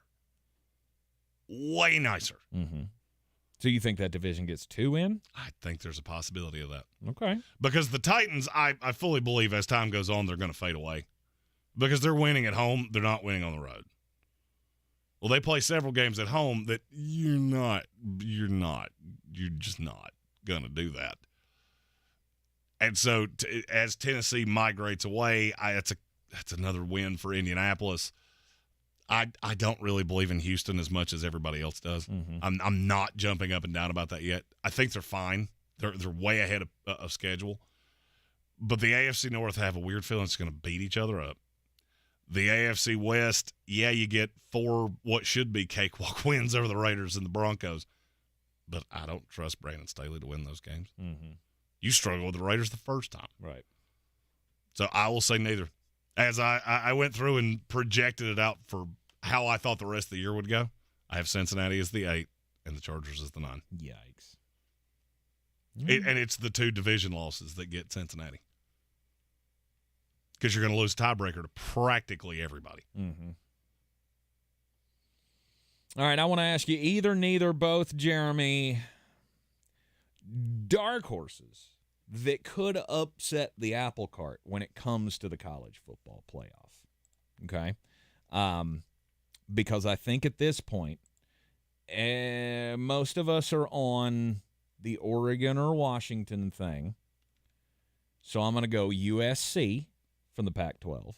Way nicer. Mm-hmm. So you think that division gets 2 in? I think there's a possibility of that. Okay. Because the Titans, I fully believe as time goes on, they're going to fade away. Because they're winning at home, they're not winning on the road. Well, they play several games at home that you're just not going to do that. And so as Tennessee migrates away, that's another win for Indianapolis. I don't really believe in Houston as much as everybody else does. Mm-hmm. I'm not jumping up and down about that yet. I think they're fine. They're way ahead of schedule. But the AFC North, have a weird feeling it's going to beat each other up. The AFC West, yeah, you get 4 what should be cakewalk wins over the Raiders and the Broncos. But I don't trust Brandon Staley to win those games. Mm-hmm. You struggled with the Raiders the first time. Right. So I will say neither. As I went through and projected it out for how I thought the rest of the year would go, I have Cincinnati as the 8 and the Chargers as the 9. Yikes. And it's the 2 division losses that get Cincinnati. Because you're going to lose a tiebreaker to practically everybody. Mm-hmm. All right, I want to ask you either, neither, both, Jeremy, dark horses that could upset the apple cart when it comes to the college football playoff. Okay? Because I think at this point, most of us are on the Oregon or Washington thing. So I'm going to go USC from the Pac-12.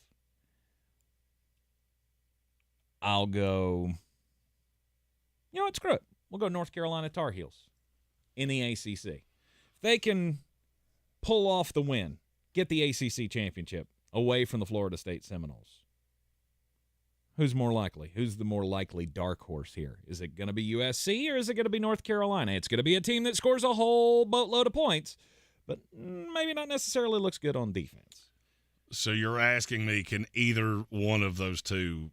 I'll go, you know what, screw it. We'll go North Carolina Tar Heels in the ACC. If they can pull off the win, get the ACC championship away from the Florida State Seminoles, who's more likely? Who's the more likely dark horse here? Is it going to be USC or is it going to be North Carolina? It's going to be a team that scores a whole boatload of points, but maybe not necessarily looks good on defense. So you're asking me, can either one of those two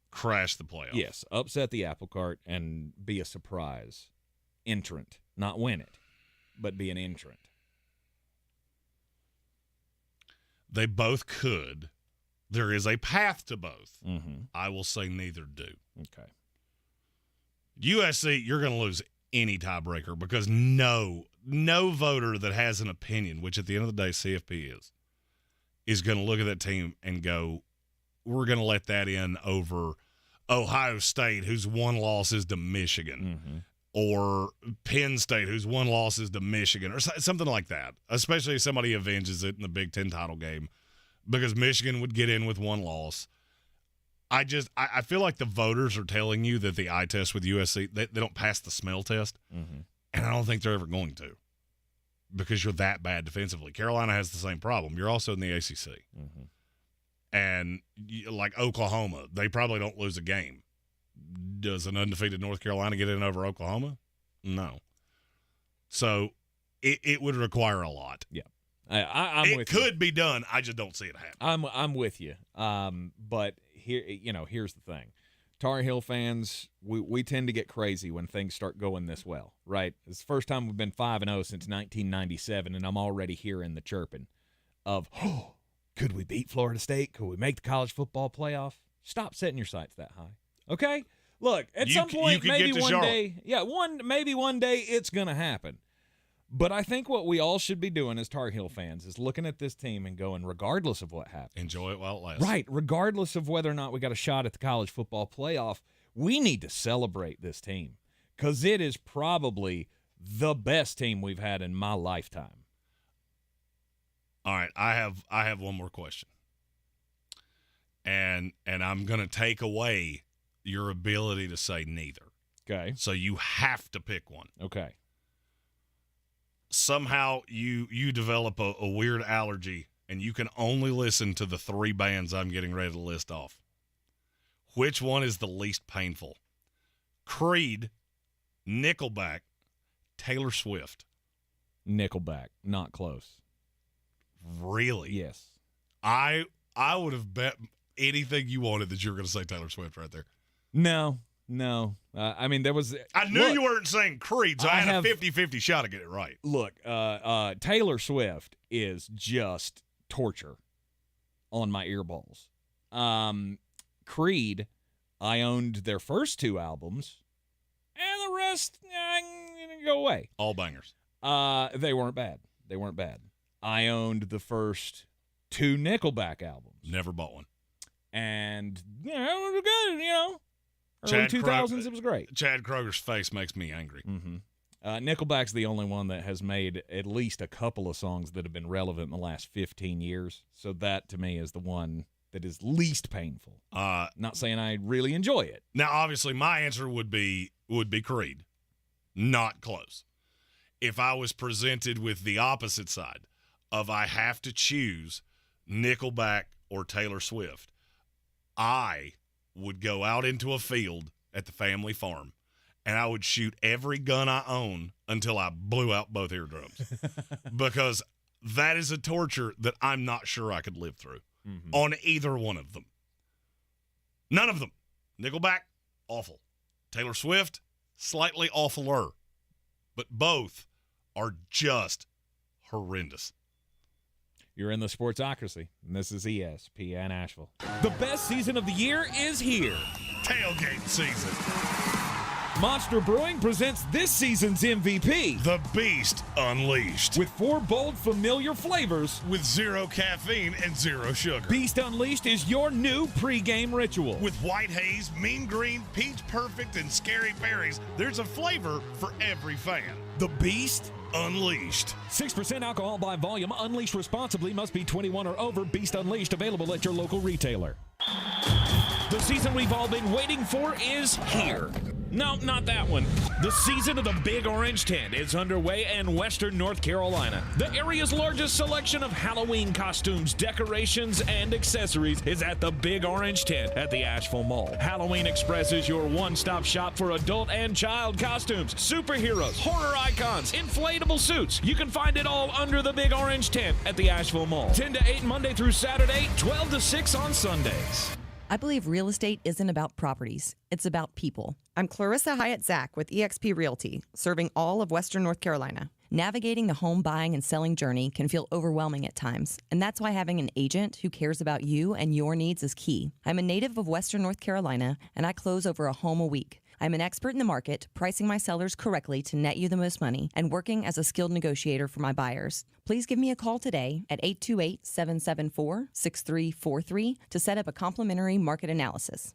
crash the playoff? Yes, upset the apple cart and be a surprise entrant. Not win it, but be an entrant. They both could. There is a path to both. Mm-hmm. I will say neither do. Okay. USC, you're going to lose any tiebreaker because no voter that has an opinion, which at the end of the day CFP is going to look at that team and go, we're going to let that in over Ohio State, whose one loss is to Michigan, mm-hmm. or Penn State, whose one loss is to Michigan, or something like that, especially if somebody avenges it in the Big Ten title game, because Michigan would get in with one loss. I feel like the voters are telling you that the eye test with USC, they don't pass the smell test, mm-hmm. and I don't think they're ever going to, because you're that bad defensively. Carolina has the same problem. You're also in the ACC. Mm-hmm. And like Oklahoma, they probably don't lose a game. Does an undefeated North Carolina get in over Oklahoma? No. So it would require a lot. Yeah. I'm it with could you. be done. I just don't see it happen. I'm with you. But here's the thing. Tar Heel fans, we tend to get crazy when things start going this well, right? It's the first time we've been 5-0 since 1997, and I'm already hearing the chirping of, oh, could we beat Florida State? Could we make the college football playoff? Stop setting your sights that high. Okay? Look, at some point, maybe one day, maybe one day it's going to happen. But I think what we all should be doing as Tar Heel fans is looking at this team and going, regardless of what happens. Enjoy it while it lasts. Right. Regardless of whether or not we got a shot at the college football playoff, we need to celebrate this team because it is probably the best team we've had in my lifetime. All right, I have one more question. And I'm going to take away your ability to say neither. Okay. So you have to pick one. Okay. Somehow you develop a weird allergy and you can only listen to the 3 bands I'm getting ready to list off. Which one is the least painful? Creed, Nickelback, Taylor Swift. Nickelback, not close. Really? Yes. I would have bet anything you wanted that you were going to say Taylor Swift right there. No, No. I mean, there was. I knew you weren't saying Creed, so I had a 50-50 shot to get it right. Look, Taylor Swift is just torture on my earballs. Creed, I owned their first 2 albums, and the rest go away. All bangers. They weren't bad. I owned the first 2 Nickelback albums. Never bought one. And, it was good, Early 2000s, it was great. Chad Kroger's face makes me angry. Mm-hmm. Nickelback's the only one that has made at least a couple of songs that have been relevant in the last 15 years. So that, to me, is the one that is least painful. Not saying I really enjoy it. Now, obviously, my answer would be Creed. Not close. If I was presented with the opposite side of I have to choose Nickelback or Taylor Swift, I would go out into a field at the family farm, and I would shoot every gun I own until I blew out both eardrums. Because that is a torture that I'm not sure I could live through on either one of them. None of them. Nickelback, awful. Taylor Swift, slightly awfuler. But both are just horrendous. You're in the Sportsocracy, and this is ESPN Asheville. The best season of the year is here. Tailgate season. Monster Brewing presents this season's MVP. The Beast Unleashed. With 4 bold, familiar flavors. With 0 caffeine and 0 sugar. Beast Unleashed is your new pregame ritual. With white haze, mean green, peach perfect, and scary berries, there's a flavor for every fan. The Beast Unleashed. 6% alcohol by volume. Unleashed responsibly. Must be 21 or over. Beast Unleashed available at your local retailer. The season we've all been waiting for is here. No, not that one. The season of the Big Orange Tent is underway in Western North Carolina. The area's largest selection of Halloween costumes, decorations, and accessories is at the Big Orange Tent at the Asheville Mall. Halloween Express is your one-stop shop for adult and child costumes, superheroes, horror icons, inflatable suits. You can find it all under the Big Orange Tent at the Asheville Mall. 10 to 8 Monday through Saturday, 12 to 6 on Sundays. I believe real estate isn't about properties. It's about people. I'm Clarissa Hyatt-Zach with eXp Realty, serving all of Western North Carolina. Navigating the home buying and selling journey can feel overwhelming at times, and that's why having an agent who cares about you and your needs is key. I'm a native of Western North Carolina, and I close over a home a week. I'm an expert in the market, pricing my sellers correctly to net you the most money, and working as a skilled negotiator for my buyers. Please give me a call today at 828-774-6343 to set up a complimentary market analysis.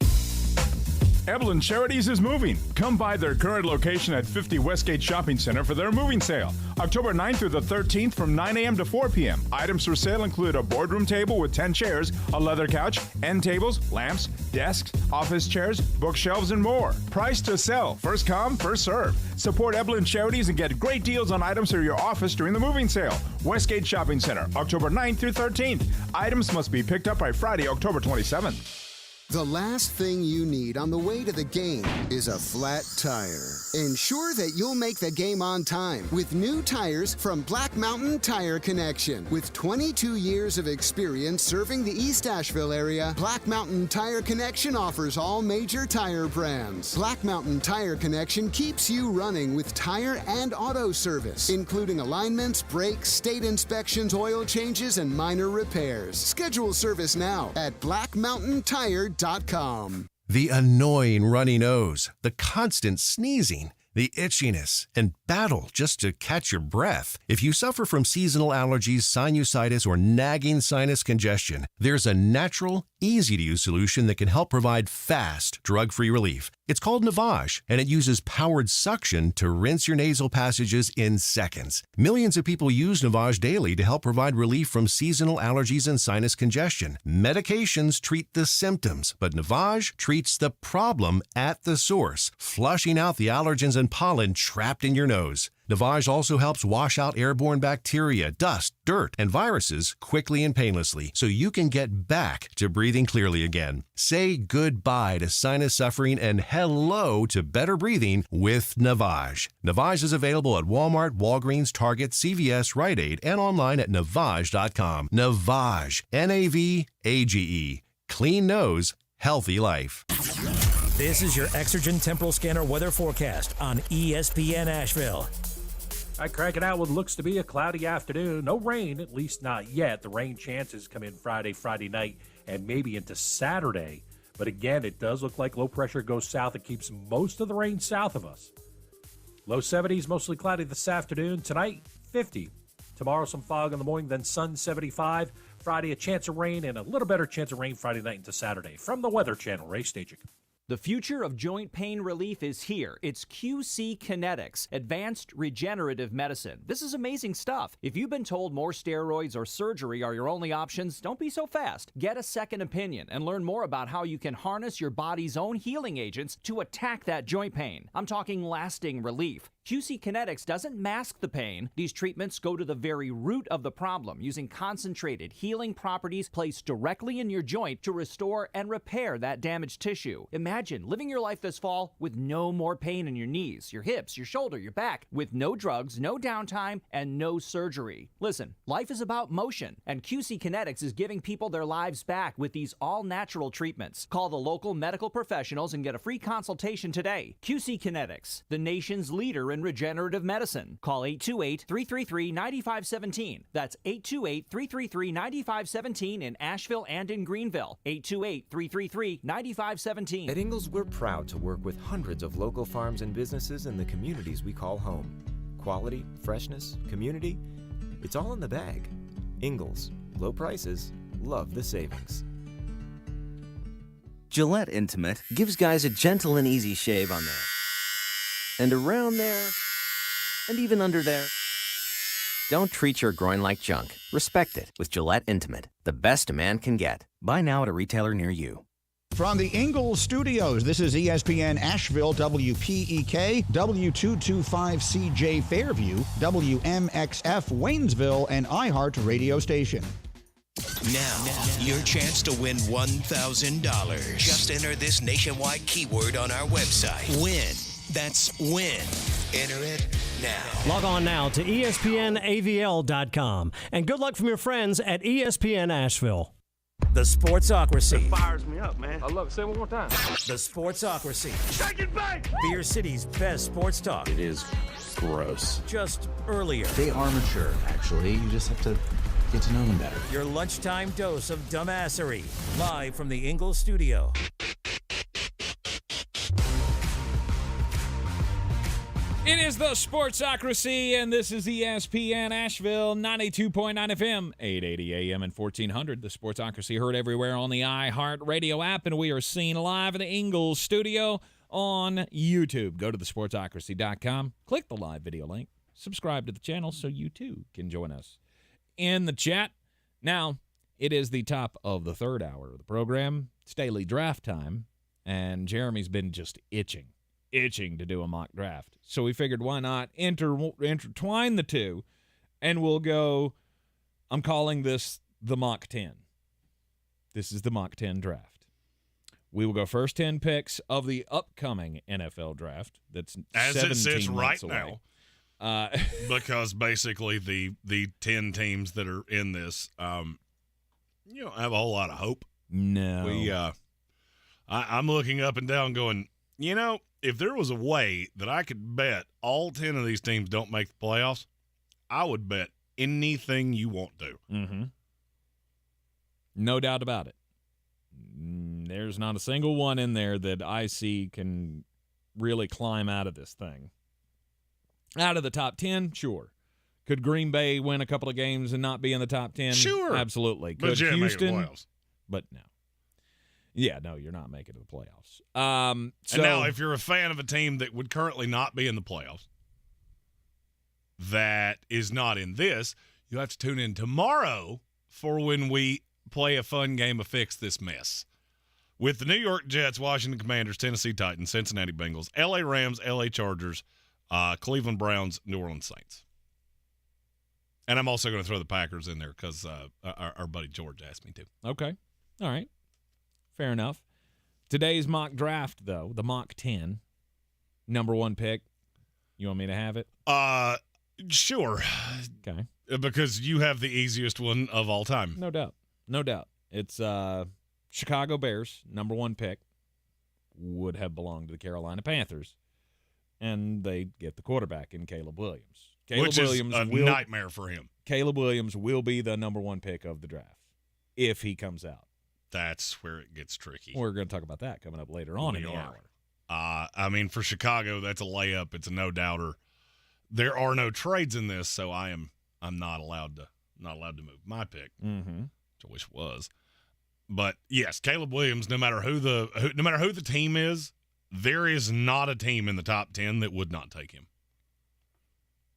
Evelyn Charities is moving. Come by their current location at 50 Westgate Shopping Center for their moving sale. October 9th through the 13th from 9 a.m. to 4 p.m. Items for sale include a boardroom table with 10 chairs, a leather couch, end tables, lamps, desks, office chairs, bookshelves, and more. Price to sell. First come, first serve. Support Evelyn Charities and get great deals on items for your office during the moving sale. Westgate Shopping Center, October 9th through 13th. Items must be picked up by Friday, October 27th. The last thing you need on the way to the game is a flat tire. Ensure that you'll make the game on time with new tires from Black Mountain Tire Connection. With 22 years of experience serving the East Asheville area, Black Mountain Tire Connection offers all major tire brands. Black Mountain Tire Connection keeps you running with tire and auto service, including alignments, brakes, state inspections, oil changes, and minor repairs. Schedule service now at blackmountaintire.com. The annoying runny nose, the constant sneezing, the itchiness, and battle just to catch your breath. If you suffer from seasonal allergies, sinusitis, or nagging sinus congestion, there's a natural, easy-to-use solution that can help provide fast, drug-free relief. It's called Navage, and it uses powered suction to rinse your nasal passages in seconds. Millions of people use Navage daily to help provide relief from seasonal allergies and sinus congestion. Medications treat the symptoms, but Navage treats the problem at the source, flushing out the allergens and pollen trapped in your nose. Navage also helps wash out airborne bacteria, dust, dirt, and viruses quickly and painlessly, so you can get back to breathing clearly again. Say goodbye to sinus suffering and hello to better breathing with Navage. Navage is available at Walmart, Walgreens, Target, CVS, Rite Aid, and online at Navage.com. Navage, Navage. Clean nose, healthy life. This is your Exergen Temporal Scanner weather forecast on ESPN Asheville. I crank it out what looks to be a cloudy afternoon. No rain, at least not yet. The rain chances come in Friday night, and maybe into Saturday. But again, it does look like low pressure goes south. It keeps most of the rain south of us. Low 70s, mostly cloudy this afternoon. Tonight, 50. Tomorrow, some fog in the morning, then sun, 75. Friday, a chance of rain, and a little better chance of rain Friday night into Saturday. From the Weather Channel, Ray Stagik. The future of joint pain relief is here. It's QC Kinetics, advanced regenerative medicine. This is amazing stuff. If you've been told more steroids or surgery are your only options, don't be so fast. Get a second opinion and learn more about how you can harness your body's own healing agents to attack that joint pain. I'm talking lasting relief. QC Kinetics doesn't mask the pain. These treatments go to the very root of the problem using concentrated healing properties placed directly in your joint to restore and repair that damaged tissue. Imagine living your life this fall with no more pain in your knees, your hips, your shoulder, your back, with no drugs, no downtime, and no surgery. Listen, life is about motion, and QC Kinetics is giving people their lives back with these all-natural treatments. Call the local medical professionals and get a free consultation today. QC Kinetics, the nation's leader in regenerative medicine. Call 828-333-9517. That's 828-333-9517 in Asheville and in Greenville. 828-333-9517. At Ingalls, we're proud to work with hundreds of local farms and businesses in the communities we call home. Quality, freshness, community, it's all in the bag. Ingalls, low prices, love the savings. Gillette Intimate gives guys a gentle and easy shave on there. And around there, and even under there. Don't treat your groin like junk. Respect it with Gillette Intimate, the best a man can get. Buy now at a retailer near you. From the Ingalls Studios, this is ESPN Asheville, WPEK, W225CJ Fairview, WMXF Waynesville, and iHeart radio station. Now, your chance to win $1,000. Just enter this nationwide keyword on our website. Win. That's win. Enter it now. Log on now to ESPNAVL.com. And good luck from your friends at ESPN Asheville. The Sportsocracy. It fires me up, man. I love it. Say it one more time. The Sportsocracy. Shake it back! Beer City's best sports talk. It is gross. Just earlier. They are mature, actually. You just have to get to know them better. Your lunchtime dose of dumbassery. Live from the Ingalls studio. It is the Sportsocracy, and this is ESPN Asheville, 92.9 FM, 880 AM and 1400. The Sportsocracy heard everywhere on the iHeart Radio app, and we are seen live in the Ingalls studio on YouTube. Go to thesportsocracy.com, click the live video link, subscribe to the channel so you too can join us in the chat. Now, it is the top of the third hour of the program. It's daily draft time, and Jeremy's been just itching to do a mock draft. So we figured, why not intertwine the two, and we'll go, I'm calling this the mock 10. This is the mock 10 draft. We will go first 10 picks of the upcoming NFL draft. That's as 17 it sits right away. now. Because basically the 10 teams that are in this, you don't have a whole lot of hope. No. I'm looking up and down going, if there was a way that I could bet all 10 of these teams don't make the playoffs, I would bet anything you want to. Mm-hmm. No doubt about it. There's not a single one in there that I see can really climb out of this thing. Out of the top 10, sure. Could Green Bay win a couple of games and not be in the top 10? Sure. Absolutely. But Could you ain't making the Houston? playoffs. But no. Yeah, no, you're not making it to the playoffs. And now, if you're a fan of a team that would currently not be in the playoffs, that is not in this, you'll have to tune in tomorrow for when we play a fun game of Fix This Mess. With the New York Jets, Washington Commanders, Tennessee Titans, Cincinnati Bengals, LA Rams, LA Chargers, Cleveland Browns, New Orleans Saints. And I'm also going to throw the Packers in there because our buddy George asked me to. Okay. All right. Fair enough. Today's mock draft, though, the mock 10, number one pick. You want me to have it? Sure. Okay. Because you have the easiest one of all time. No doubt. No doubt. It's Chicago Bears, number one pick. would have belonged to the Carolina Panthers. And they get the quarterback in Caleb Williams. Which is a nightmare for him. Caleb Williams will be the number 1 pick of the draft if he comes out. That's where it gets tricky. We're going to talk about that coming up later on in the hour. I mean, for Chicago, that's a layup. It's a no-doubter. There are no trades in this, so I'm not allowed to move my pick, which I wish it was. But yes, Caleb Williams. No matter who the team is, there is not a team in the top 10 that would not take him.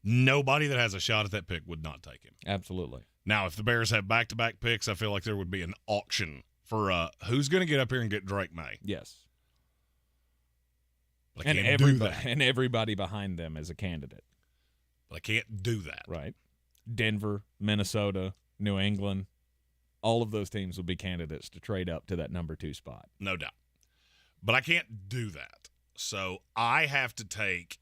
Nobody that has a shot at that pick would not take him. Absolutely. Now, if the Bears have back-to-back picks, I feel like there would be an auction for who's going to get up here and get Drake May. Yes. But I and can't do that. And everybody behind them is a candidate. But I can't do that. Right. Denver, Minnesota, New England, all of those teams will be candidates to trade up to that number 2 spot. No doubt. But I can't do that. So I have to take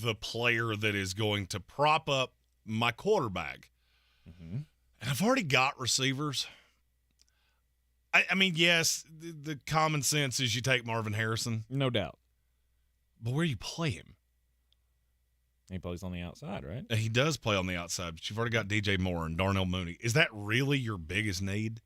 the player that is going to prop up my quarterback. And I've already got receivers. I mean, yes, the common sense is you take Marvin Harrison. No doubt. But where do you play him? He plays on the outside, right? He does play on the outside, but you've already got DJ Moore and Darnell Mooney. Is that really your biggest need?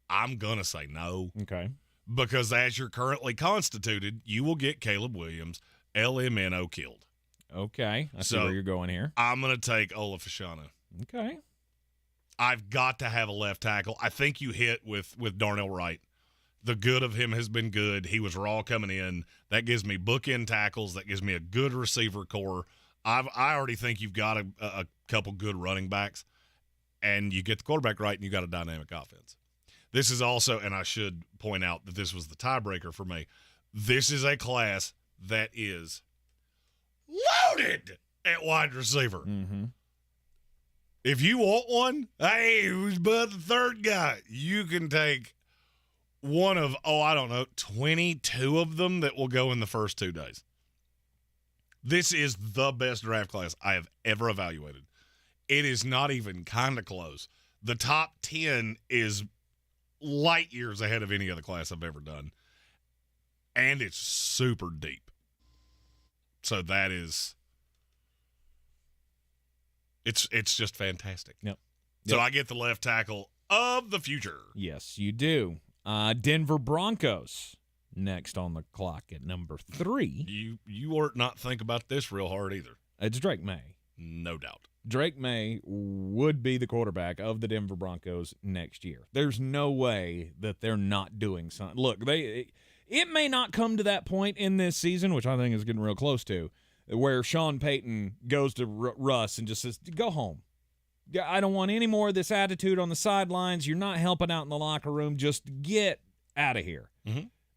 I'm going to say no. Okay. Because as you're currently constituted, you will get Caleb Williams, LMNO killed. Okay. I see where you're going here. I'm going to take Ola Fashanu. Okay. I've got to have a left tackle. I think you hit with Darnell Wright. The good of him has been good. He was raw coming in. That gives me bookend tackles. That gives me a good receiver core. I already think you've got a couple good running backs, and you get the quarterback right, and you got a dynamic offense. This is also, and I should point out that this was the tiebreaker for me, this is a class that is loaded at wide receiver. If you want one, hey, who's but the third guy? You can take one of, 22 of them that will go in the first 2 days. This is the best draft class I have ever evaluated. It is not even kind of close. The top 10 is light years ahead of any other class I've ever done. And it's super deep. So that is... It's just fantastic. Yep. So I get the left tackle of the future. Yes, you do. Denver Broncos next on the clock at number 3. You ought not think about this real hard either. It's Drake May. No doubt. Drake May would be the quarterback of the Denver Broncos next year. There's no way that they're not doing something. Look, it may not come to that point in this season, which I think is getting real close to, where Sean Payton goes to Russ and just says, go home. I don't want any more of this attitude on the sidelines. You're not helping out in the locker room. Just get out of here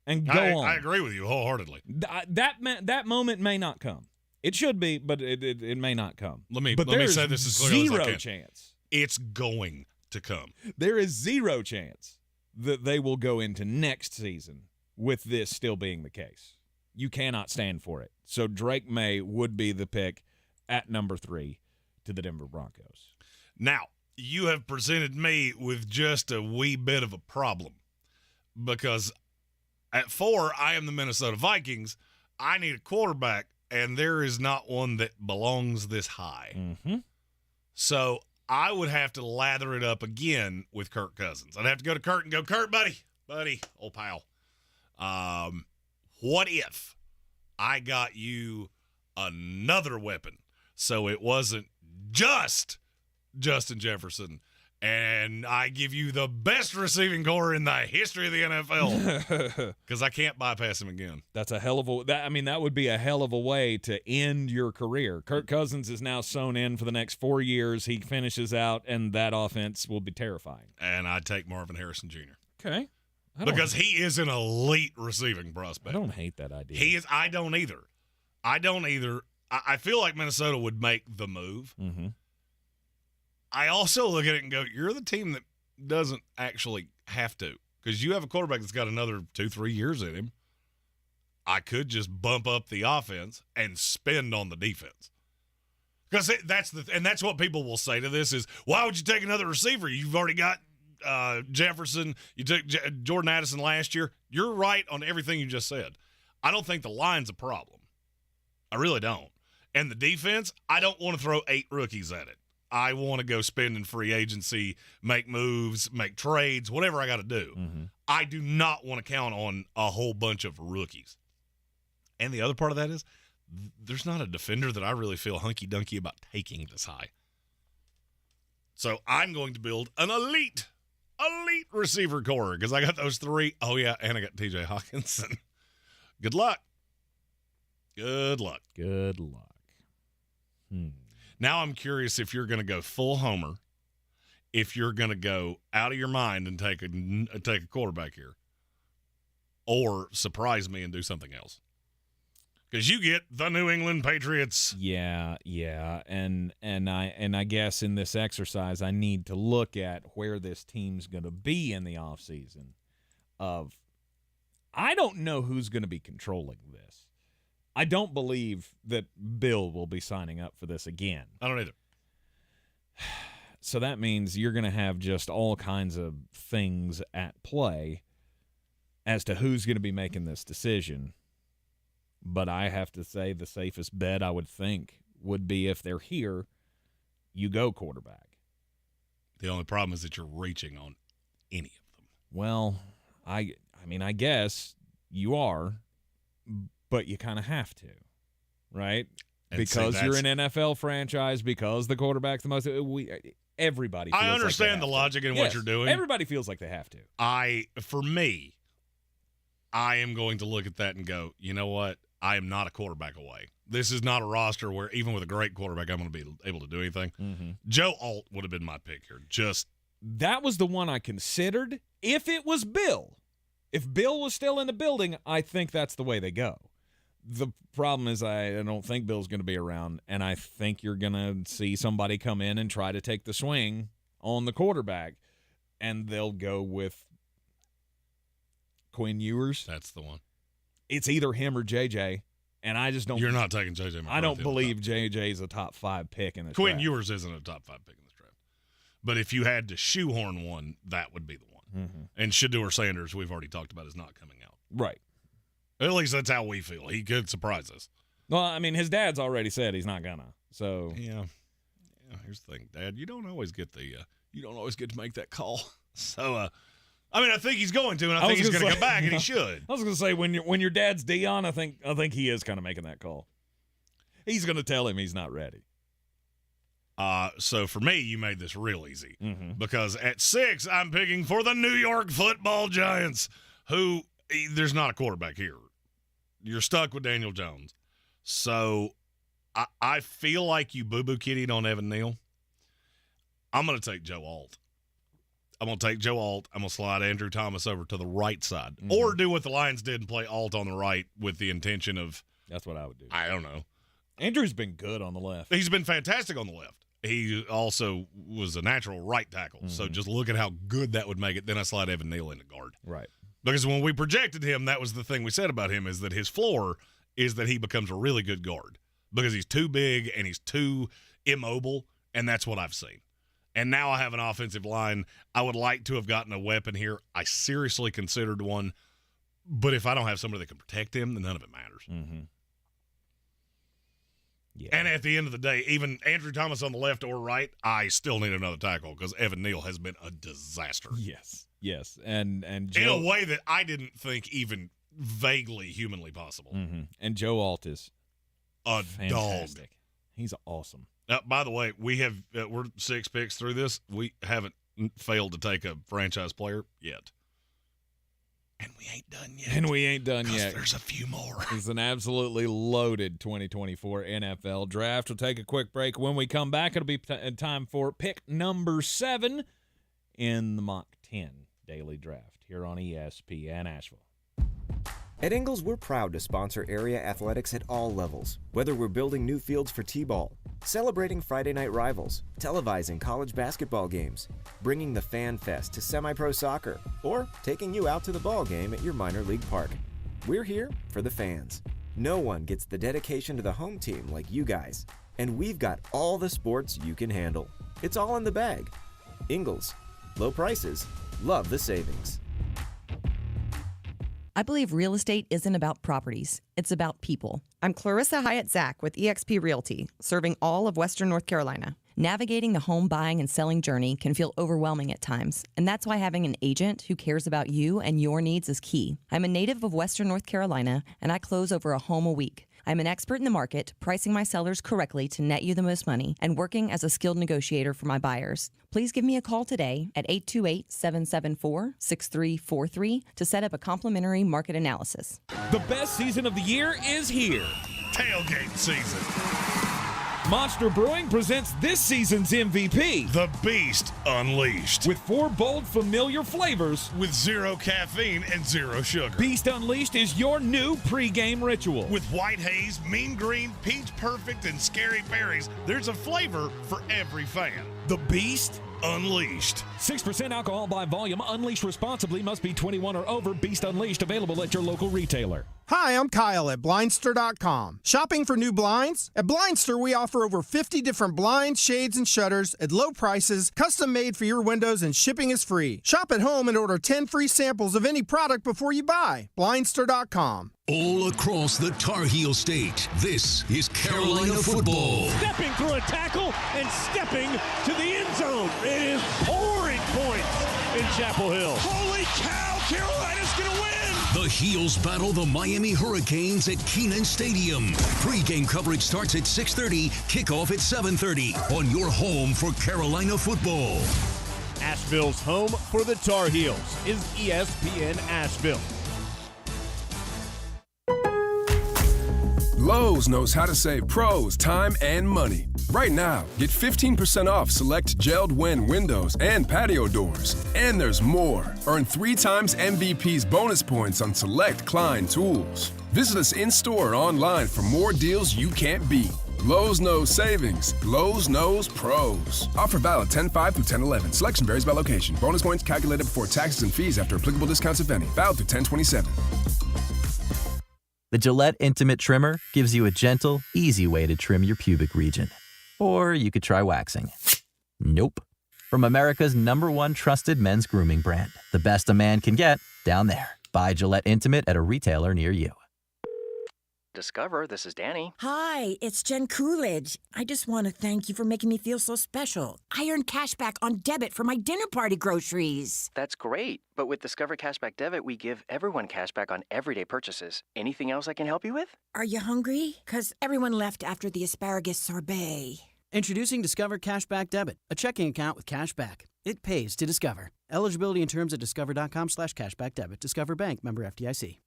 and go on. I agree with you wholeheartedly. That moment may not come. It should be, but it may not come. Let me say this as clearly as I can. Zero chance. It's going to come. There is zero chance that they will go into next season with this still being the case. You cannot stand for it. So Drake May would be the pick at number 3 to the Denver Broncos. Now, you have presented me with just a wee bit of a problem because at 4, I am the Minnesota Vikings. I need a quarterback, and there is not one that belongs this high. So I would have to lather it up again with Kirk Cousins. I'd have to go to Kirk and go, Kirk, buddy, old pal. What if I got you another weapon so it wasn't just Justin Jefferson and I give you the best receiving core in the history of the NFL because I can't bypass him again. That's a hell of a that would be a hell of a way to end your career. Kirk Cousins is now sewn in for the next 4 years. He finishes out, and that offense will be terrifying. And I'd take Marvin Harrison Jr. Okay. Because he is an elite receiving prospect. I don't hate that idea. He is. I don't either. I feel like Minnesota would make the move. I also look at it and go, you're the team that doesn't actually have to because you have a quarterback that's got another 2-3 years in him. I could just bump up the offense and spend on the defense. Because that's what people will say to this is, why would you take another receiver? You've already got Jefferson. You took Jordan Addison last year. You're right on everything you just said. I don't think the line's a problem. I really don't. And the defense, I don't want to throw 8 rookies at it. I want to go spend in free agency, make moves, make trades, whatever I got to do. Mm-hmm. I do not want to count on a whole bunch of rookies. And the other part of that is there's not a defender that I really feel hunky-dunky about taking this high. So I'm going to build an elite receiver core because I got those 3. Oh, yeah, and I got TJ Hawkinson. Good luck. Good luck. Good luck. Now I'm curious if you're going to go full homer, if you're going to go out of your mind and take a quarterback here, or surprise me and do something else. Because you get the New England Patriots. Yeah, and I guess in this exercise I need to look at where this team's going to be in the offseason. I don't know who's going to be controlling this. I don't believe that Bill will be signing up for this again. I don't either. So that means you're going to have just all kinds of things at play as to who's going to be making this decision. But I have to say the safest bet I would think would be if they're here, you go quarterback. The only problem is that you're reaching on any of them. Well, I mean, I guess you are, but you kind of have to, right? And because you're an NFL franchise, because the quarterback's the most everybody feels I understand like the logic in what you're doing. Everybody feels like they have to. For me, I am going to look at that and go, you know what? I am not a quarterback away. This is not a roster where even with a great quarterback, I'm going to be able to do anything. Mm-hmm. Joe Alt would have been my pick here. That was the one I considered. If it was Bill, if Bill was still in the building, I think that's the way they go. The problem is I don't think Bill's going to be around, and I think you're going to see somebody come in and try to take the swing on the quarterback, and they'll go with Quinn Ewers. That's the one. It's either him or JJ, and I just don't. You're not taking JJ. I don't believe JJ is a top 5 pick in this Quinn draft. Ewers isn't a top 5 pick in this draft. But if you had to shoehorn one, that would be the one. Mm-hmm. And Shedeur Sanders, we've already talked about, is not coming out. Right. At least that's how we feel. He could surprise us. Well, I mean, his dad's already said he's not gonna. So yeah. Here's the thing, Dad. You don't always get to make that call. So, I mean, I think he's going to, and I think he's going to come back, and he should. I was going to say when your dad's Dion, I think he is kind of making that call. He's going to tell him he's not ready. So for me, you made this real easy because at 6, I'm picking for the New York Football Giants, who there's not a quarterback here. You're stuck with Daniel Jones. So I feel like you boo-boo kittied on Evan Neal. I'm going to take Joe Alt. I'm going to take Joe Alt. I'm going to slide Andrew Thomas over to the right side. Or do what the Lions did and play Alt on the right with the intention of... That's what I would do. I don't know. Andrew's been good on the left. He's been fantastic on the left. He also was a natural right tackle. So just look at how good that would make it. Then I slide Evan Neal into guard. Right. Because when we projected him, that was the thing we said about him, is that his floor is that he becomes a really good guard. Because he's too big and he's too immobile, and that's what I've seen. And now I have an offensive line. I would like to have gotten a weapon here. I seriously considered one. But if I don't have somebody that can protect him, then none of it matters. Mm-hmm. Yeah. And at the end of the day, even Andrew Thomas on the left or right, I still need another tackle because Evan Neal has been a disaster. Yes. And Joe, in a way that I didn't think even vaguely humanly possible. Mm-hmm. And Joe Alt is a fantastic. Dog. He's awesome. By the way, we're 6 picks through this. We haven't failed to take a franchise player yet. And we ain't done yet. There's a few more. It's an absolutely loaded 2024 NFL draft. We'll take a quick break. When we come back, it'll be time for pick number 7 in the Mock 10 Daily Draft here on ESPN Asheville. At Ingles, we're proud to sponsor area athletics at all levels. Whether we're building new fields for T-ball, celebrating Friday night rivals, televising college basketball games, bringing the Fan Fest to semi-pro soccer, or taking you out to the ball game at your minor league park. We're here for the fans. No one gets the dedication to the home team like you guys. And we've got all the sports you can handle. It's all in the bag. Ingles. Low prices. Love the savings. I believe real estate isn't about properties. It's about people. I'm Clarissa Hyatt Zach with eXp Realty, serving all of Western North Carolina. Navigating the home buying and selling journey can feel overwhelming at times, and that's why having an agent who cares about you and your needs is key. I'm a native of Western North Carolina, and I close over a home a week. I'm an expert in the market, pricing my sellers correctly to net you the most money, and working as a skilled negotiator for my buyers. Please give me a call today at 828-774-6343 to set up a complimentary market analysis. The best season of the year is here. Tailgate season. Monster Brewing presents this season's MVP, The Beast Unleashed. with 4 bold, familiar flavors. With 0 caffeine and 0 sugar. Beast Unleashed is your new pregame ritual. With white haze, mean green, peach perfect, and scary berries, there's a flavor for every fan. The Beast Unleashed. 6% alcohol by volume. Unleashed responsibly. Must be 21 or over. Beast Unleashed. Available at your local retailer. Hi, I'm Kyle at Blindster.com. Shopping for new blinds? At Blindster, we offer over 50 different blinds, shades, and shutters at low prices, custom made for your windows, and shipping is free. Shop at home and order 10 free samples of any product before you buy. Blindster.com. All across the Tar Heel State, this is Carolina football. Stepping through a tackle and stepping to the end zone. It is pouring points in Chapel Hill. Holy cow, Carolina's going to win. The Heels battle the Miami Hurricanes at Kenan Stadium. Pre-game coverage starts at 6:30, kickoff at 7:30 on your home for Carolina football. Asheville's home for the Tar Heels is ESPN Asheville. Lowe's knows how to save pros time and money. Right now, get 15% off select gelled Win windows and patio doors. And there's more. Earn 3 times MVP's bonus points on select Klein tools. Visit us in-store or online for more deals you can't beat. Lowe's knows savings. Lowe's knows pros. Offer valid 10/5 through 10/11. Selection varies by location. Bonus points calculated before taxes and fees after applicable discounts if any. Valid through 10/27. The Gillette Intimate Trimmer gives you a gentle, easy way to trim your pubic region. Or you could try waxing. Nope. From America's #1 trusted men's grooming brand, the best a man can get, down there. Buy Gillette Intimate at a retailer near you. Discover, this is Danny. Hi, it's Jen Coolidge. I just want to thank you for making me feel so special. I earned cash back on debit for my dinner party groceries. That's great. But with Discover Cashback Debit, we give everyone cash back on everyday purchases. Anything else I can help you with? Are you hungry? 'Cause everyone left after the asparagus sorbet. Introducing Discover Cashback Debit, a checking account with cash back. It pays to Discover. Eligibility and terms at discover.com/cashbackdebit. Discover Bank, member FDIC.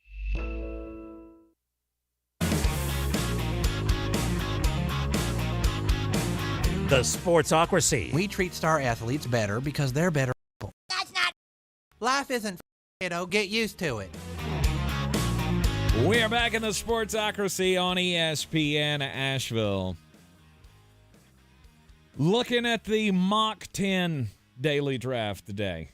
The Sportsocracy. We treat star athletes better because they're better people. That's not... Life isn't, get used to it. We are back in the Sportsocracy on ESPN Asheville. Looking at the mock 10 daily draft today.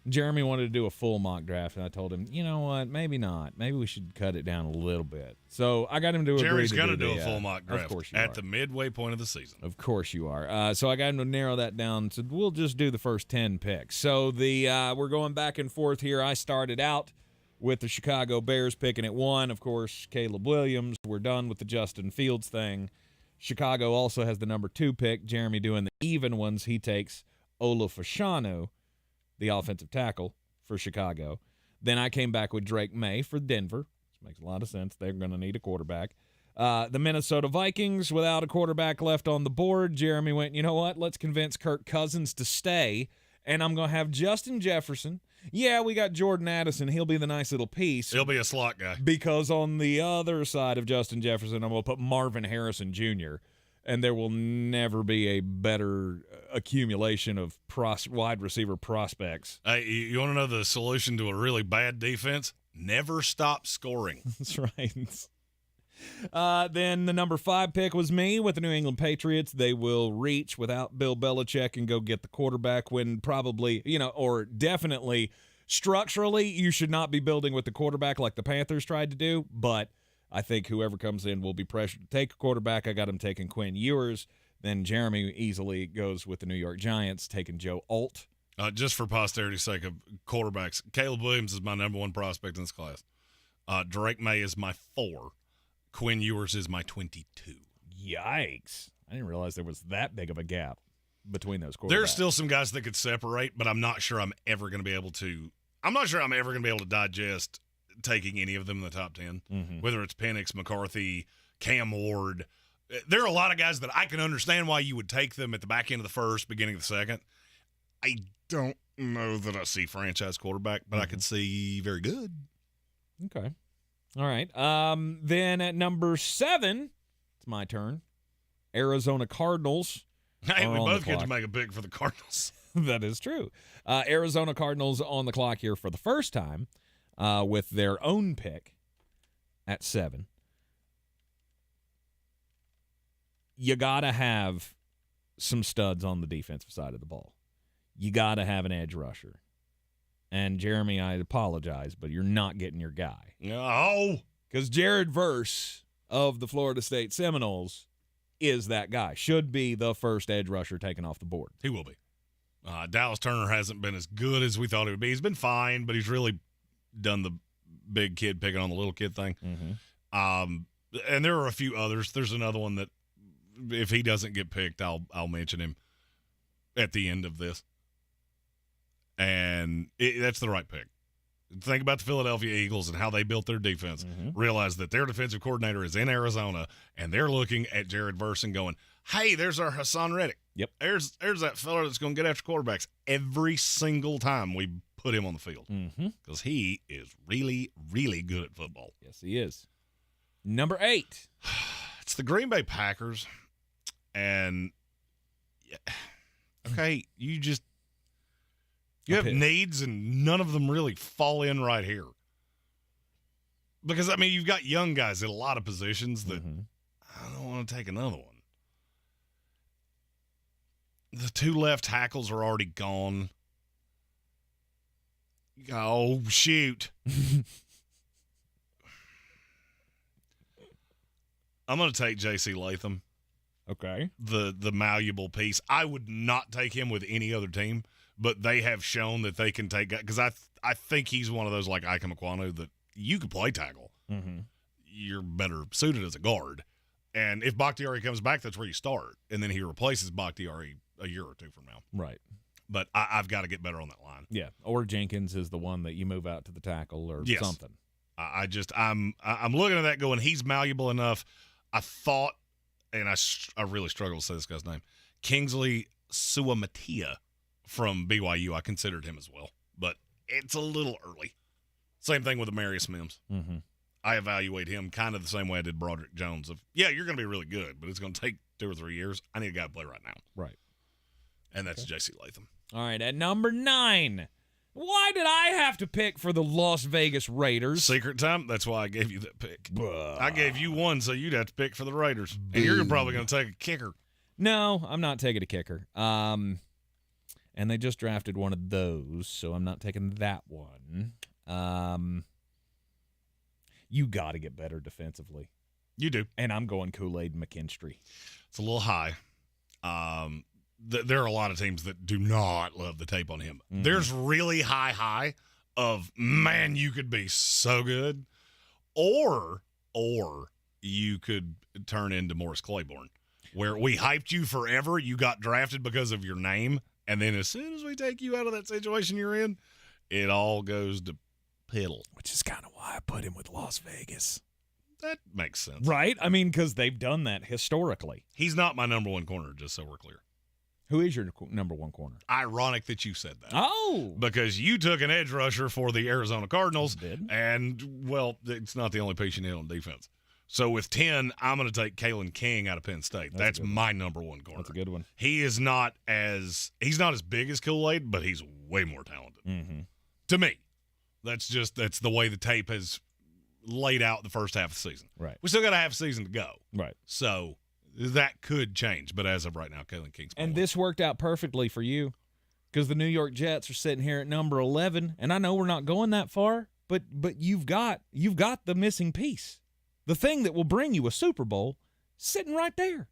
Jeremy wanted to do a full mock draft, and I told him, you know what, maybe not. Maybe we should cut it down a little bit. So I got him to agree Jeremy's to going to do a full mock draft at the midway point of the season. Of course you are. So I got him to narrow that down. So we'll just do the first 10 picks. So we're going back and forth here. I started out with the Chicago Bears picking at 1. Of course, Caleb Williams. We're done with the Justin Fields thing. Chicago also has the number 2 pick. Jeremy doing the even ones. He takes Ola Fashanu, the offensive tackle for Chicago. Then I came back with Drake May for Denver, which makes a lot of sense. They're going to need a quarterback. The Minnesota Vikings, without a quarterback left on the board, Jeremy went, you know what, let's convince Kirk Cousins to stay, and I'm going to have Justin Jefferson. Yeah, we got Jordan Addison. He'll be the nice little piece. He'll be a slot guy. Because on the other side of Justin Jefferson, I'm going to put Marvin Harrison Jr., and there will never be a better accumulation of wide receiver prospects. Hey, you want to know the solution to a really bad defense? Never stop scoring. That's right. Then the number 5 pick was me with the New England Patriots. They will reach without Bill Belichick and go get the quarterback when probably, or definitely structurally, you should not be building with the quarterback like the Panthers tried to do, but I think whoever comes in will be pressured to take a quarterback. I got him taking Quinn Ewers. Then Jeremy easily goes with the New York Giants, taking Joe Alt. Just for posterity's sake of quarterbacks, Caleb Williams is my number one prospect in this class. Drake May is my 4. Quinn Ewers is my 22. Yikes. I didn't realize there was that big of a gap between those quarterbacks. There's still some guys that could separate, but I'm not sure I'm ever going to be able to digest taking any of them in the top 10, whether it's Penix, McCarthy, Cam Ward. There are a lot of guys that I can understand why you would take them at the back end of the first, beginning of the second. I don't know that I see franchise quarterback, but I could see very good. Okay. All right. Then at number 7, it's my turn. Arizona Cardinals. Hey, we both get to make a pick for the Cardinals. That is true. Arizona Cardinals on the clock here for the first time with their own pick at 7. You got to have some studs on the defensive side of the ball. You got to have an edge rusher. And, Jeremy, I apologize, but you're not getting your guy. No. Because Jared Verse of the Florida State Seminoles is that guy. Should be the first edge rusher taken off the board. He will be. Dallas Turner hasn't been as good as we thought he would be. He's been fine, but he's really done the big kid picking on the little kid thing. And there are a few others. There's another one that if he doesn't get picked, I'll mention him at the end of this. And that's the right pick. Think about the Philadelphia Eagles and how they built their defense. Realize that their defensive coordinator is in Arizona, and they're looking at Jared Verse and going, hey, there's our Hassan Reddick. Yep. There's that fella that's going to get after quarterbacks every single time we put him on the field. Because he is really, really good at football. Yes, he is. Number 8. It's the Green Bay Packers. And, okay, you have needs, and none of them really fall in right here. Because, I mean, you've got young guys at a lot of positions that I don't want to take another one. The 2 left tackles are already gone. Oh, shoot. I'm going to take J.C. Latham. Okay. The malleable piece. I would not take him with any other team, but they have shown that they can take – because I think he's one of those like Ike Mekwonu that you can play tackle. You're better suited as a guard. And if Bakhtiari comes back, that's where you start. And then he replaces Bakhtiari a year or 2 from now. Right. But I've got to get better on that line. Yeah. Or Jenkins is the one that you move out to the tackle or something. I'm looking at that going, he's malleable enough. I thought, and I really struggle to say this guy's name, Kingsley Suamatia from BYU. I considered him as well, but it's a little early. Same thing with Amarius Mims. I evaluate him kind of the same way I did Broderick Jones. You're going to be really good, but it's going to take 2 or 3 years. I need a guy to play right now. Right. And that's J.C. Latham. All right, at number 9. Why did I have to pick for the Las Vegas Raiders? Secret time? That's why I gave you that pick. I gave you one, so you'd have to pick for the Raiders. And you're probably going to take a kicker. No, I'm not taking a kicker. And they just drafted one of those, so I'm not taking that one. You got to get better defensively. You do. And I'm going Kool-Aid McKinstry. It's a little high. There are a lot of teams that do not love the tape on him. There's really high of, man, you could be so good. Or you could turn into Morris Claiborne, where we hyped you forever. You got drafted because of your name. And then as soon as we take you out of that situation you're in, it all goes to piddle. Which is kind of why I put him with Las Vegas. That makes sense. Right? I mean, because they've done that historically. He's not my number 1 corner, just so we're clear. Who is your number 1 corner? Ironic that you said that. Oh. Because you took an edge rusher for the Arizona Cardinals. And, well, it's not the only piece you need on defense. So with 10, I'm going to take Kalen King out of Penn State. That's my number 1 corner. That's a good one. He's not as big as Kool-Aid, but he's way more talented. To me. That's the way the tape has laid out the first half of the season. Right. We still got a half season to go. Right. So that could change, but as of right now, Kalen King's and this worked out perfectly for you because the New York Jets are sitting here at number 11, and I know we're not going that far, but you've got the missing piece. The thing that will bring you a Super Bowl sitting right there.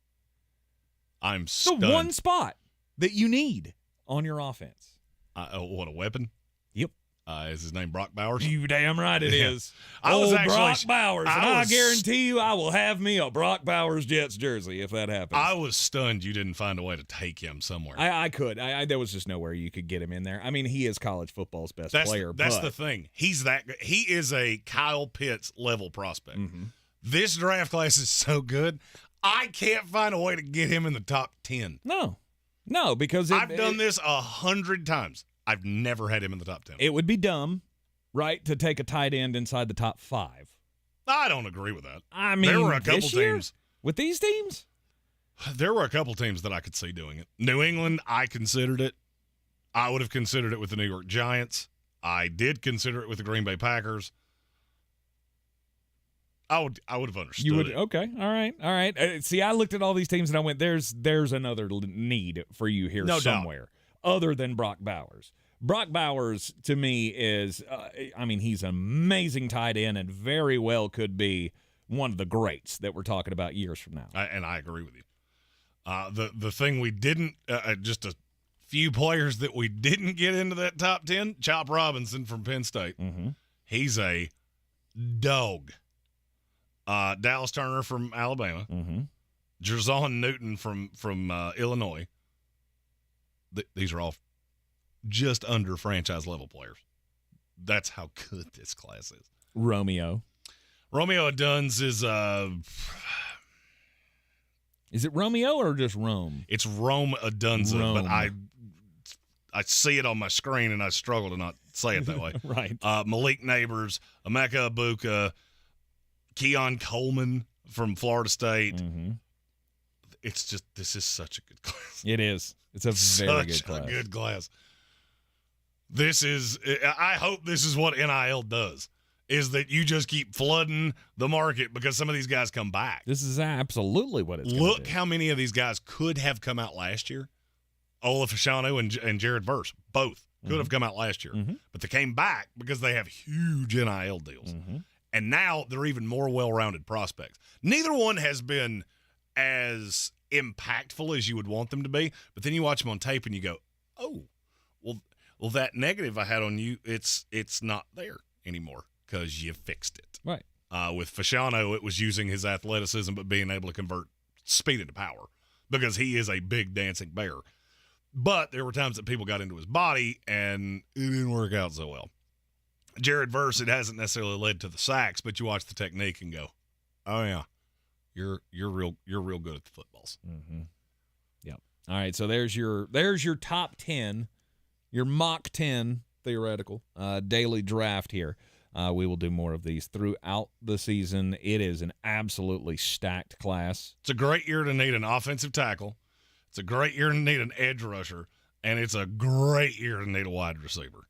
I'm stunned. The one spot that you need on your offense. What a weapon. Yep. Is his name Brock Bowers? You damn right it is. Brock Bowers. I guarantee you I will have me a Brock Bowers Jets jersey if that happens. I was stunned you didn't find a way to take him somewhere. I could. There was just nowhere you could get him in there. I mean, he is college football's best player. That's the thing. He's that good. He is a Kyle Pitts level prospect. Mm-hmm. This draft class is so good, I can't find a way to get him in the top 10. No, because I've done this 100 times. I've never had him in the top 10. It would be dumb, right, to take a tight end inside the top 5. I don't agree with that. I mean, there were a couple teams. With these teams? There were a couple teams that I could see doing it. New England, I considered it. I would have considered it with the New York Giants. I did consider it with the Green Bay Packers. I would have understood You would, it. okay, all right. See, I looked at all these teams and I went, there's another need for you here somewhere. Other than Brock Bowers. Brock Bowers, to me, is, he's an amazing tight end and very well could be one of the greats that we're talking about years from now. And I agree with you. The thing we didn't, just a few players that we didn't get into that top 10, Chop Robinson from Penn State. Mm-hmm. He's a dog. Dallas Turner from Alabama. Mm-hmm. Jerzon Newton from Illinois. These are all just under franchise level players. That's how good this class is. Romeo Aduns is it Romeo or just Rome? It's Rome Adunza, but I see it on my screen and I struggle to not say it that way. Right. Malik Neighbors, Emeka Ibuka, Keon Coleman from Florida State. Mm-hmm. It's just, this is such a good class. It is. It's a very good class. Such a good class. I hope this is what NIL does, is that you just keep flooding the market because some of these guys come back. This is absolutely what it's going to Look do. how many of these guys could have come out last year. Ola Fashanu and Jared Verse, both could have come out last year. Mm-hmm. But they came back because they have huge NIL deals. Mm-hmm. And now they're even more well-rounded prospects. Neither one has been as impactful as you would want them to be, but then you watch them on tape and you go, oh, well, that negative I had on you, it's not there anymore because you fixed it. Right. With Fashanu, it was using his athleticism but being able to convert speed into power because he is a big dancing bear. But there were times that people got into his body and it didn't work out so well. Jared Verse, it hasn't necessarily led to the sacks, but you watch the technique and go, oh yeah, you're real good at the footballs. Mm-hmm. Yep. All right, so there's your top 10, your mock 10 theoretical daily draft here. We will do more of these throughout the season. It is an absolutely stacked class. It's a great year to need an offensive tackle. It's a great year to need an edge rusher, and it's a great year to need a wide receiver.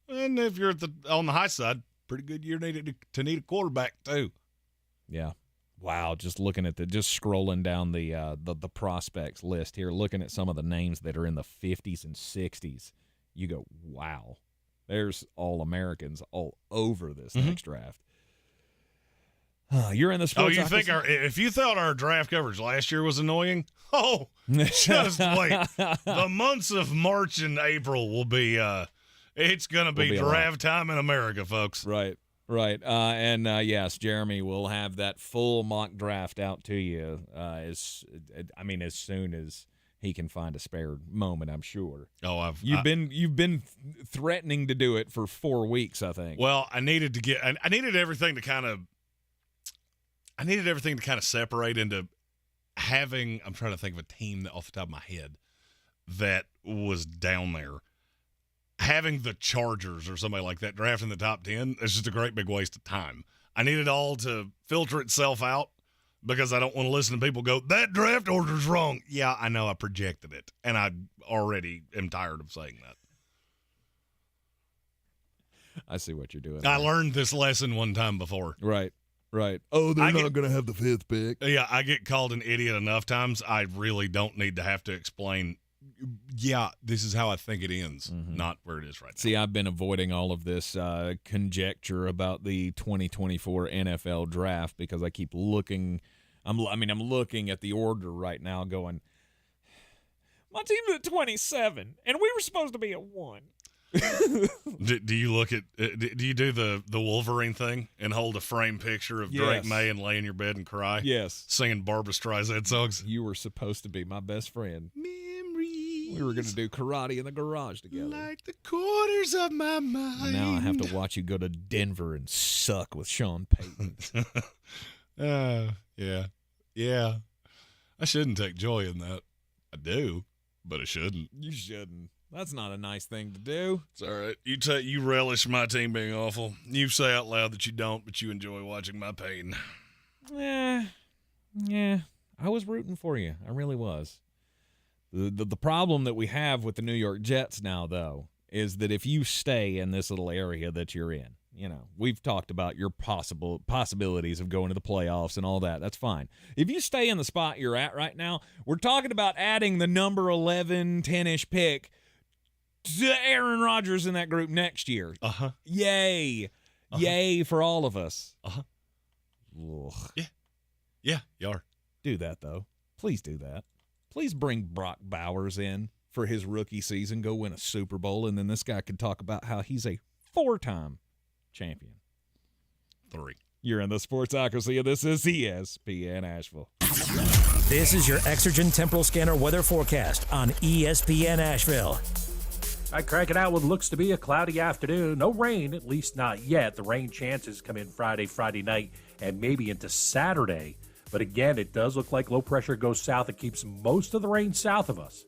And if you're on the high side, pretty good year to need a quarterback too. Yeah. Wow. Just looking at just scrolling down the prospects list here, looking at some of the names that are in the 50s and 60s, you go, wow. There's All-Americans all over this next draft. You're in the sports. If you thought our draft coverage last year was annoying, just wait. The months of March and April will be it's going to be draft time in America, folks. Right. And yes, Jeremy will have that full mock draft out to you as soon as he can find a spare moment, I'm sure. Oh, you've been threatening to do it for 4 weeks, I think. Well, I needed everything to kind of separate into having, I'm trying to think of a team that off the top of my head that was down there. Having the Chargers or somebody like that draft in the top 10 is just a great big waste of time. I need it all to filter itself out because I don't want to listen to people go, that draft order's wrong. Yeah, I know, I projected it, and I already am tired of saying that. I see what you're doing. I learned this lesson one time before. Right. Oh, they're not going to have the 5th pick. Yeah, I get called an idiot enough times. I really don't need to have to explain, yeah, this is how I think it ends, not where it is right now. See, I've been avoiding all of this conjecture about the 2024 NFL draft because I keep looking. I'm looking at the order right now going, My team's at 27, and we were supposed to be at 1. Do you look at? Do you do the Wolverine thing and hold a framed picture of Drake May and lay in your bed and cry? Yes, singing Barbra Streisand songs. You were supposed to be my best friend. Memories. We were going to do karate in the garage together. Like the quarters of my mind. And now I have to watch you go to Denver and suck with Sean Payton. Yeah. I shouldn't take joy in that. I do, but I shouldn't. You shouldn't. That's not a nice thing to do. It's all right. You relish my team being awful. You say out loud that you don't, but you enjoy watching my pain. Yeah. I was rooting for you. I really was. The problem that we have with the New York Jets now, though, is that if you stay in this little area that you're in, we've talked about your possibilities of going to the playoffs and all that. That's fine. If you stay in the spot you're at right now, we're talking about adding the number 11, 10-ish pick to Aaron Rodgers in that group next year. Uh-huh. Yay. Uh-huh. Yay for all of us. Uh-huh. Ugh. Yeah, you are. Do that, though. Please do that. Please bring Brock Bowers in for his rookie season, go win a Super Bowl, and then this guy can talk about how he's a 4-time champion. 3. You're in the Sportsocracy, and this is ESPN Asheville. This is your Exergen Temporal Scanner weather forecast on ESPN Asheville. I crack it out what looks to be a cloudy afternoon. No rain, at least not yet. The rain chances come in Friday night, and maybe into Saturday. But again, it does look like low pressure goes south. It keeps most of the rain south of us.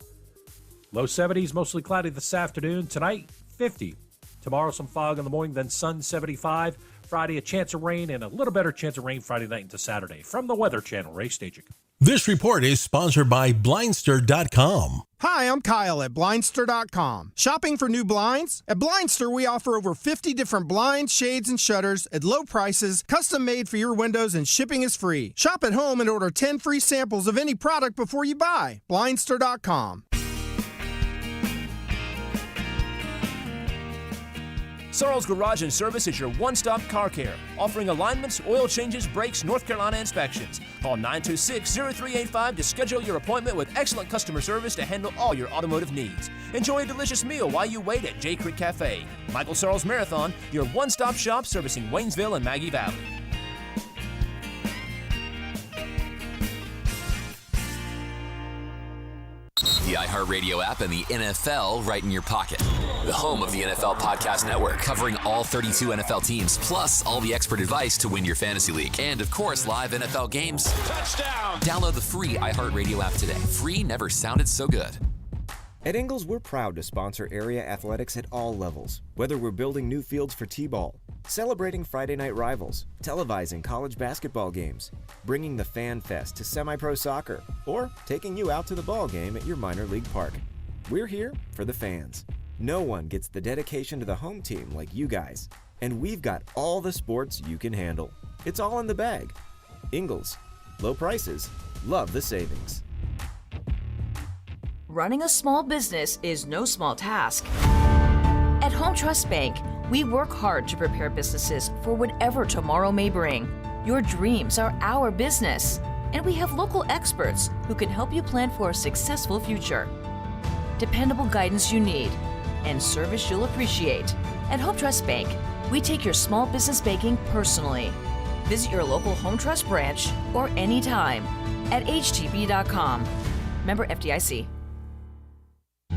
Low 70s, mostly cloudy this afternoon. Tonight, 50. Tomorrow, some fog in the morning, then sun, 75. Friday, a chance of rain, and a little better chance of rain Friday night into Saturday. From the Weather Channel, Ray Stachik. This report is sponsored by Blindster.com. Hi, I'm Kyle at Blindster.com. Shopping for new blinds? At Blindster, we offer over 50 different blinds, shades, and shutters at low prices, custom made for your windows, and shipping is free. Shop at home and order 10 free samples of any product before you buy. Blindster.com. Sorrell's Garage and Service is your one-stop car care, offering alignments, oil changes, brakes, North Carolina inspections. Call 926-0385 to schedule your appointment with excellent customer service to handle all your automotive needs. Enjoy a delicious meal while you wait at J Creek Cafe. Michael Sorrell's Marathon, your one-stop shop servicing Waynesville and Maggie Valley. The iHeartRadio app and the NFL right in your pocket. The home of the NFL Podcast Network, covering all 32 NFL teams, plus all the expert advice to win your fantasy league. And, of course, live NFL games. Touchdown! Download the free iHeartRadio app today. Free never sounded so good. At Ingles, we're proud to sponsor area athletics at all levels. Whether we're building new fields for T-ball, celebrating Friday night rivals, televising college basketball games, bringing the Fan Fest to semi-pro soccer, or taking you out to the ball game at your minor league park. We're here for the fans. No one gets the dedication to the home team like you guys. And we've got all the sports you can handle. It's all in the bag. Ingles. Low prices. Love the savings. Running a small business is no small task. At Home Trust Bank, we work hard to prepare businesses for whatever tomorrow may bring. Your dreams are our business, and we have local experts who can help you plan for a successful future. Dependable guidance you need, and service you'll appreciate. At Home Trust Bank, we take your small business banking personally. Visit your local Home Trust branch or anytime at htb.com. Member FDIC.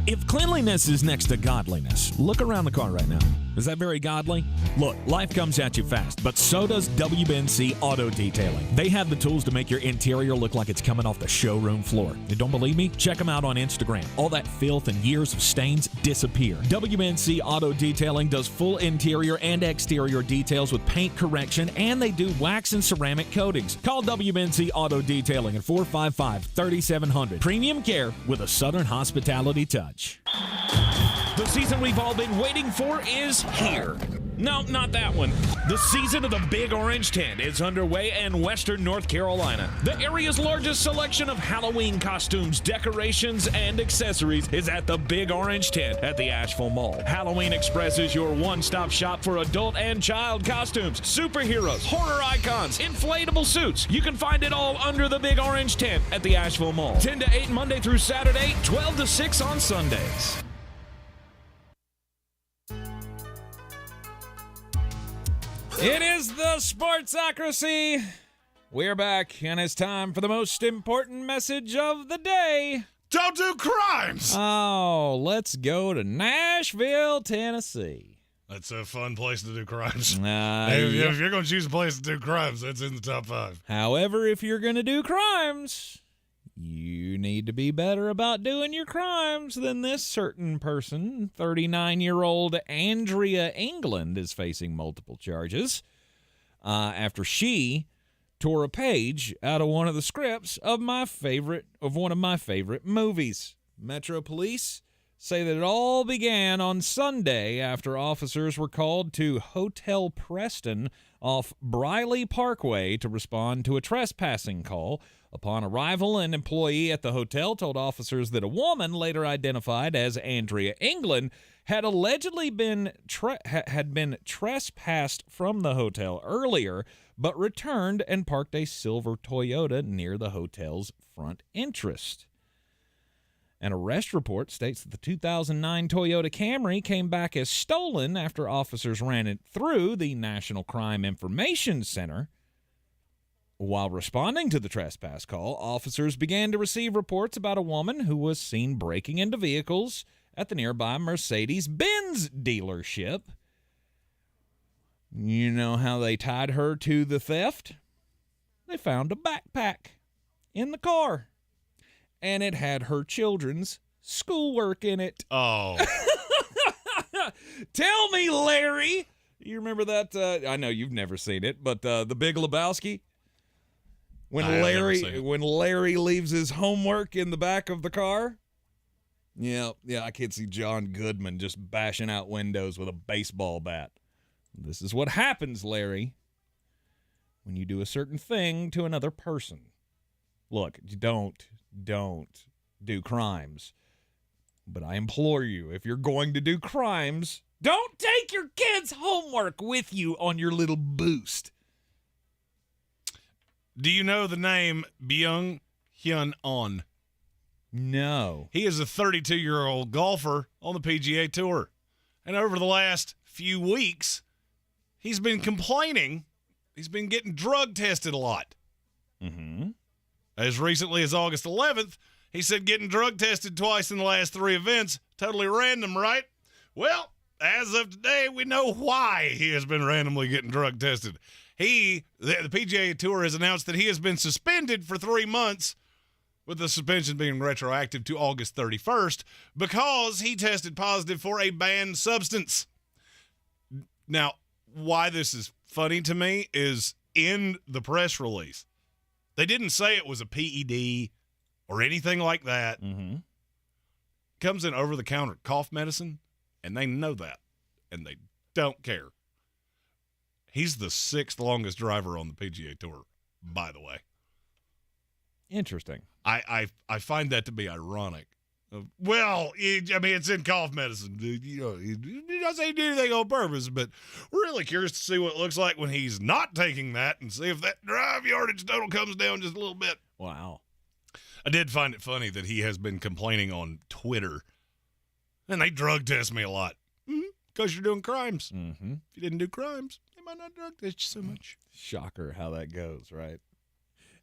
If cleanliness is next to godliness, look around the car right now. Is that very godly? Look, life comes at you fast, but so does WBNC Auto Detailing. They have the tools to make your interior look like it's coming off the showroom floor. You don't believe me? Check them out on Instagram. All that filth and years of stains disappear. WBNC Auto Detailing does full interior and exterior details with paint correction, and they do wax and ceramic coatings. Call WBNC Auto Detailing at 455-3700. Premium care with a Southern hospitality touch. The season we've all been waiting for is here. No, not that one. The season of the Big Orange Tent is underway in Western North Carolina. The area's largest selection of Halloween costumes, decorations, and accessories is at the Big Orange Tent at the Asheville Mall. Halloween Express is your one-stop shop for adult and child costumes, superheroes, horror icons, inflatable suits. You can find it all under the Big Orange Tent at the Asheville Mall. 10 to 8 Monday through Saturday, 12 to 6 on Sundays. It is the Sportsocracy. We're back, and it's time for the most important message of the day. Don't do crimes! Oh, let's go to Nashville, Tennessee. That's a fun place to do crimes. Yeah. If you're going to choose a place to do crimes, that's in the top 5. However, if you're going to do crimes, you need to be better about doing your crimes than this certain person. 39-year-old Andrea England is facing multiple charges after she tore a page out of one of the scripts of one of my favorite movies. Metro Police say that it all began on Sunday after officers were called to Hotel Preston off Briley Parkway to respond to a trespassing call. Upon arrival, an employee at the hotel told officers that a woman, later identified as Andrea England, had allegedly been trespassed from the hotel earlier, but returned and parked a silver Toyota near the hotel's front entrance. An arrest report states that the 2009 Toyota Camry came back as stolen after officers ran it through the National Crime Information Center. While responding to the trespass call, officers began to receive reports about a woman who was seen breaking into vehicles at the nearby Mercedes-Benz dealership. You know how they tied her to the theft? They found a backpack in the car, and it had her children's schoolwork in it. Oh. Tell me, Larry. You remember that? I know you've never seen it, but The Big Lebowski? When Larry leaves his homework in the back of the car? Yeah, I could see John Goodman just bashing out windows with a baseball bat. This is what happens, Larry, when you do a certain thing to another person. Look, don't do crimes. But I implore you, if you're going to do crimes, don't take your kids' homework with you on your little boost. Do you know the name Byung-Hyun On? No. He is a 32-year-old golfer on the PGA Tour. And over the last few weeks, he's been complaining. He's been getting drug tested a lot. Mm-hmm. As recently as August 11th, he said getting drug tested twice in the last 3 events. Totally random, right? Well, as of today, we know why he has been randomly getting drug tested. The PGA Tour has announced that he has been suspended for 3 months, with the suspension being retroactive to August 31st, because he tested positive for a banned substance. Now, why this is funny to me is in the press release, they didn't say it was a PED or anything like that. Mm-hmm. Comes in over-the-counter cough medicine, and they know that, and they don't care. He's the 6th longest driver on the PGA Tour, by the way. Interesting. I find that to be ironic. Well, it's in cough medicine. He doesn't do anything on purpose, but we're really curious to see what it looks like when he's not taking that and see if that drive yardage total comes down just a little bit. Wow. I did find it funny that he has been complaining on Twitter, and they drug test me a lot. Because you're doing crimes. Mm-hmm. If you didn't do crimes, they might not drug test you so much. Shocker how that goes, right?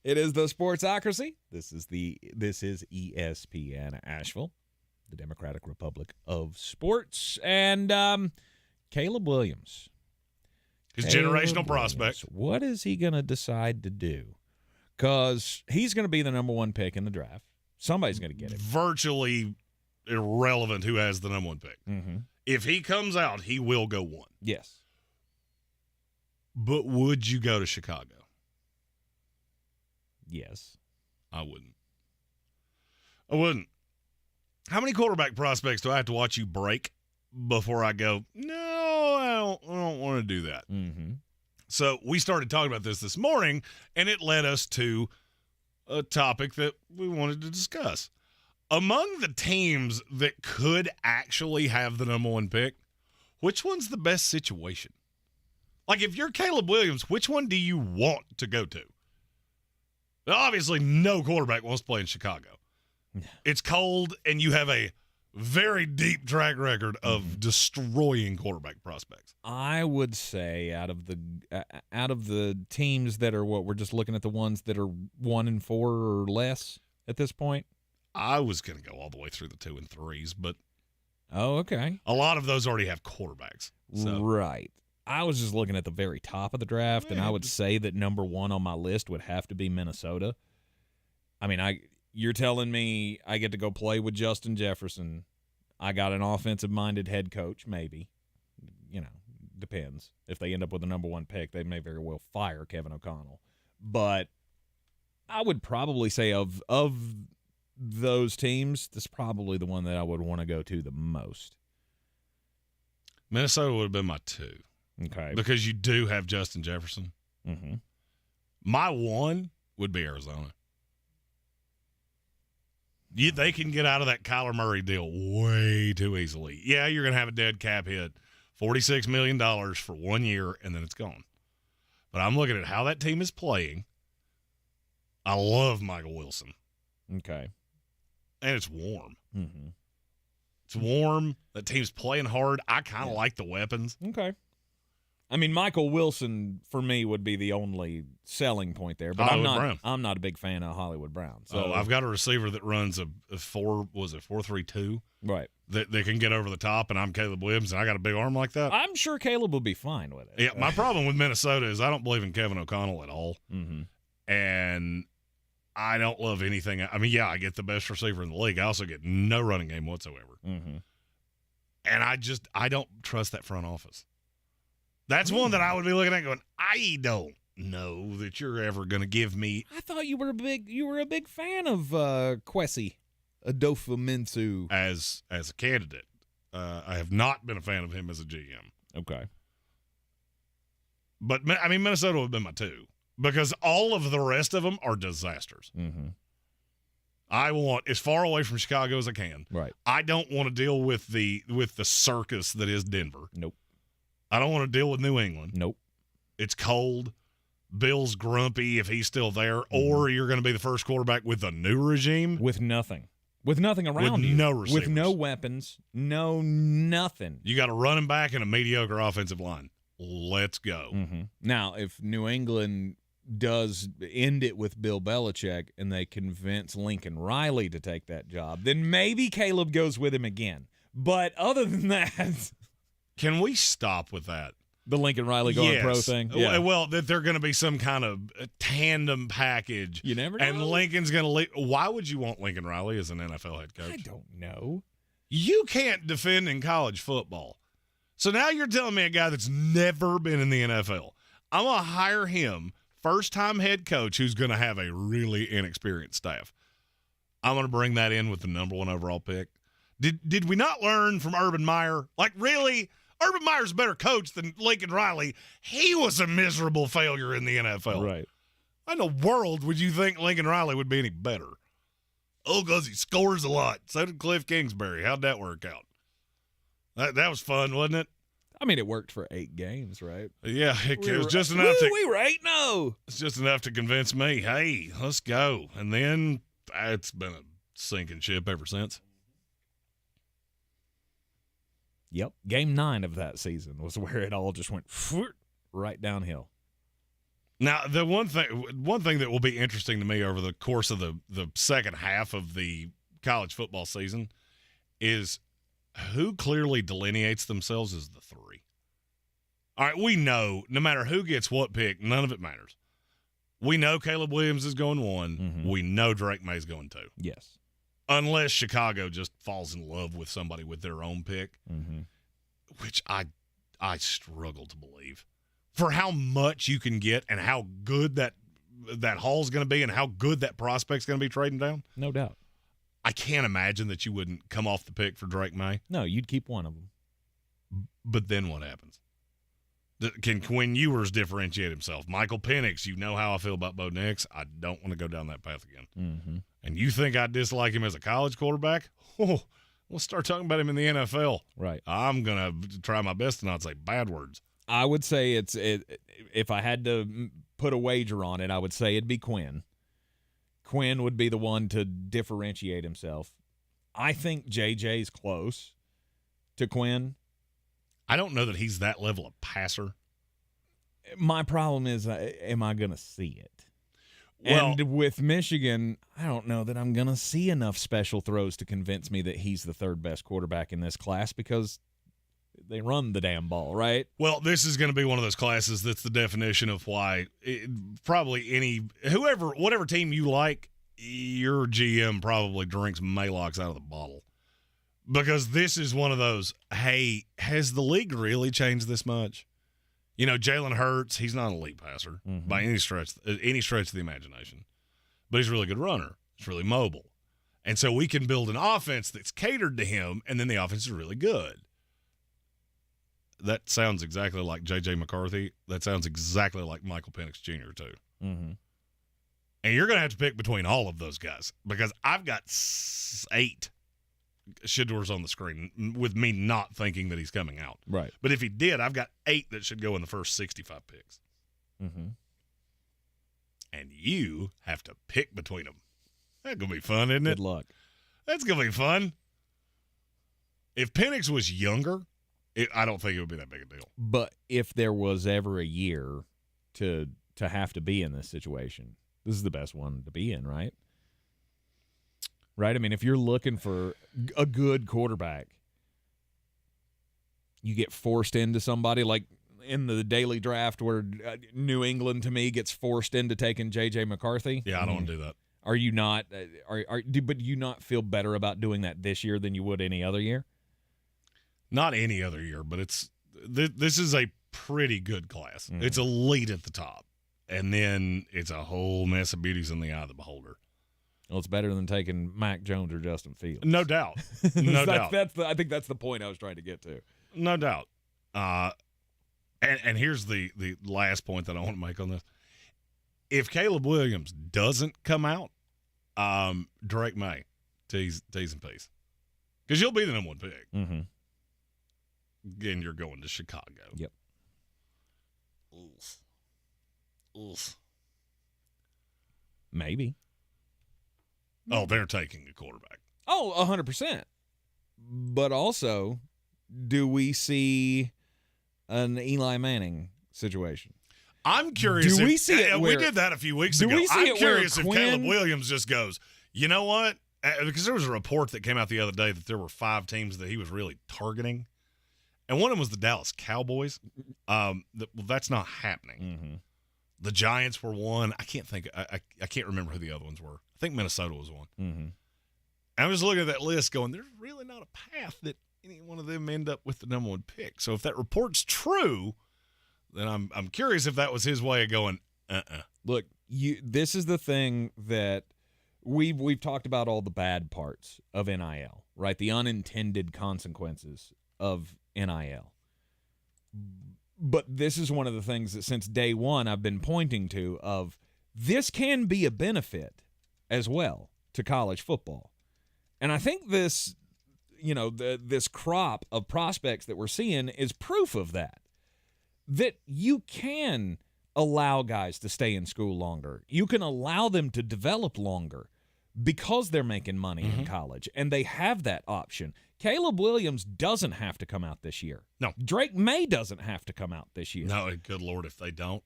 It is the Sportsocracy. This is ESPN Asheville, the Democratic Republic of Sports, and Caleb Williams. Generational prospect. What is he going to decide to do? Because he's going to be the number 1 pick in the draft. Somebody's going to get it. Virtually irrelevant who has the number 1 pick. Mm-hmm. If he comes out, he will go 1. Yes. But would you go to Chicago? Yes. I wouldn't. How many quarterback prospects do I have to watch you break before I go, no, I don't want to do that. Mm-hmm. So we started talking about this morning, and it led us to a topic that we wanted to discuss. Among the teams that could actually have the number one pick, which one's the best situation? Like, if you're Caleb Williams, which one do you want to go to? Obviously, no quarterback wants to play in Chicago. It's cold, and you have a very deep track record of destroying quarterback prospects. I would say out of the teams that are we're just looking at the ones that are 1-4 or less at this point. I was going to go all the way through the 2 and 3s, but okay, a lot of those already have quarterbacks. So. Right. I was just looking at the very top of the draft, and I would say that number 1 on my list would have to be Minnesota. I mean, you're telling me I get to go play with Justin Jefferson. I got an offensive-minded head coach, maybe. Depends. If they end up with the number 1 pick, they may very well fire Kevin O'Connell. But I would probably say of those teams, this is probably the one that I would want to go to the most. Minnesota would have been my 2. Okay. Because you do have Justin Jefferson. Mm-hmm. My 1 would be Arizona. They can get out of that Kyler Murray deal way too easily. Yeah, you're going to have a dead cap hit, $46 million for 1 year, and then it's gone. But I'm looking at how that team is playing. I love Michael Wilson. Okay. And it's warm. Mm-hmm. It's warm. That team's playing hard. I kind of like the weapons. Okay. I mean, Michael Wilson for me would be the only selling point there, but I'm not a big fan of Hollywood Brown. So I've got a receiver that runs a 4-3-2, right? That can get over the top, and I'm Caleb Williams, and I got a big arm like that. I'm sure Caleb will be fine with it. Yeah, my problem with Minnesota is I don't believe in Kevin O'Connell at all, mm-hmm. and I don't love anything. I mean, yeah, I get the best receiver in the league. I also get no running game whatsoever, mm-hmm. and I don't trust that front office. That's one that I would be looking at going, I don't know that you're ever going to give me. I thought you were a big fan of Kwesi Adofo-Mensah as a candidate. I have not been a fan of him as a GM. Okay. But, I mean, Minnesota would have been my 2 because all of the rest of them are disasters. Mm-hmm. I want as far away from Chicago as I can. Right. I don't want to deal with the circus that is Denver. Nope. I don't want to deal with New England. Nope. It's cold. Bill's grumpy if he's still there, or you're going to be the first quarterback with a new regime. With nothing around you. No receivers. With no weapons. No nothing. You got a running back and a mediocre offensive line. Let's go. Mm-hmm. Now, if New England does end it with Bill Belichick and they convince Lincoln Riley to take that job, then maybe Caleb goes with him again. But other than that... Can we stop with that? The Lincoln Riley going pro thing? Yeah. Well, that they're going to be some kind of tandem package. You never know. And Lincoln's going to leave. Why would you want Lincoln Riley as an NFL head coach? I don't know. You can't defend in college football. So now you're telling me a guy that's never been in the NFL. I'm going to hire him, first-time head coach, who's going to have a really inexperienced staff. I'm going to bring that in with the number 1 overall pick. Did we not learn from Urban Meyer? Like, really? Urban Meyer's a better coach than Lincoln Riley. He was a miserable failure in the NFL. Right. How in the world would you think Lincoln Riley would be any better? Oh, because he scores a lot. So did Cliff Kingsbury. How'd that work out? That was fun, wasn't it? I mean, it worked for 8 games, right? Yeah, it was just enough to... We were 8-0. It's just enough to convince me, hey, let's go. And then it's been a sinking ship ever since. Yep. Game 9 of that season was where it all just went right downhill. Now, the one thing that will be interesting to me over the course of the second half of the college football season is who clearly delineates themselves as the 3. All right, we know no matter who gets what pick, none of it matters. We know Caleb Williams is going 1. Mm-hmm. We know Drake May's going 2. Yes. Unless Chicago just falls in love with somebody with their own pick, mm-hmm. which I struggle to believe. For how much you can get and how good that haul's going to be and how good that prospect's going to be trading down. No doubt. I can't imagine that you wouldn't come off the pick for Drake May. No, you'd keep one of them. But then what happens? Can Quinn Ewers differentiate himself? Michael Penix, you know how I feel about Bo Nix. I don't want to go down that path again. Mm-hmm. And you think I dislike him as a college quarterback? Oh, we'll start talking about him in the NFL. Right. I'm going to try my best to not say bad words. I would say if I had to put a wager on it, I would say it'd be Quinn. Quinn would be the one to differentiate himself. I think JJ's close to Quinn. I don't know that he's that level of passer. My problem is, am I going to see it? Well, and with Michigan, I don't know that I'm going to see enough special throws to convince me that he's the third best quarterback in this class because they run the damn ball, right? Well, this is going to be one of those classes that's the definition of why whatever team you like, your GM probably drinks Maalox out of the bottle. Because this is one of those, hey, has the league really changed this much? You know, Jalen Hurts, he's not an elite passer by any stretch of the imagination. But he's a really good runner. He's really mobile. And so we can build an offense that's catered to him, and then the offense is really good. That sounds exactly like J.J. McCarthy. That sounds exactly like Michael Penix Jr., too. Mm-hmm. And you're going to have to pick between all of those guys because I've got 8 Shedeurs on the screen with me not thinking that he's coming out. Right. But if he did, I've got 8 that should go in the first 65 picks. Mm-hmm. And you have to pick between them. That's going to be fun, isn't it? Good luck. That's going to be fun. If Penix was younger, I don't think it would be that big a deal. But if there was ever a year to have to be in this situation, this is the best one to be in, right? Right? I mean, if you're looking for a good quarterback, you get forced into somebody like in the daily draft where New England, to me, gets forced into taking J.J. McCarthy. Yeah, I don't want to do that. Are you not? But do you not feel better about doing that this year than you would any other year? Not any other year, but this is a pretty good class. Mm-hmm. It's elite at the top, and then it's a whole mess of beauties in the eye of the beholder. Well, it's better than taking Mac Jones or Justin Fields. No doubt. No doubt. I think that's the point I was trying to get to. No doubt. And here's the last point that I want to make on this. If Caleb Williams doesn't come out, Drake May, T's and P's. Because you'll be the number 1 pick. Mm-hmm. Again, you're going to Chicago. Yep. Oof. Maybe. Oh, they're taking a quarterback. Oh, 100%. But also, do we see an Eli Manning situation? I'm curious. Do we see it? We did that a few weeks ago. I'm curious if Caleb Williams just goes, you know what? Because there was a report that came out the other day that there were 5 teams that he was really targeting. And one of them was the Dallas Cowboys. That's not happening. Mm-hmm. The Giants were one. I can't think. I can't remember who the other ones were. I think Minnesota was one. Mm-hmm. I was looking at that list going, there's really not a path that any one of them end up with the number 1 pick. So if that report's true, then I'm curious if that was his way of going, Look, this is the thing that we've talked about, all the bad parts of NIL, right? The unintended consequences of NIL. But this is one of the things that since day one I've been pointing to of this can be a benefit as well to college football. And I think this, this crop of prospects that we're seeing is proof of that. That you can allow guys to stay in school longer. You can allow them to develop longer because they're making money in college, and they have that option. Caleb Williams doesn't have to come out this year. No. Drake May doesn't have to come out this year. No, good Lord, if they don't.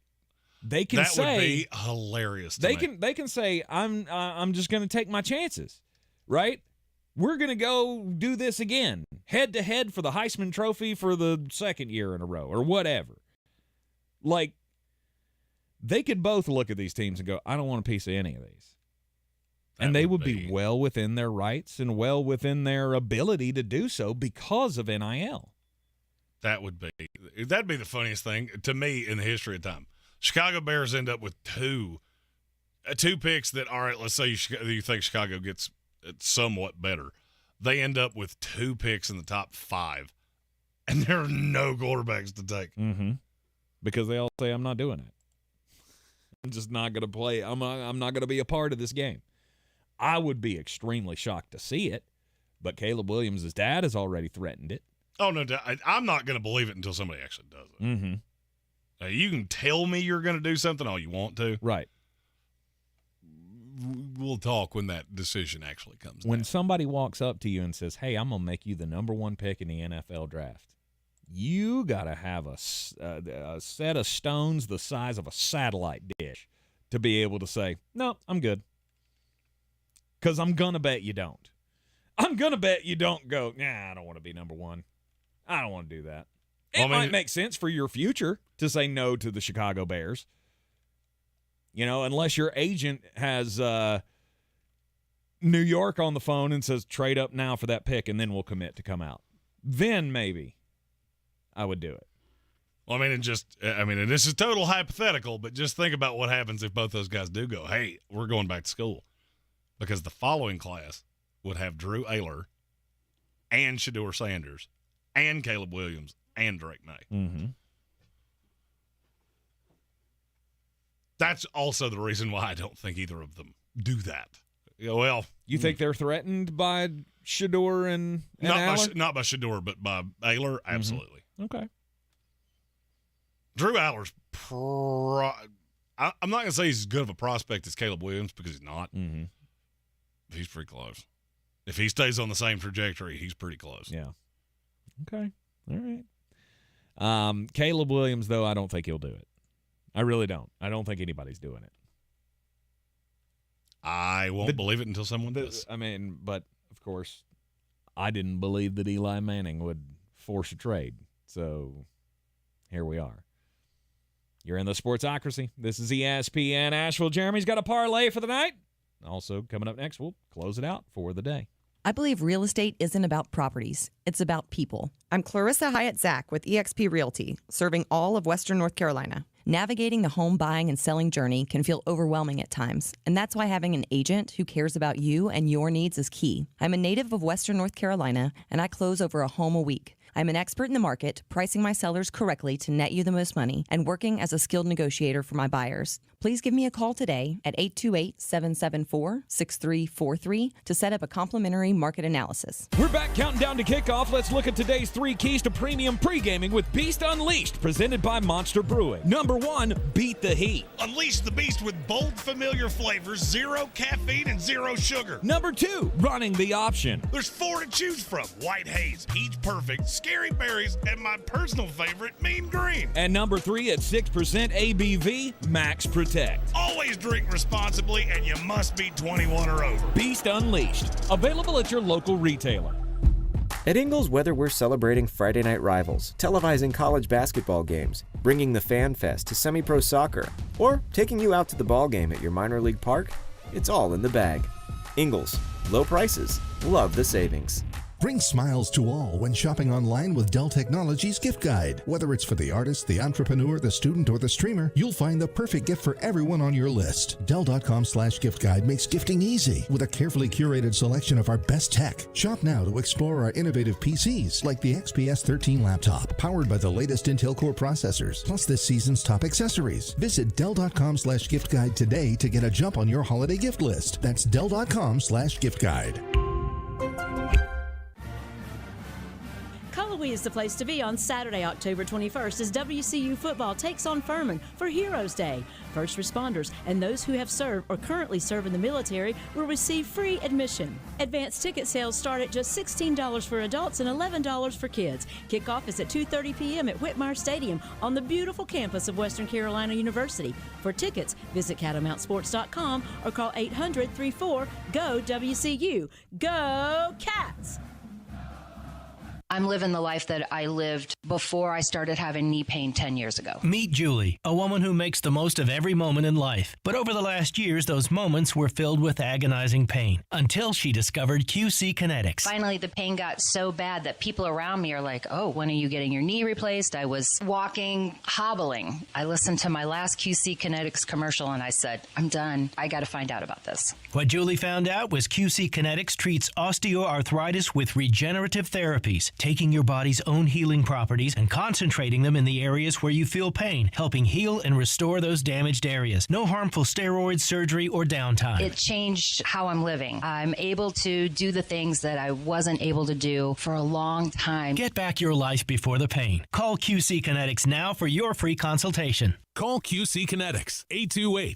They can that say, would be hilarious to me. They can say, I'm just going to take my chances, right? We're going to go do this again, head-to-head for the Heisman Trophy for the 2nd year in a row or whatever. Like, they could both look at these teams and go, I don't want a piece of any of these. And they would be well within their rights and well within their ability to do so because of NIL. That'd be the funniest thing to me in the history of time. Chicago Bears end up with two picks that, all right, let's say you think Chicago gets somewhat better. They end up with 2 picks in the top 5, and there are no quarterbacks to take. Mm-hmm. because they all say I'm not doing it. I'm just not going to play. I'm not going to be a part of this game. I would be extremely shocked to see it, but Caleb Williams' dad has already threatened it. Oh, no, I'm not going to believe it until somebody actually does it. Mm-hmm. You can tell me you're going to do something all you want to. Right. We'll talk when that decision actually comes. When somebody walks up to you and says, hey, I'm going to make you the number 1 pick in the NFL draft, you got to have a set of stones the size of a satellite dish to be able to say, no, I'm good. Because I'm going to bet you don't. I'm going to bet you don't go, I don't want to be number 1. I don't want to do that. It might make sense for your future to say no to the Chicago Bears. You know, unless your agent has New York on the phone and says, trade up now for that pick, and then we'll commit to come out. Then maybe I would do it. Well, and this is total hypothetical, but just think about what happens if both those guys do go, hey, we're going back to school. Because the following class would have Drew Ayler and Shedeur Sanders and Caleb Williams and Drake May. Mm-hmm. That's also the reason why I don't think either of them do that. You think they're threatened by Shedeur and Ayler? Not by Shedeur, but by Ayler, absolutely. Mm-hmm. Okay. Drew Ayler's I'm not going to say he's as good of a prospect as Caleb Williams because he's not. Mm-hmm. He's pretty close. If he stays on the same trajectory, he's pretty close. Yeah. Okay. All right. Caleb Williams, though, I don't think he'll do it. I really don't. I don't think anybody's doing it. I won't believe it until someone does. But, of course, I didn't believe that Eli Manning would force a trade. So, here we are. You're in the Sportsocracy. This is ESPN Asheville. Jeremy's got a parlay for the night. Also, coming up next, we'll close it out for the day. I believe real estate isn't about properties. It's about people. I'm Clarissa Hyatt-Zack with eXp Realty, serving all of Western North Carolina. Navigating the home buying and selling journey can feel overwhelming at times, and that's why having an agent who cares about you and your needs is key. I'm a native of Western North Carolina, and I close over a home a week. I'm an expert in the market, pricing my sellers correctly to net you the most money, and working as a skilled negotiator for my buyers. Please give me a call today at 828-774-6343 to set up a complimentary market analysis. We're back counting down to kickoff. Let's look at today's 3 keys to premium pre-gaming with Beast Unleashed, presented by Monster Brewing. Number 1, beat the heat. Unleash the beast with bold, familiar flavors, 0 caffeine, and 0 sugar. Number 2, running the option. There's 4 to choose from: White Haze, Peach Perfect, Scary Berries, and my personal favorite, Mean Green. And number 3 at 6% ABV, Max Protect. Always drink responsibly, and you must be 21 or over. Beast Unleashed, available at your local retailer. At Ingles, whether we're celebrating Friday night rivals, televising college basketball games, bringing the Fan Fest to semi-pro soccer, or taking you out to the ball game at your minor league park, it's all in the bag. Ingles, low prices, love the savings. Bring smiles to all when shopping online with Dell Technologies Gift Guide. Whether it's for the artist, the entrepreneur, the student, or the streamer, you'll find the perfect gift for everyone on your list. Dell.com/gift guide makes gifting easy with a carefully curated selection of our best tech. Shop now to explore our innovative PCs like the XPS 13 laptop, powered by the latest Intel Core processors, plus this season's top accessories. Visit Dell.com/gift guide today to get a jump on your holiday gift list. That's Dell.com/gift guide. Cullowhee is the place to be on Saturday, October 21st, as WCU football takes on Furman for Heroes Day. First responders and those who have served or currently serve in the military will receive free admission. Advanced ticket sales start at just $16 for adults and $11 for kids. Kickoff is at 2:30 p.m. at Whitmire Stadium on the beautiful campus of Western Carolina University. For tickets, visit cattlemounts.sports.com or call 800-34-GO-WCU. Go Cats! I'm living the life that I lived before I started having knee pain 10 years ago. Meet Julie, a woman who makes the most of every moment in life. But over the last years, those moments were filled with agonizing pain until she discovered QC Kinetics. Finally, the pain got so bad that people around me are like, oh, when are you getting your knee replaced? I was walking, hobbling. I listened to my last QC Kinetics commercial and I said, I'm done. I got to find out about this. What Julie found out was QC Kinetics treats osteoarthritis with regenerative therapies taking your body's own healing properties and concentrating them in the areas where you feel pain, helping heal and restore those damaged areas. No harmful steroids, surgery, or downtime. It changed how I'm living. I'm able to do the things that I wasn't able to do for a long time. Get back your life before the pain. Call QC Kinetics now for your free consultation. Call QC Kinetics,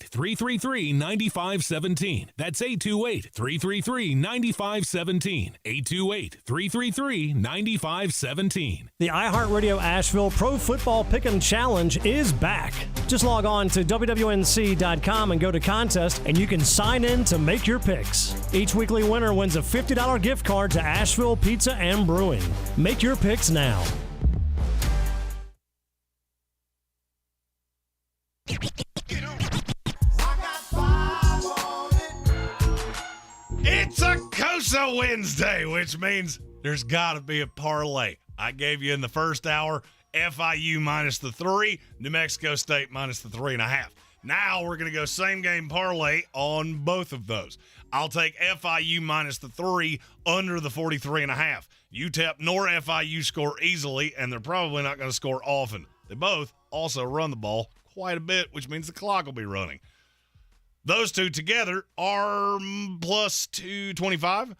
828-333-9517. That's 828-333-9517. 828-333-9517. The iHeartRadio Asheville Pro Football Pick'em Challenge is back. Just log on to WWNC.com and go to contest, and you can sign in to make your picks. Each weekly winner wins a $50 gift card to Asheville Pizza and Brewing. Make your picks now. It's a Cosa Wednesday, which means there's got to be a parlay. I gave you in the first hour FIU minus the 3, New Mexico State minus the 3.5. Now we're going to go same game parlay on both of those. I'll take FIU minus the 3 under the 43.5. UTEP nor FIU score easily, and they're probably not going to score often. They both also run the ball quite a bit, which means the clock will be running. Those two together are plus 225.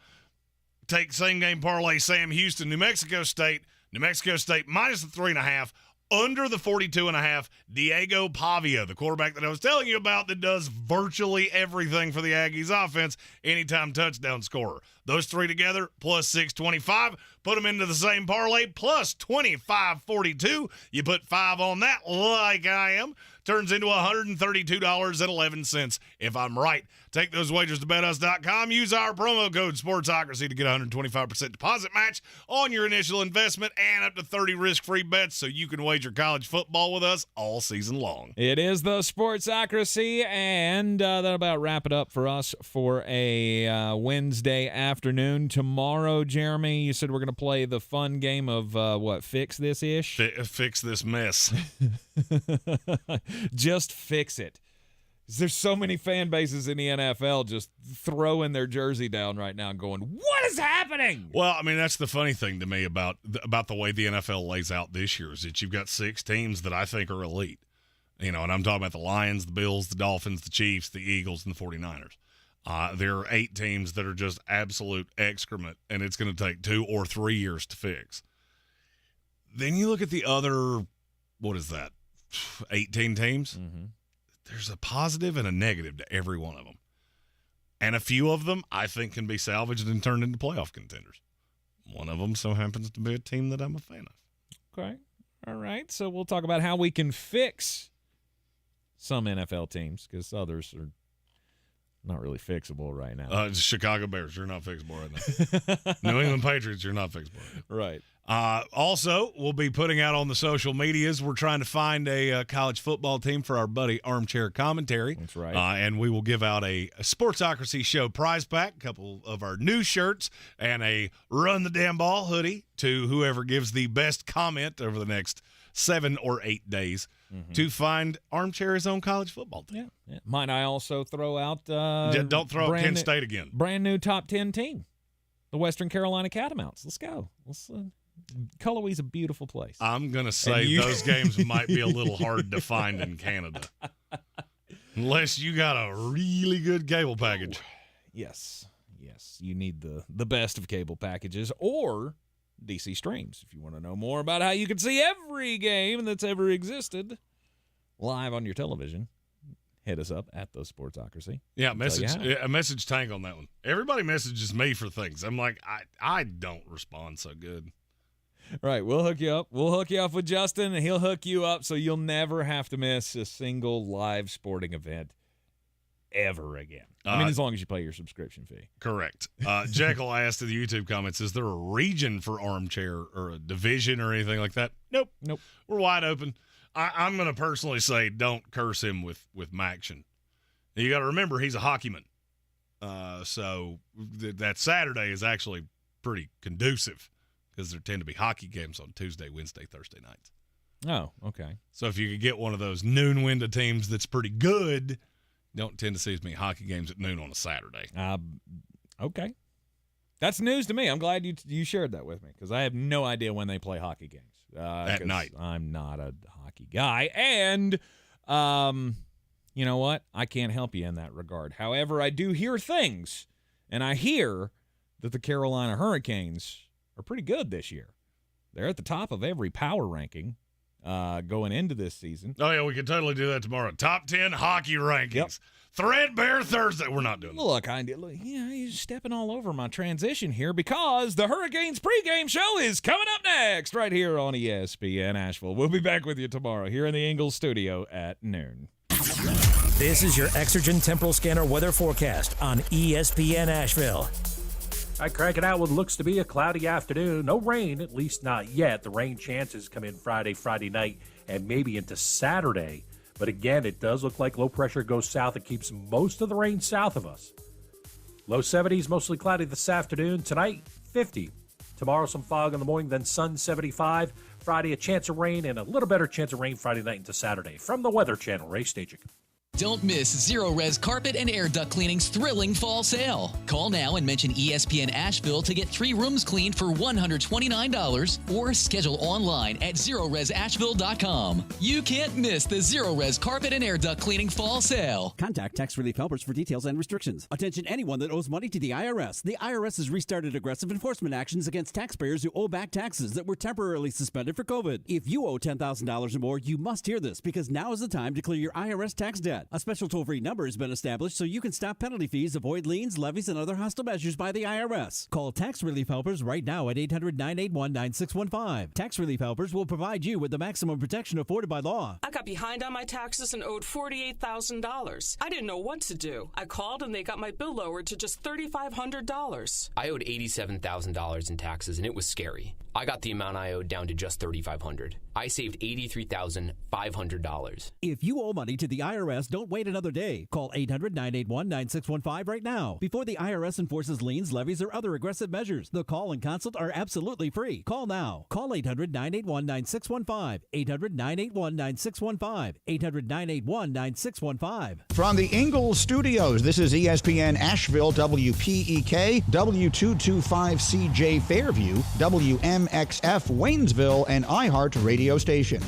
Take same game parlay Sam Houston, New Mexico State minus the 3.5, under the 42.5. Diego Pavia, the quarterback that I was telling you about that does virtually everything for the Aggies offense, anytime touchdown scorer. Those three together, plus 625. Put them into the same parlay, plus 2542. You put 5 on that, like I am, turns into $132.11. If I'm right, take those wagers to betus.com. Use our promo code Sportsocracy to get a 125% deposit match on your initial investment and up to 30 risk-free bets so you can wager college football with us all season long. It is the Sportsocracy, and that'll about wrap it up for us for a Wednesday afternoon. Tomorrow, Jeremy, you said we're going to play the fun game of, fix this-ish? Fix this mess. Just fix it. There's so many fan bases in the NFL just throwing their jersey down right now and going, what is happening? Well, I mean, that's the funny thing to me about the way the NFL lays out this year is that you've got 6 teams that I think are elite. You know, and I'm talking about the Lions, the Bills, the Dolphins, the Chiefs, the Eagles, and the 49ers. There are 8 teams that are just absolute excrement, and it's going to take 2 or 3 years to fix. Then you look at the other, 18 teams? Mm-hmm. There's a positive and a negative to every one of them. And a few of them I think can be salvaged and turned into playoff contenders. One of them so happens to be a team that I'm a fan of. Okay. All right. So we'll talk about how we can fix some NFL teams because others are not really fixable right now. Chicago Bears, you're not fixable right now. New England Patriots, you're not fixable right now. Right. Also, we'll be putting out on the social medias. We're trying to find a college football team for our buddy Armchair Commentary. That's right. And we will give out a Sportsocracy show prize pack, a couple of our new shirts, and a Run the Damn Ball hoodie to whoever gives the best comment over the next 7 or 8 days to find Armchair's own college football team. Yeah. Might I also throw out don't throw out Kent State again. Brand new top 10 team. The Western Carolina Catamounts. Let's go. Cullowhee's a beautiful place. I'm going to say those games might be a little hard to find in Canada. Unless you got a really good cable package. Yes. You need the best of cable packages or DC Streams if you want to know more about how you can see every game that's ever existed live on your television. Hit us up at the Sportsocracy. Yeah, message tank on that one. Everybody messages me for things. I'm like, I don't respond so good. Right, we'll hook you up. We'll hook you up with Justin, and he'll hook you up so you'll never have to miss a single live sporting event ever again. I mean, as long as you pay your subscription fee. Correct. Jekyll asked in the YouTube comments, is there a region for Armchair or a division or anything like that? Nope. We're wide open. I'm going to personally say don't curse him with Maction. You got to remember he's a hockeyman. So that Saturday is actually pretty conducive because there tend to be hockey games on Tuesday, Wednesday, Thursday nights. Oh, okay. So if you could get one of those noon window teams that's pretty good, don't tend to see as many hockey games at noon on a Saturday. Okay. That's news to me. I'm glad you shared that with me because I have no idea when they play hockey games. At night. I'm not a hockey guy. And you know what? I can't help you in that regard. However, I do hear things, and I hear that the Carolina Hurricanes are pretty good this year. They're at the top of every power ranking going into this season. Oh, yeah, we could totally do that tomorrow. Top 10 hockey rankings. Yep. Threadbare Thursday. We're not doing Look, you're stepping all over my transition here because the Hurricanes pregame show is coming up next right here on ESPN Asheville. We'll be back with you tomorrow here in the Ingalls studio at noon. This is your Exergen Temporal Scanner weather forecast on ESPN Asheville. I crank it out what looks to be a cloudy afternoon. No rain, at least not yet. The rain chances come in Friday night, and maybe into Saturday. But again, it does look like low pressure goes south. It keeps most of the rain south of us. Low 70s, mostly cloudy this afternoon. Tonight, 50. Tomorrow, some fog in the morning, then sun, 75. Friday, a chance of rain, and a little better chance of rain Friday night into Saturday. From the Weather Channel, Ray Stajic. Don't miss Zero Res Carpet and Air Duct Cleaning's thrilling fall sale. Call now and mention ESPN Asheville to get 3 rooms cleaned for $129 or schedule online at ZeroResAsheville.com. You can't miss the Zero Res Carpet and Air Duct Cleaning fall sale. Contact Tax Relief Helpers for details and restrictions. Attention anyone that owes money to the IRS. The IRS has restarted aggressive enforcement actions against taxpayers who owe back taxes that were temporarily suspended for COVID. If you owe $10,000 or more, you must hear this because now is the time to clear your IRS tax debt. A special toll-free number has been established so you can stop penalty fees, avoid liens, levies, and other hostile measures by the IRS. Call Tax Relief Helpers right now at 800-981-9615. Tax Relief Helpers will provide you with the maximum protection afforded by law. I got behind on my taxes and owed $48,000. I didn't know what to do. I called and they got my bill lowered to just $3,500. I owed $87,000 in taxes and it was scary. I got the amount I owed down to just $3,500. I saved $83,500. If you owe money to the IRS, don't wait another day. Call 800-981-9615 right now before the IRS enforces liens, levies, or other aggressive measures. The call and consult are absolutely free. Call now. Call 800-981-9615. 800-981-9615. 800-981-9615. From the Ingalls Studios, this is ESPN Asheville, WPEK, W225CJ Fairview, WMXF Waynesville, and iHeart radio station.